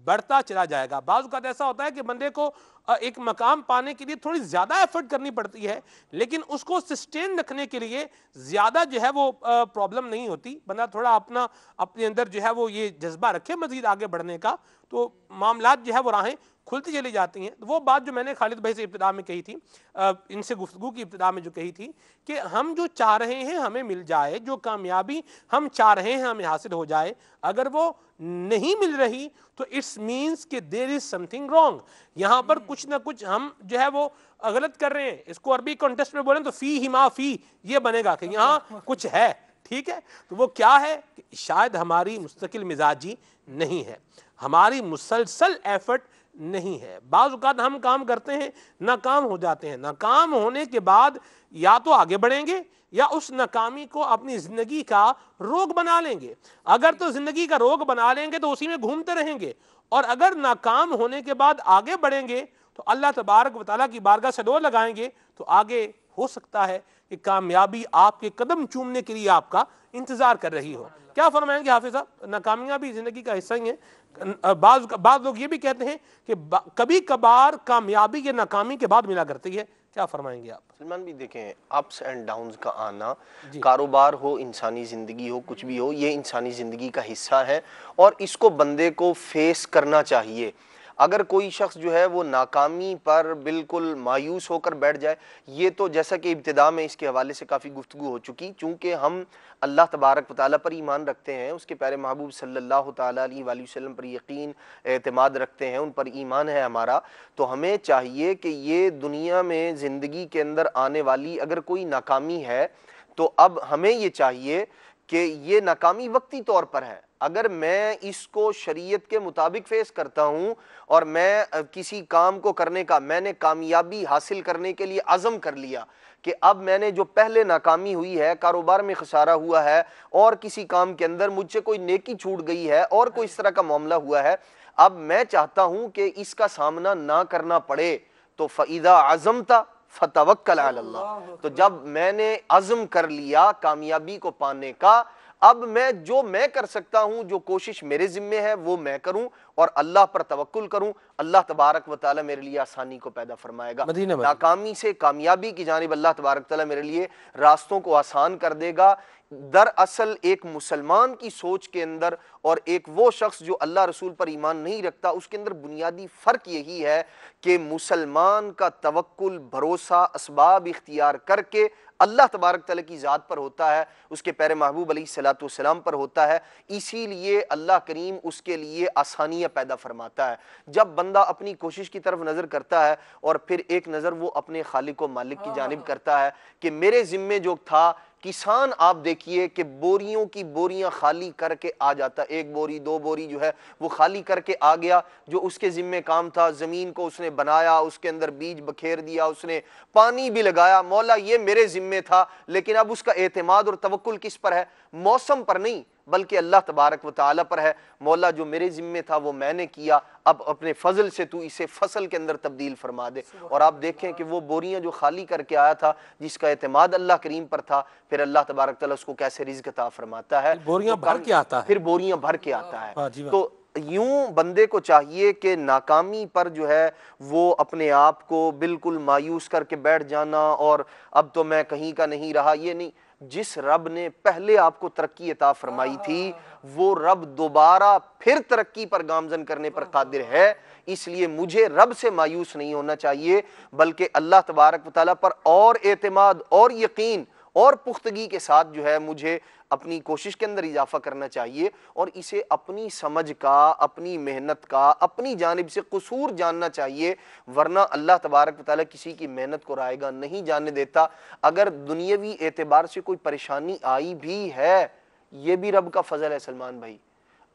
Speaker 1: بڑھتا چلا جائے گا. بعض اوقات ایسا ہوتا ہے کہ بندے کو ایک مقام پانے کے لیے تھوڑی زیادہ ایفرٹ کرنی پڑتی ہے، لیکن اس کو سسٹین رکھنے کے لیے زیادہ جو ہے وہ پرابلم نہیں ہوتی. بندہ تھوڑا اپنے اندر جو ہے وہ یہ جذبہ رکھے مزید آگے بڑھنے کا، تو معاملات جو ہے وہ راہیں کھلتی چلی جاتی ہیں. وہ بات جو میں نے خالد بھائی سے ابتدا میں کہی تھی، ان سے گفتگو کی ابتدا میں جو کہی تھی کہ ہم جو چاہ رہے ہیں ہمیں مل جائے، جو کامیابی ہم چاہ رہے ہیں ہمیں حاصل ہو جائے، اگر وہ نہیں مل رہی تو اٹس مینس کہ دیر از سم تھنگ رانگ. یہاں پر کچھ نہ کچھ ہم جو ہے وہ غلط کر رہے ہیں. اس کو عربی کانٹیکسٹ میں بولیں تو فی ہی ما فی، یہ بنے گا کہ یہاں کچھ ہے. ٹھیک ہے، تو وہ کیا ہے کہ شاید ہماری مستقل مزاجی نہیں ہے، ہماری مسلسل ایفرٹ نہیں ہے. بعض اوقات ہم کام کرتے ہیں، ناکام ہو جاتے ہیں، ناکام ہونے کے بعد یا تو آگے بڑھیں گے یا اس ناکامی کو اپنی زندگی کا روگ بنا لیں گے. اگر تو زندگی کا روگ بنا لیں گے تو اسی میں گھومتے رہیں گے، اور اگر ناکام ہونے کے بعد آگے بڑھیں گے تو اللہ تبارک و تعالیٰ کی بارگاہ سے ڈور لگائیں گے تو آگے ہو سکتا ہے کہ کامیابی آپ کے قدم چومنے کے لیے آپ کا انتظار کر رہی ہو. کیا فرمائیں گے حافظ صاحب؟ ناکامیاں بھی زندگی کا حصہ ہی ہیں. بعض لوگ یہ بھی کہتے ہیں کہ کبھی کبھار کامیابی یا ناکامی کے بعد ملا کرتی ہے. کیا فرمائیں گے آپ؟
Speaker 4: سلمان بھی دیکھیں، اپس اینڈ ڈاؤنز کا آنا، کاروبار ہو، انسانی زندگی ہو، کچھ بھی ہو، یہ انسانی زندگی کا حصہ ہے اور اس کو بندے کو فیس کرنا چاہیے. اگر کوئی شخص جو ہے وہ ناکامی پر بالکل مایوس ہو کر بیٹھ جائے، یہ تو جیسا کہ ابتدا میں اس کے حوالے سے کافی گفتگو ہو چکی، چونکہ ہم اللہ تبارک و تعالیٰ پر ایمان رکھتے ہیں، اس کے پیارے محبوب صلی اللہ تعالیٰ علیہ وآلہ وسلم پر یقین اعتماد رکھتے ہیں، ان پر ایمان ہے ہمارا، تو ہمیں چاہیے کہ یہ دنیا میں زندگی کے اندر آنے والی اگر کوئی ناکامی ہے تو اب ہمیں یہ چاہیے کہ یہ ناکامی وقتی طور پر ہے. اگر میں اس کو شریعت کے مطابق فیس کرتا ہوں اور میں کسی کام کو کرنے کا، میں نے کامیابی حاصل کرنے کے لیے عزم کر لیا کہ اب میں نے جو پہلے ناکامی ہوئی ہے، کاروبار میں خسارہ ہوا ہے اور کسی کام کے اندر مجھ سے کوئی نیکی چھوٹ گئی ہے اور کوئی اس طرح کا معاملہ ہوا ہے، اب میں چاہتا ہوں کہ اس کا سامنا نہ کرنا پڑے، تو فَإِذَا عَزَمْتَ فَتَوَكَّلْ عَلَى اللَّهِ. تو جب میں نے عزم کر لیا کامیابی کو پانے کا، اب میں جو میں کر سکتا ہوں، جو کوشش میرے ذمے ہے وہ میں کروں اور اللہ پر توکل کروں. اللہ تبارک و تعالیٰ میرے لیے آسانی کو پیدا فرمائے گا. ناکامی سے کامیابی کی جانب اللہ تبارک تعالیٰ میرے لیے راستوں کو آسان کر دے گا. دراصل ایک مسلمان کی سوچ کے اندر اور ایک وہ شخص جو اللہ رسول پر ایمان نہیں رکھتا، اس کے اندر بنیادی فرق یہی ہے کہ مسلمان کا توکل، بھروسہ، اسباب اختیار کر کے اللہ تبارک تعالیٰ کی ذات پر ہوتا ہے، اس کے پیارے محبوب علیہ الصلوۃ والسلام پر ہوتا ہے. اسی لیے اللہ کریم اس کے لیے آسانیاں پیدا فرماتا ہے. جب بندہ اپنی کوشش کی طرف نظر کرتا ہے اور پھر ایک نظر وہ اپنے خالق و مالک کی جانب کرتا ہے کہ میرے ذمے جو تھا، کسان آپ دیکھیے کہ بوریوں کی بوریاں خالی کر کے آ جاتا، ایک بوری دو بوری جو ہے وہ خالی کر کے آ گیا، جو اس کے ذمہ کام تھا، زمین کو اس نے بنایا، اس کے اندر بیج بکھیر دیا، اس نے پانی بھی لگایا، مولا یہ میرے ذمہ تھا. لیکن اب اس کا اعتماد اور توکل کس پر ہے؟ موسم پر نہیں بلکہ اللہ تبارک و تعالیٰ پر ہے. مولا جو میرے ذمہ تھا وہ میں نے کیا، اب اپنے فضل سے تو اسے فصل کے اندر تبدیل فرما دے. اور آپ دیکھیں کہ وہ بوریاں جو خالی کر کے آیا تھا، جس کا اعتماد اللہ کریم پر تھا، پھر اللہ تبارک تعالیٰ اس کو کیسے رزق عطا فرماتا ہے،
Speaker 1: بوریاں بھر کے آتا ہے،
Speaker 4: پھر بوریاں بھر کے آتا ہے. تو یوں بندے کو چاہیے کہ ناکامی پر جو ہے وہ اپنے آپ کو بالکل مایوس کر کے بیٹھ جانا اور اب تو میں کہیں کا نہیں رہا، یہ نہیں. جس رب نے پہلے آپ کو ترقی عطا فرمائی تھی، وہ رب دوبارہ پھر ترقی پر گامزن کرنے پر قادر ہے. اس لیے مجھے رب سے مایوس نہیں ہونا چاہیے، بلکہ اللہ تبارک و تعالیٰ پر اور اعتماد اور یقین اور پختگی کے ساتھ جو ہے مجھے اپنی کوشش کے اندر اضافہ کرنا چاہیے اور اسے اپنی سمجھ کا، اپنی محنت کا، اپنی جانب سے قصور جاننا چاہیے. ورنہ اللہ تبارک و تعالیٰ کسی کی محنت کو رائے گا نہیں جانے دیتا. اگر دنیاوی اعتبار سے کوئی پریشانی آئی بھی ہے، یہ بھی رب کا فضل ہے سلمان بھائی.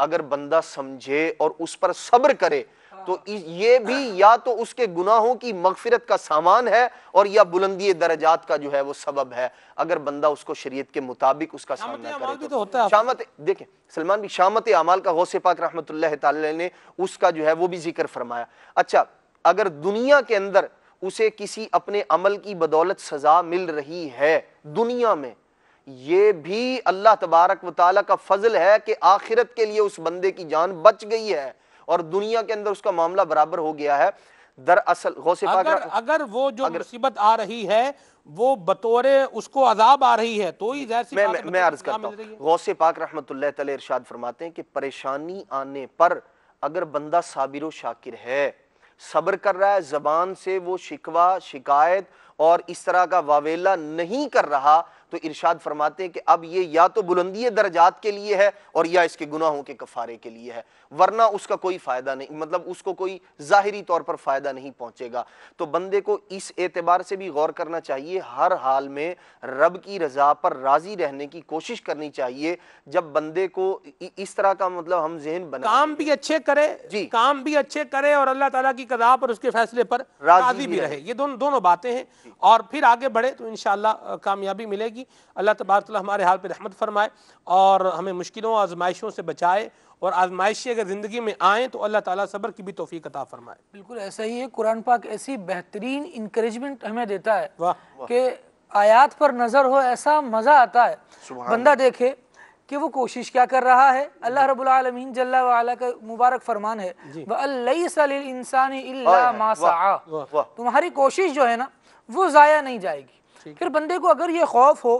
Speaker 4: اگر بندہ سمجھے اور اس پر صبر کرے تو یہ بھی یا تو اس کے گناہوں کی مغفرت کا سامان ہے اور یا بلندی درجات کا جو ہے وہ سبب ہے، اگر بندہ اس کو شریعت کے مطابق اس کا سامنا کرے تو شامت دیکھیں سلمان بھی شامت اعمال کا غوث پاک رحمۃ اللہ تعالی نے اس کا جو ہے وہ بھی ذکر فرمایا۔ اچھا اگر دنیا کے اندر اسے کسی اپنے عمل کی بدولت سزا مل رہی ہے دنیا میں، یہ بھی اللہ تبارک و تعالیٰ کا فضل ہے کہ آخرت کے لیے اس بندے کی جان بچ گئی ہے اور دنیا کے اندر اس کا معاملہ برابر ہو گیا ہے۔ دراصل غوث پاک
Speaker 1: اگر وہ جو مصیبت آ رہی ہے وہ بطور اس کو عذاب آ رہی ہے تو ہی ظاہر سی بات ہے
Speaker 4: میں عرض کرتا ہوں، غوث پاک رحمۃ اللہ تعالی ارشاد فرماتے ہیں کہ پریشانی آنے پر اگر بندہ صابر و شاکر ہے، صبر کر رہا ہے، زبان سے وہ شکوہ شکایت اور اس طرح کا واویلا نہیں کر رہا، تو ارشاد فرماتے ہیں کہ اب یہ یا تو بلندی درجات کے لیے ہے اور یا اس کے گناہوں کے کفارے کے لیے ہے، ورنہ اس کا کوئی فائدہ نہیں، مطلب اس کو کوئی ظاہری طور پر فائدہ نہیں پہنچے گا۔ تو بندے کو اس اعتبار سے بھی غور کرنا چاہیے، ہر حال میں رب کی رضا پر راضی رہنے کی کوشش کرنی چاہیے۔ جب بندے کو اس طرح کا مطلب ہم ذہن بنا
Speaker 1: کام بھی اچھے کرے، کام بھی اچھے کرے اور اللہ تعالیٰ کی قضا پر اس کے فیصلے پر راضی بھی رہے، یہ دونوں باتیں ہیں، اور پھر آگے بڑھے تو انشاءاللہ کامیابی ملے گی۔ اللہ تبارک تعالیٰ ہمارے حال پہ رحمت فرمائے اور ہمیں مشکلوں اور آزمائشوں سے بچائے، اور آزمائشیں اگر زندگی میں آئیں تو اللہ تعالیٰ صبر کی بھی توفیق عطا فرمائے۔
Speaker 3: بالکل ایسا ہی ہے، قرآن پاک ایسی بہترین انکریجمنٹ ہمیں دیتا ہے کہ آیات پر نظر ہو ایسا مزہ آتا ہے، بندہ دیکھے کہ وہ کوشش کیا کر رہا ہے۔ اللہ رب العالمین جل وعلا کا مبارک فرمان ہے وَأَن لَيْسَ لِلْإِنسَانِ إِلَّا مَا سَعَى، تمہاری کوشش جو ہے نا وہ ضائع نہیں جائے گی۔ پھر بندے کو اگر یہ خوف ہو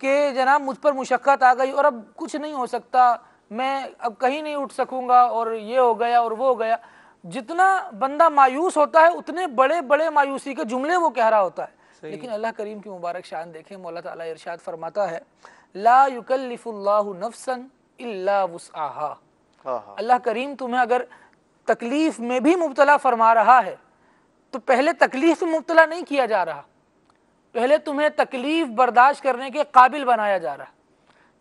Speaker 3: کہ جناب مجھ پر مشقت آ گئی اور اب کچھ نہیں ہو سکتا، میں اب کہیں نہیں اٹھ سکوں گا اور یہ ہو گیا اور وہ ہو گیا، جتنا بندہ مایوس ہوتا ہے اتنے بڑے بڑے مایوسی کے جملے وہ کہہ رہا ہوتا ہے، لیکن اللہ کریم کی مبارک شان دیکھیں، مولا تعالیٰ ارشاد فرماتا ہے لا یکلف اللہ نفسا الا وسعها۔ اللہ کریم تمہیں اگر تکلیف میں بھی مبتلا فرما رہا ہے تو پہلے تکلیف میں مبتلا نہیں کیا جا رہا، پہلے تمہیں تکلیف برداشت کرنے کے قابل بنایا جا رہا ہے۔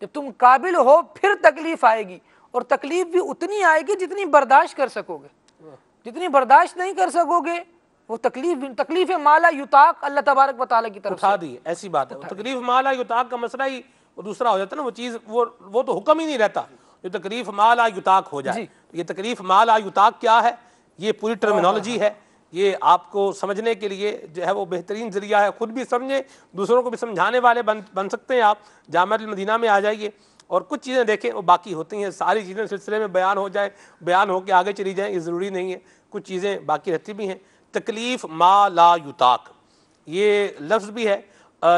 Speaker 3: جب تم قابل ہو پھر تکلیف آئے گی، اور تکلیف بھی اتنی آئے گی جتنی برداشت کر سکو گے، جتنی برداشت نہیں کر سکو گے وہ تکلیف مالا یطاق اللہ تبارک و تعالیٰ کی طرف
Speaker 1: اٹھا دی، ایسی بات ہے۔ تکلیف مالا یطاق کا مسئلہ ہی وہ دوسرا ہو جاتا ہے نا، وہ چیز وہ تو حکم ہی نہیں رہتا جو تکلیف مالا یطاق ہو جائے۔ یہ تکلیف مالا یطاق کیا ہے، یہ پوری ٹرمینالوجی ہے، یہ آپ کو سمجھنے کے لیے جو ہے وہ بہترین ذریعہ ہے، خود بھی سمجھیں دوسروں کو بھی سمجھانے والے بن سکتے ہیں۔ آپ جامعہ المدینہ میں آ جائیے اور کچھ چیزیں دیکھیں وہ باقی ہوتی ہیں، ساری چیزیں سلسلے میں بیان ہو کے آگے چلی جائیں، یہ ضروری نہیں ہے، کچھ چیزیں باقی رہتی بھی ہیں۔ تکلیف ما لا یطاق یہ لفظ بھی ہے،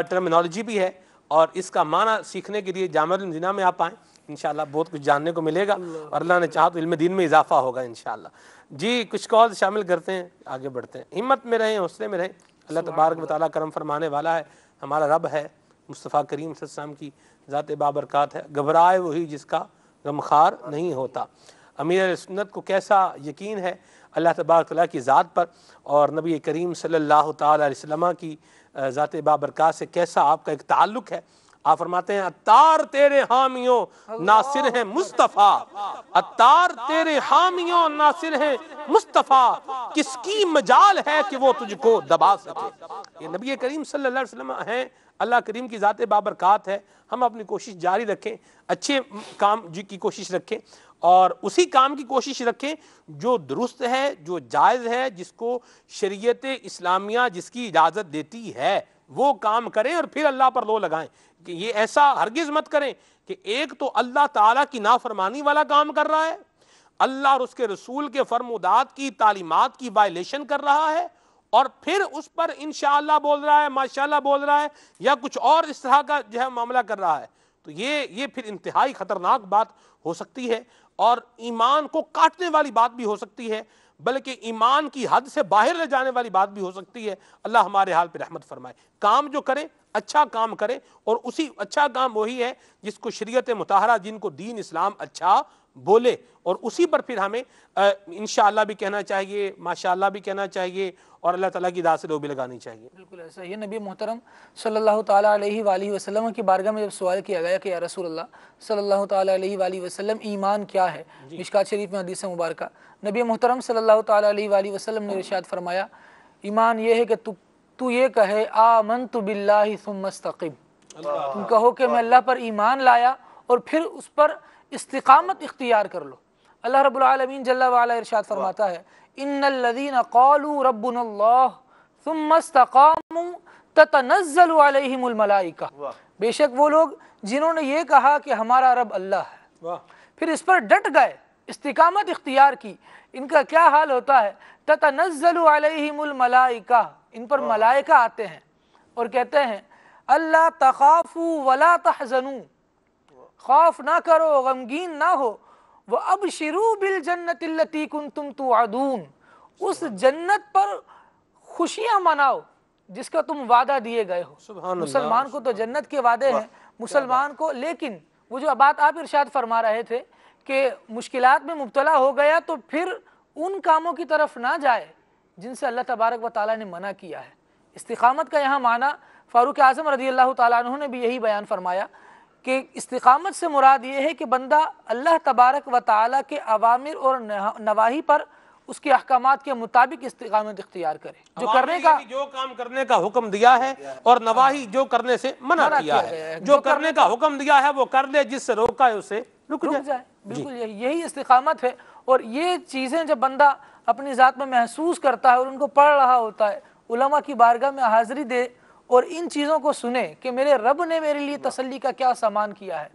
Speaker 1: ٹرمینالوجی بھی ہے، اور اس کا معنی سیکھنے کے لیے جامعہ المدینہ میں آپ آئیں، انشاءاللہ بہت کچھ جاننے کو ملے گا، اور اللہ نے چاہا تو علم دین میں اضافہ ہوگا انشاءاللہ۔ جی کچھ کال شامل کرتے ہیں، آگے بڑھتے ہیں، ہمت میں رہیں، حوصلے میں رہیں، اللہ تبارک و تعالیٰ کرم فرمانے والا ہے، ہمارا رب ہے، مصطفیٰ کریم صلی اللہ علیہ وسلم کی ذات بابرکات ہے، گھبرائے وہی جس کا غمخوار نہیں ہوتا۔ امیر اہل سنت کو کیسا یقین ہے اللہ تبارک تعالیٰ کی ذات پر، اور نبی کریم صلی اللہ تعالیٰ علیہ وسلم کی ذات بابرکات سے کیسا آپ کا ایک تعلق ہے۔ آپ فرماتے ہیں اتار تیرے حامیوں ناصر ہیں مصطفیٰ، اتار تیرے حامیوں ناصر ہیں مصطفیٰ، کس کی مجال ہے کہ وہ تجھ کو دبا سکے۔ یہ نبی کریم صلی اللہ علیہ وسلم ہیں، اللہ کریم کی ذات بابرکات ہے۔ ہم اپنی کوشش جاری رکھیں، اچھے کام کی کوشش رکھیں، اور اسی کام کی کوشش رکھیں جو درست ہے، جو جائز ہے، جس کو شریعت اسلامیہ جس کی اجازت دیتی ہے وہ کام کریں، اور پھر اللہ پر لو لگائیں۔ کہ یہ ایسا ہرگز مت کریں کہ ایک تو اللہ تعالیٰ کی نافرمانی والا کام کر رہا ہے، اللہ اور اس کے رسول کے فرمودات کی تعلیمات کی وائلیشن کر رہا ہے، اور پھر اس پر انشاءاللہ بول رہا ہے، ماشاءاللہ بول رہا ہے، یا کچھ اور اس طرح کا جو ہے معاملہ کر رہا ہے، تو یہ پھر انتہائی خطرناک بات ہو سکتی ہے، اور ایمان کو کاٹنے والی بات بھی ہو سکتی ہے، بلکہ ایمان کی حد سے باہر لے جانے والی بات بھی ہو سکتی ہے۔ اللہ ہمارے حال پہ رحمت فرمائے۔ کام جو کریں اچھا کام کریں، اور اسی اچھا کام وہی ہے جس کو شریعت مطہرہ، جن کو دین اسلام اچھا بولے اور اسی پر پھر ہمیں انشاءاللہ بھی کہنا چاہیے، ماشاءاللہ بھی کہنا چاہیے اور اللہ تعالیٰ کی دعا سے لو بھی لگانی چاہیے۔
Speaker 3: بالکل ایسا یہ نبی محترم صلی اللہ تعالیٰ علیہ وآلہ وسلم کی بارگاہ میں جب سوال کیا گیا کہ یا رسول اللہ صلی اللہ تعالیٰ علیہ وآلہ وسلم ایمان کیا ہے، مشکات شریف میں حدیث مبارکہ، نبی محترم صلی اللہ تعالیٰ علیہ وآلہ وسلم نے ارشاد فرمایا ایمان یہ ہے کہ تو یہ کہے آمنت باللہ ثم استقم، تم کہو کہ میں اللہ پر ایمان لایا اور پھر اس پر استقامت اختیار کر لو۔ اللہ رب العالمین جل وعلا ارشاد فرماتا ہے ان الذین قالوا ربنا اللہ ثم استقاموا تتنزل علیہم الملائکہ، بے شک وہ لوگ جنہوں نے یہ کہا کہ ہمارا رب اللہ ہے پھر اس پر ڈٹ گئے، استقامت اختیار کی، ان کا کیا حال ہوتا ہے؟ تتنزل علیہم الملائکہ، ان پر ملائکہ آتے ہیں اور کہتے ہیں اللہ تخافوا ولا تحزنوا، خوف نہ کرو، غمگین نہ ہو، وَأَبْشِرُوا بِالْجَنَّةِ الَّتِي كُنْتُمْ تُوعَدُونَ، اس جنت پر خوشیاں مناؤ جس کا تم وعدہ دیے گئے ہو۔ مسلمان کو تو جنت کے وعدے ہیں مسلمان کو، لیکن وہ جو بات آپ ارشاد فرما رہے تھے کہ مشکلات میں مبتلا ہو گیا تو پھر ان کاموں کی طرف نہ جائے جن سے اللہ تبارک و تعالیٰ نے منع کیا ہے۔ استقامت کا یہاں معنی فاروق اعظم رضی اللہ تعالیٰ عنہ نے بھی یہی بیان فرمایا کہ استقامت سے مراد یہ ہے کہ بندہ اللہ تبارک و تعالیٰ کے اوامر اور نواہی پر اس کے احکامات کے مطابق استقامت اختیار کرے، جو کرنے کا
Speaker 1: جو کام کرنے کا حکم دیا ہے اور نواہی جو کرنے سے منع کیا ہے، جو کرنے کا حکم دیا ہے وہ کر لے، جس سے روکا ہے اسے رک جائے۔
Speaker 3: بالکل یہی استقامت ہے، اور یہ چیزیں جب بندہ اپنی ذات میں محسوس کرتا ہے اور ان کو پڑھ رہا ہوتا ہے، علماء کی بارگاہ میں حاضری دے اور ان چیزوں کو سنے کہ میرے رب نے میرے لیے تسلی کا کیا سامان کیا ہے،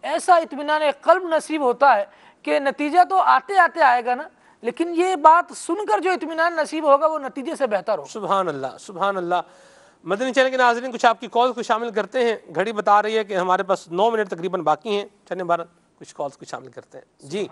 Speaker 3: ایسا اطمینان قلب نصیب ہوتا ہے کہ نتیجہ تو آتے آتے آئے گا نا، لیکن یہ بات سن کر جو اطمینان نصیب ہوگا وہ نتیجے سے بہتر ہوگا۔
Speaker 1: سبحان اللہ سبحان اللہ۔ مدنی چینل کے ناظرین کچھ آپ کی کالز کو شامل کرتے ہیں، گھڑی بتا رہی ہے کہ ہمارے پاس 9 منٹ تقریباً باقی ہیں، چلیں بھارت کچھ کالز کو شامل کرتے ہیں۔ جی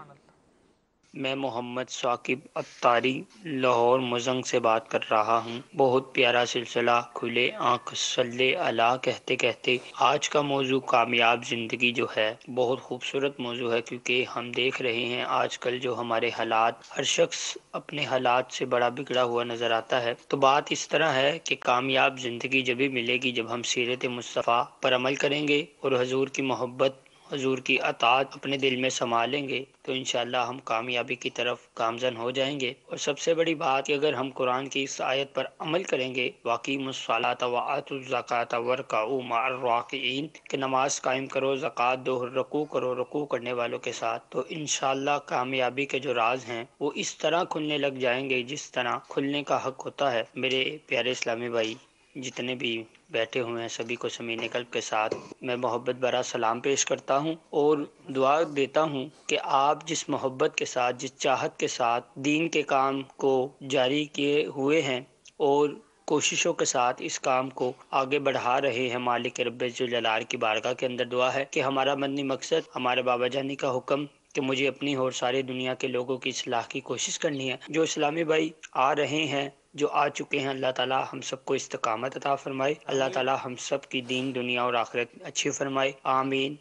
Speaker 13: میں محمد ثاقب اتاری لاہور مزنگ سے بات کر رہا ہوں۔ بہت پیارا سلسلہ کھلے آنکھ صلی اللہ کہتے کہتے آج کا موضوع کامیاب زندگی جو ہے بہت خوبصورت موضوع ہے، کیونکہ ہم دیکھ رہے ہیں آج کل جو ہمارے حالات، ہر شخص اپنے حالات سے بڑا بگڑا ہوا نظر آتا ہے۔ تو بات اس طرح ہے کہ کامیاب زندگی جبھی ملے گی جب ہم سیرت مصطفیٰ پر عمل کریں گے اور حضور کی محبت، حضور کی اطاعت اپنے دل میں سما لیں گے تو انشاءاللہ ہم کامیابی کی طرف گامزن ہو جائیں گے۔ اور سب سے بڑی بات کہ اگر ہم قرآن کی اس آیت پر عمل کریں گے، وَأَقِیمُوا الصَّلَاةَ وَآتُوا الزَّکَاةَ وَارْکَعُوا مَعَ الرَّاکِعِینَ، کہ نماز قائم کرو، زکوٰۃ دو، رکوع کرو رکوع کرنے والوں کے ساتھ، تو انشاءاللہ کامیابی کے جو راز ہیں وہ اس طرح کھلنے لگ جائیں گے جس طرح کھلنے کا حق ہوتا ہے۔ میرے پیارے اسلامی بھائی جتنے بھی بیٹھے ہوئے ہیں سبھی کو سمین قلب کے ساتھ میں محبت بھرا سلام پیش کرتا ہوں اور دعا دیتا ہوں کہ آپ جس محبت کے ساتھ، جس چاہت کے ساتھ دین کے کام کو جاری کیے ہوئے ہیں اور کوششوں کے ساتھ اس کام کو آگے بڑھا رہے ہیں، مالک رب ذوالجلال کی بارگاہ کے اندر دعا ہے کہ ہمارا مدنی مقصد، ہمارے بابا جانی کا حکم کہ مجھے اپنی اور ساری دنیا کے لوگوں کی اصلاح کی کوشش کرنی ہے۔ جو اسلامی بھائی آ رہے ہیں، جو آ چکے ہیں، اللہ تعالیٰ ہم سب کو استقامت عطا فرمائے، اللہ تعالیٰ ہم سب کی دین دنیا اور آخرت اچھی فرمائے، آمین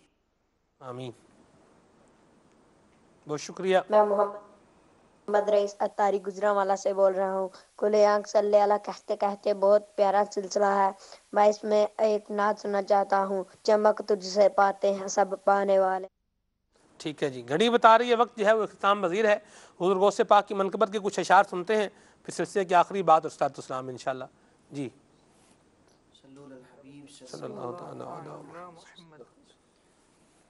Speaker 1: آمین۔ بہت شکریہ۔
Speaker 10: میں محمد رئیس اتاری گجرانوالہ سے بول رہا ہوں۔ کھلے آنکھ صلی اللہ کہتے کہتے بہت پیارا سلسلہ ہے، میں اس میں ایک نعت سننا چاہتا ہوں، چمک تجھ سے پاتے ہیں سب پانے والے۔
Speaker 1: ٹھیک ہے جی، گھڑی بتا رہی ہے وقت جو ہے وہ اختتام پذیر ہے۔ حضور غوث پاک کی منقبت کے کچھ اشعار سنتے ہیں، پھر سلسلے کی آخری بات استاد اسلام انشاءاللہ۔ جی صلی اللہ تعالی علیہ وسلم۔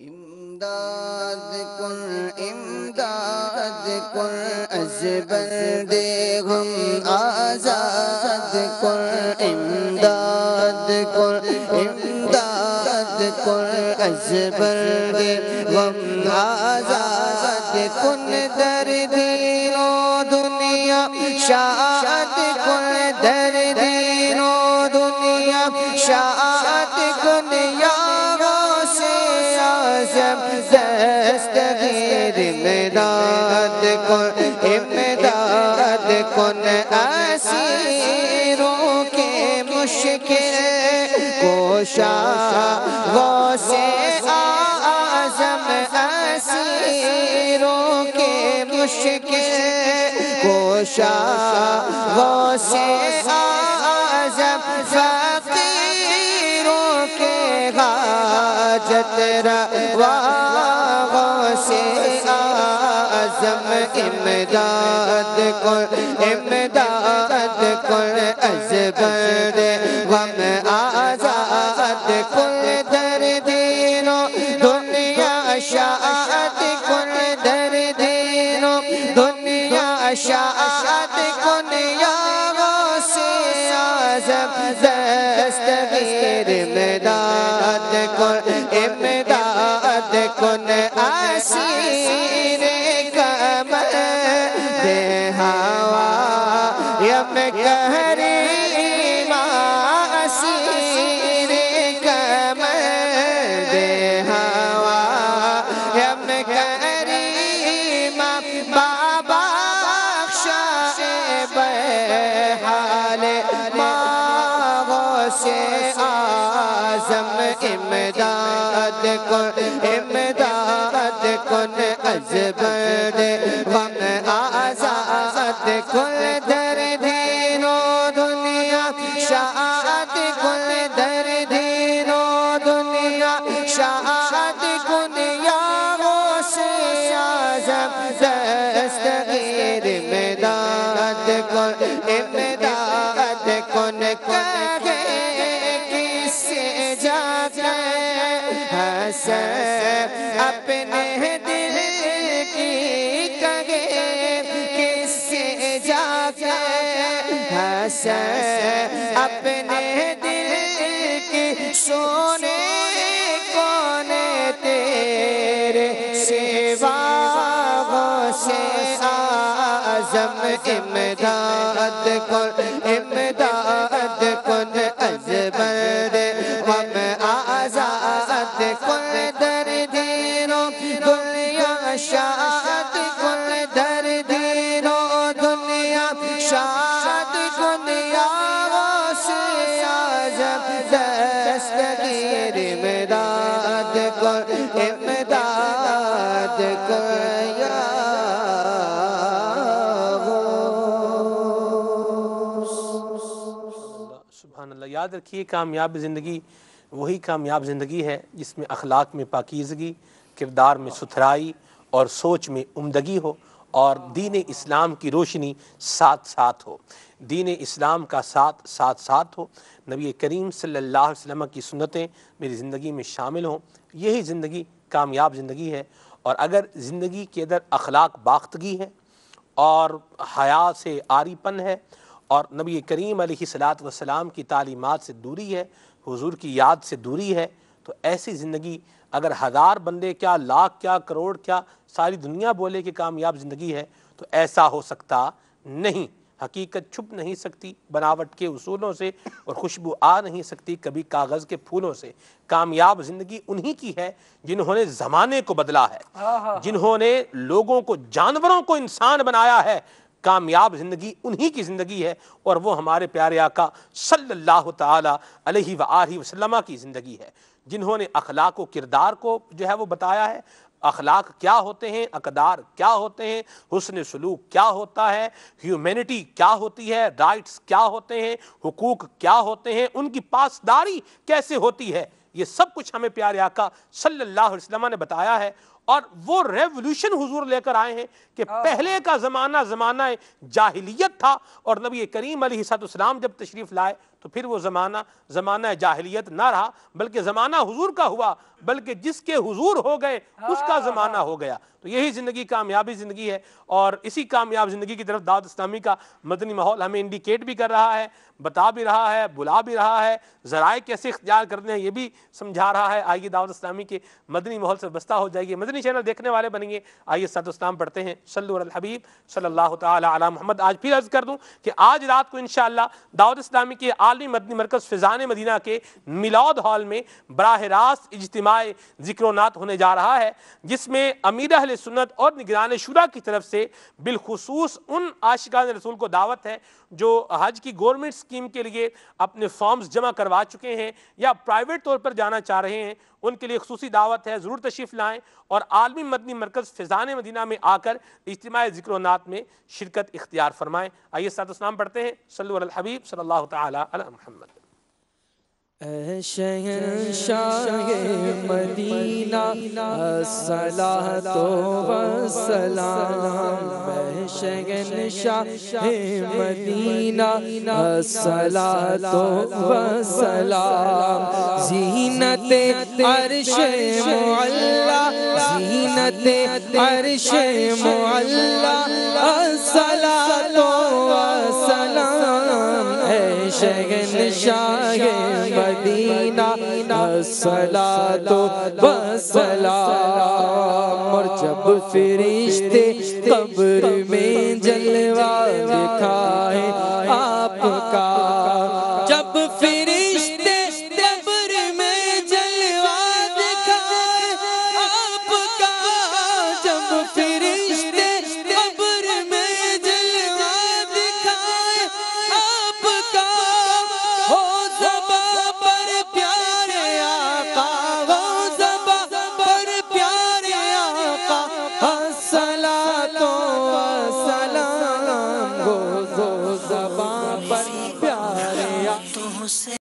Speaker 11: امداد کن امداد کن از بندے غم آزاد کن، امداد کن امداد کن از بندے غم آزاد کن، در دین و دنیا شاد کن، در دین و دنیا شاد کن، یا دستگیر امداد کن، امداد کن اسیروں کے مشکل کوشا، غوث اعظم اسیروں مشکل کوشا غوث اعظم فقیروں کے حاجت روا غوث اعظم امداد کن از برد غم آزاد کن در دین و دنیا شاد کن در دین و دنیا شاد کن یا غوث اعظم دستگیر امداد کن اسیر کمر دے ہوا یم کہریما اسیر کمر دے ہوا یم کہریما بابا بخشا بحال ما غوث اعظم امداد کن از برد غم آزاد کن در دین و دنیا شاد کن در دین و دنیا شاد کن یا غوث اعظم دستگیر امداد کن کہے کس سے جا کر حسن اپنے دل کی کہے کس سے جا کر حسن اپنے دل کی سونے کون تیرے سوا غوث اعظم امداد کن از برد غم آزاد کن در دین و دنیا شاد کن در دین و دنیا شاد کن یا غوث اعظم دستگیر امداد کن یا
Speaker 1: سبحان اللہ. یاد رکھیے کامیاب زندگی وہی کامیاب زندگی ہے جس میں اخلاق میں پاکیزگی، کردار میں ستھرائی اور سوچ میں عمدگی ہو اور دین اسلام کی روشنی ساتھ ساتھ ہو، دین اسلام کا ساتھ ہو، نبی کریم صلی اللہ علیہ وسلم کی سنتیں میری زندگی میں شامل ہوں. یہی زندگی کامیاب زندگی ہے. اور اگر زندگی کے اندر اخلاق باختگی ہے اور حیا سے عاری پن ہے اور نبی کریم علیہ السلام کی تعلیمات سے دوری ہے، حضور کی یاد سے دوری ہے، تو ایسی زندگی اگر ہزار بندے کیا، لاکھ کیا، کروڑ کیا، ساری دنیا بولے کہ کامیاب زندگی ہے تو ایسا ہو سکتا نہیں. حقیقت چھپ نہیں سکتی بناوٹ کے اصولوں سے اور خوشبو آ نہیں سکتی کبھی کاغذ کے پھولوں سے. کامیاب زندگی انہی کی ہے جنہوں نے زمانے کو بدلا ہے، جنہوں نے لوگوں کو، جانوروں کو انسان بنایا ہے. کامیاب زندگی انہی کی زندگی ہے اور وہ ہمارے پیارے آقا صلی اللہ تعالی علیہ وآلہ وسلم کی زندگی ہے، جنہوں نے اخلاق و کردار کو جو ہے وہ بتایا ہے. اخلاق کیا ہوتے ہیں، اقدار کیا ہوتے ہیں، حسن سلوک کیا ہوتا ہے، ہیومینٹی کیا ہوتی ہے، رائٹس کیا ہوتے ہیں، حقوق کیا ہوتے ہیں، ان کی پاسداری کیسے ہوتی ہے، یہ سب کچھ ہمیں پیارے آقا صلی اللہ علیہ وسلم نے بتایا ہے. اور وہ ریولوشن حضور لے کر آئے ہیں کہ پہلے کا زمانہ زمانہ جاہلیت تھا اور نبی کریم علیہ السلام جب تشریف لائے تو پھر وہ زمانہ جاہلیت نہ رہا بلکہ زمانہ حضور کا ہوا، بلکہ جس کے حضور ہو گئے اس کا زمانہ ہو گیا. تو یہی زندگی کامیابی زندگی ہے اور اسی کامیاب زندگی کی طرف دعوت اسلامی کا مدنی ماحول ہمیں انڈیکیٹ بھی کر رہا ہے، بتا بھی رہا ہے، بلا بھی رہا ہے، ذرائع کیسے اختیار کرنے ہیں یہ بھی سمجھا رہا ہے. آئیے دعوت اسلامی کے مدنی ماحول سے وابستہ ہو جائیے، مدنی چینل دیکھنے والے بنیے. آئیے صلوات و سلام پڑھتے ہیں صلو علی الحبیب صلی اللہ تعالی علی محمد. آج پھر عرض کر دوں کہ آج رات کو انشاءاللہ دعوت اسلامی کے عالمی مدنی مرکز فیضان مدینہ کے میلاد ہال میں براہ راست اجتماع ذکر و نعت ہونے جا رہا ہے، جس میں امیر اہل سنت اور نگران شورا کی طرف سے بالخصوص ان عاشقان رسول کو دعوت ہے جو حج کی گورنمنٹ اسکیم کے لیے اپنے فارمز جمع کروا چکے ہیں یا پرائیویٹ طور پر جانا چاہ رہے ہیں، ان کے لیے خصوصی دعوت ہے، ضرور تشریف لائیں اور عالمی مدنی مرکز فیضان مدینہ میں آ کر اجتماع ذکر و نعت میں شرکت اختیار فرمائیں۔ آئیے صلاۃ و سلام پڑھتے ہیں، صلو علی الحبیب صلی اللہ تعالی علی محمد۔
Speaker 11: اے شہنشاہ مدینہ الصلاۃ والسلام، اے شہنشاہ مدینہ الصلاۃ والسلام، زینت عرش معلا، زینت عرش معلا الصلاۃ والسلام، اے شہنشاہ مدینہ الصلاۃ والسلام۔ اور جب فرشتے قبر میں جلوہ دکھائے آپ کا، جب فرشتے قبر میں جلوہ دکھائے آپ کا، جب